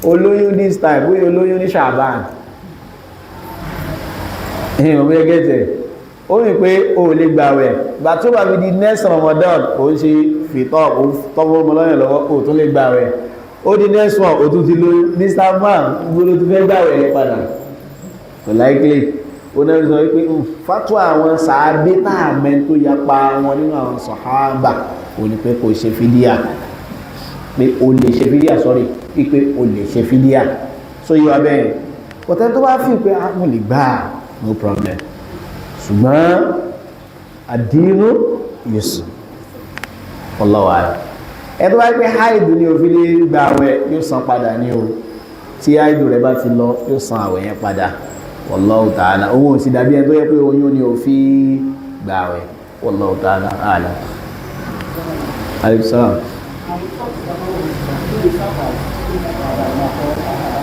olóyún this time bóyá olóyún ní Ṣàbán ẹ̀yìn ọmọ ẹgẹ́tẹ̀ ó rí pé o lè gbàwẹ̀ gbà tó bá fi di next Ramadan ó ń ṣe fìtọ́ ó tọ́wọ́ ọmọlọ́yìn lọ́wọ́ ó tún lè gbàwẹ̀ ó di next one ó tún ti lo mr man gbogbo tó fẹ́ gbàwẹ̀ yẹn padà kò láìpẹ́ ó náà sọ wípé fátúwà àwọn sàábé náà mẹ́ tó yapa wọn nínú àwọn sàhábà ó ní pé kò ṣe fídíà pé o lè ṣe fídíà sọ́rí pé o lè ṣe fídíà so yíwa bẹ́ẹ̀ ọ̀tẹ́ tó bá fi pé mo lè gbà no problem ṣùgbọ́n àdínú yusuf ọlọ́wà rẹ̀ ẹ tó bá pé haidu ní òfin lè gba àwẹ̀ yóò san padà ní o tí haidu rẹ̀ bá ti lọ yóò san àwẹ̀ yẹn padà wallahu ta'ala òun ò sì dàbí ẹni tó yẹ pé oyún ní òfin gba àwẹ̀ wallahu ta'ala a'lam.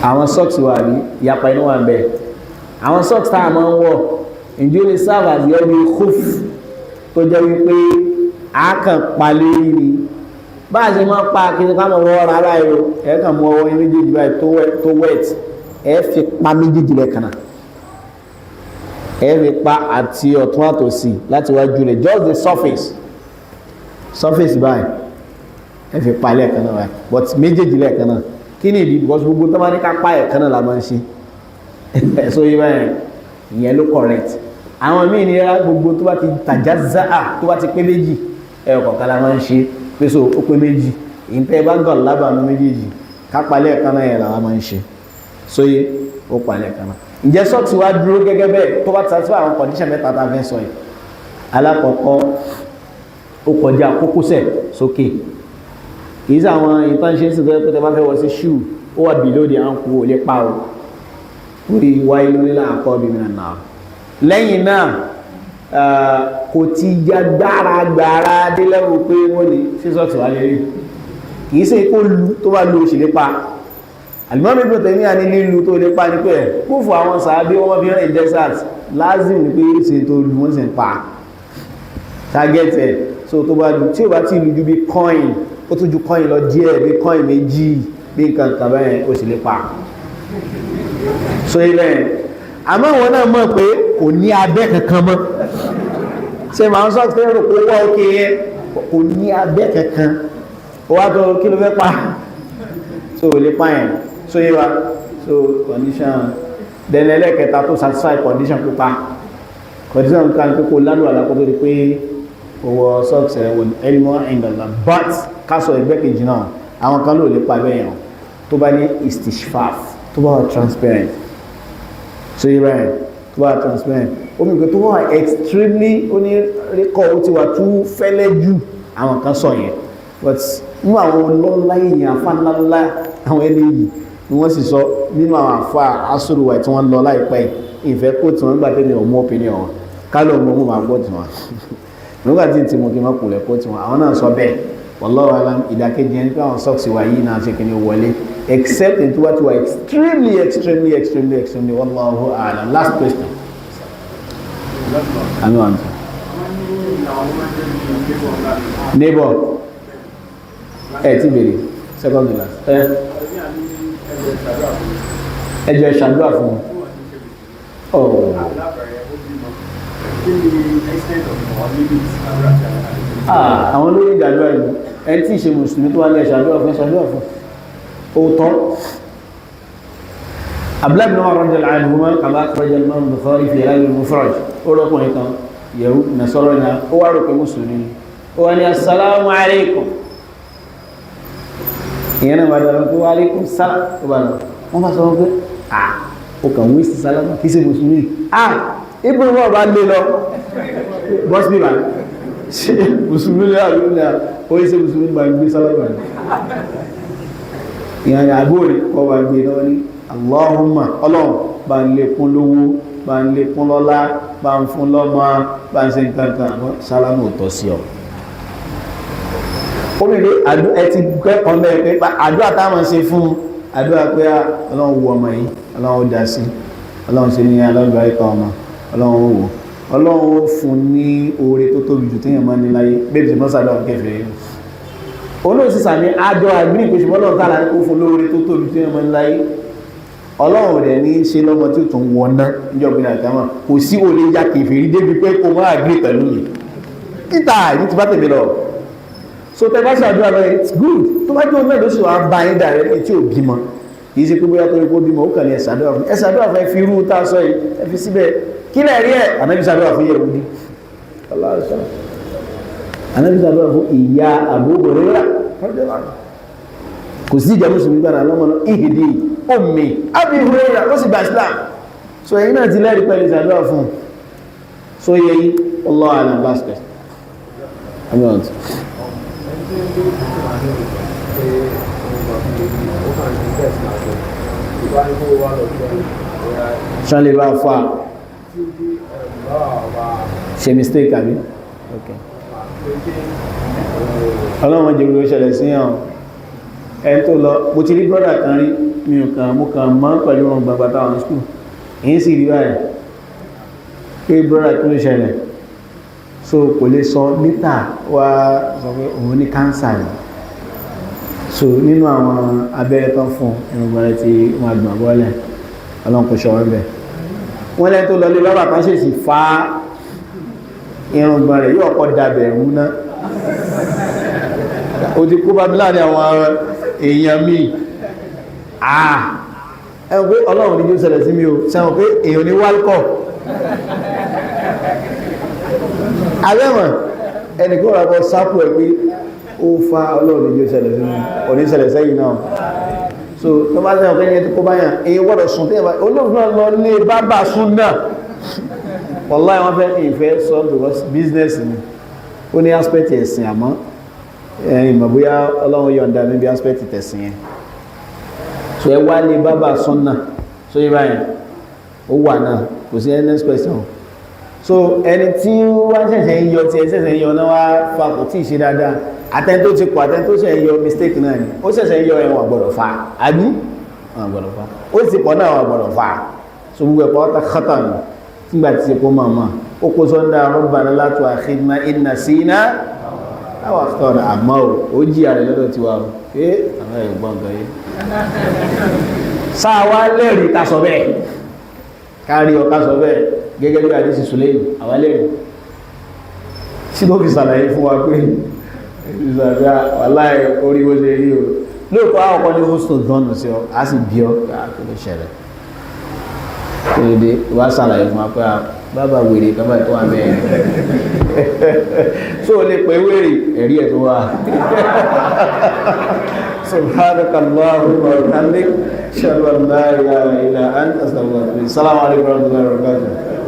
Àwọn socks wà rí ìyapa inú wà ń bẹ àwọn socks tá a máa ń wọ̀ ǹjẹ́ ó lè serve as yẹ́ bí khuf tó jẹ́ wípé a kàn palẹ̀ ní bá a ṣe máa pa kí ní ká mọ̀ wọ́ rárá ẹ̀rọ ẹ̀ kàn mú ọwọ́ méjèèjì báyìí tó wet ẹ̀ fi pa méjèèjì lẹ́ẹ̀kan náà ẹ̀ fi pa àti ọ̀tún àtòsí láti wájú rẹ̀ just the surface báyìí ẹ̀ fi pa lẹ́ẹ̀kan náà báyìí but méjèèjì lẹ́ẹ̀kan náà kí ni ìdí because gbogbo tó máa ní ká pa ẹ̀kan náà la máa ń ṣe so yí báyìí ìyẹn ló correct àwọn míì ní ẹ̀rá gbogbo tó bá ti tàjá záà tó bá ti pé méjì ẹ̀rọ kọ̀ọ̀kan la máa ń ṣe pé so ó pé méjì èyí tẹ́ ẹ bá gàn lábàánú méjèèjì ká palẹ̀ ẹ̀kan náà yẹn làwọn máa ń ṣe so yí ó palẹ̀ ẹ̀kan náà ǹjẹ́ sọ́ọ̀tì wá dúró gẹ́gẹ́ bẹ́ẹ̀ tó bá satisfy àwọn condition mẹ́ta tá a fẹ́ sọ yìí alákọ̀ọ́kọ́ ó kọjá kókósẹ̀ sókè kìí sáwọn ìtànṣe sí tó yẹ pé tẹ bá fẹ́ wọ sí ṣù ó wà below the ankle ò lè pa o orí wáyé lórí láàkọ́ bí mìíràn náà lẹ́yìn náà kò ti ya gbára délẹ́wò pé wọ́n lè sísọ́ọ̀tì wà lérí kìí ṣe kó lu tó bá lu òṣèlé pa àlùmọ́mí tó tẹ̀mí à ní lílu tó lè pa ní pé kó fún àwọn sàábí wọ́n fi rìn desert lázìm ní pé ṣe tó lu wọ́n sì ń pa target ẹ̀ so tó bá lu tí ò bá ti lu ju bí coin ó tún ju coin lọ díẹ̀ bí coin méjì bí nǹkan kan bẹ́ẹ̀ ó sì lè pa so ilẹ̀ àmọ́ wọn náà mọ̀ pé kò ní abẹ́ kankan mọ́ ṣe máa ń sọ pé rò pé wá òkè yẹn kò ní abẹ́ kankan ó wá tó kí ló fẹ́ pa so ò lè pa yẹn so yé wa so condition then ẹlẹ́kẹta tó satisfy condition pípa condition kan pé kò lálù àlàkó tó di pé owó socks ẹ̀ wò ẹlmọ́ ìdàgbà but kásọ̀ ẹgbẹ́ kejì náà àwọn kan ló lè pa bẹ́ẹ̀ yẹn tó bá ní istishfaf tó bá wà transparent so yé báyìí tó bá wà transparent omi ìgbé tó wà extremely onírékọ̀ ó ti wà tú fẹ́lẹ́ jù àwọn kan sọ yẹn but nínú àwọn ọlọ́lá èèyàn afá ńláńlá àwọn ẹni yìí ni wọ́n sì sọ nínú àwọn afá asúrùwà tí wọ́n lọ láìpẹ́ ìfẹ́ kó tí wọ́n gbà tẹ́lẹ̀ ọmọ opinion wọn kálọ̀ ọmọ ọmọ máa gbọ́ tí wọ́n nígbà tí mo kí n má kúlẹ̀ kó tí wọ́n àwọn náà sọ bẹ́ẹ̀ wallahu alam ìdákejì ẹni pé àwọn socks wà yìí náà ṣe kí ni wọlé except in tó bá ti wà extremely wallahu alam. Last question. Anu answer. Neighbor ẹ ti bèrè second class ẹjọ ìṣàdúrà fún wọn. Àwọn olóyìn ìgbàdúrà ìlú ẹni tí ìṣe mùsùlùmí tó wà ní ẹ̀ṣàdúrà fún òótọ́. Abdullahi bin Umar radiyallahu anhuma kama akhraja al-Imam Bukhari fi al-Mufrad ó lọ́kùnrin kan yẹ̀wù nasọ́rọ̀ ní ó wá rò pé mùsùlùmí ó wá ní assalamu alaikum ìyẹn náà wà dára pé wa alaikum salam ó bá lọ wọ́n bá sọ wọ́n pé ó kàn wí sí sálámà kìí ṣe mùsùlùmí ibùn wọn bá lé lọ bọ́sí bíbá ṣe mùsùlùmí lé àlúlẹ̀ ó yí ṣe mùsùlùmí bá gbé sálámà ní ìyànà àbúrò kọ́ bá gbé lọ ní Allahumma ọlọ́run bá ń lékún lówó bá ń lékún lọ́lá bá ń fún lọ́mọ bá ń ṣe nǹkan sálámà ò tọ́ sí ọ obìnrin ẹti kẹ́kọ̀ọ́ mẹ́rin pé àdúrà táwọn ṣe fún àdúrà pé ọlọ́run wo ọmọ yìí ọlọ́run dá sí ọlọ́run ṣe ní alọ́gbà ẹ̀kọ́ ọmọ ọlọ́run wò ọlọ́run fún ní oore tó tóbi jù téèyàn máa ní láyé bẹ́ẹ̀ tí mọ́sàdọ̀ kẹfẹ́ yìí olóòsì sàmì àjọ àgbìn ìpèsè ọlọ́run tààrà ó fún lóore tó tóbi téèyàn máa ní láyé ọlọ́run rẹ̀ ní ṣe lọ́mọ tí ó tún wọná níjọba àtàmà kò sí olè ya kèfèrí débi pé kò máa gbé pẹ̀lú mi títà ní ti bá tèmi lọ so tẹ bá ṣàdúrà lọ it's good tó bá jẹ́ òun náà ló sì wá bá yín dà rẹ̀ tí ò bímọ kì í ṣe pé bóyá tó rí kó bímọ ó kàn ní ẹ̀sàdúrà fún ẹ fi irú tá a sọ yìí ẹ fi síbẹ̀ kí lẹ̀ rí ẹ̀ ànábì ṣàdúrà fún yẹ̀wò ní ànábì ṣàdúrà fún ìyá àbúrò rẹ̀ kò sí ìjà mùsùlùmí gbára lọ́mọ náà ìhìdí omi Abi Hurairah ló sì gba Islam so ẹ̀yin náà ti lẹ́rìí pẹ̀lú ìṣàdúrà fún so yẹ yí Allah alam last question ṣánlẹ̀ bá fà ṣe mistake àbí ọlọ́run jẹ́ orí ṣẹlẹ̀ sí yàn ẹni tó lọ mo ti rí brọ́dà kan rí mi ò kàn mú kàn mọ́ pẹ̀lú ọ̀run gbàgbà táwọn skul èyí sì rí báyìí pé brọ́dà kí ló ṣẹlẹ̀ so kò lè sọ mítà wá sọ pé òun ní káńsà ni so nínú àwọn abẹ́rẹ́ tán fún irùngbọ̀n rẹ̀ tí wọ́n gbọ̀n bọ́lẹ̀ ọlọ́run kò ṣọwọ́ bẹ̀ wọ́n lẹ́ni tó lọ lé lọ́bà kan ṣèṣì fa irùngbọ̀n rẹ̀ yóò kọ́ dabẹ̀ ẹ̀rú náà ó ti kó bábílá ní àwọn èèyàn míì ẹ̀wọ̀n pé ọlọ́run ní yóò ṣẹlẹ̀ sí mi o sẹ́wọ̀n pé èèyàn ní wálkọ̀ àwẹ́wọ̀n ẹnì kó rà bọ́ sápò ẹ̀ pé ó fa ọlọ́run ní yóò ṣẹlẹ̀ sí mi ò ní ṣẹlẹ̀ sẹ́yìn náà so tó bá sẹ́wọ̀n pé ní ẹni tó kó báyàn èyí wọ́dọ̀ sùn tí ẹ̀bá olóògùn náà lọ lé bábà sún náà wallahi wọ́n fẹ́ ìfẹ́ sọ because business ni ó ní aspect ẹ̀sìn àmọ́ ìmọ̀ bóyá ọlọ́run yọ̀ǹda níbi aspect tẹ̀sìn yẹn so ẹ wá lé bábà sún náà so yí báyìí ó wà náà kò sí next question so ẹni tí wọ́n ṣẹ̀ṣẹ̀ ń yọ tí ẹ ṣẹ̀ṣẹ̀ ń yọ náà wá fa kò tí ì ṣe dáadáa àtẹni tó ti kọ àtẹni tó ṣẹ̀ ń yọ mistake náà ni ó ṣẹ̀ṣẹ̀ ń yọ ẹ̀wọ̀n àgbọ̀dọ̀ fa àbí àgbọ̀dọ̀ fa ó sì pọ̀ náà àgbọ̀dọ̀ fa so gbogbo ẹ̀kọ́ ọ̀tá kátà nù nígbà tí kò máa máa ó kó sọ́ndà rabbana la tu'akhidhna in nasina aw akhta'na àmọ́ ó jí ààrẹ lọ́dọ̀ tí wà pé àwọn ẹ̀gbọ́n gan yìí sáà wá lẹ́rìí ká sọ bẹ́ẹ̀ kárí ọ̀ká sọ bẹ́ẹ̀ gẹ́gẹ́ bí àdísì Sùlẹ́yìn àwa lẹ́rìí tí ló fi sàlàyé fún wa pé ìsàbíà wàláì orí ó lè rí o lóòtọ́ àwọn ọkọ̀ ní houston dánù sí ọ á sì bí ọ kí ló ṣẹlẹ̀ kí ló dé wá sàlàyé fún wa pé bàbá wèrè kábà tó wà bẹ́ẹ̀ so o lè pè wèrè ẹ̀rí ẹ̀ tó wà subhanakallahumma wa bihamdik ashhadu an la ilaha illa anta astaghfiruka wa atubu ilayk. Assalamu alaikum warahmatullahi wabarakatuh.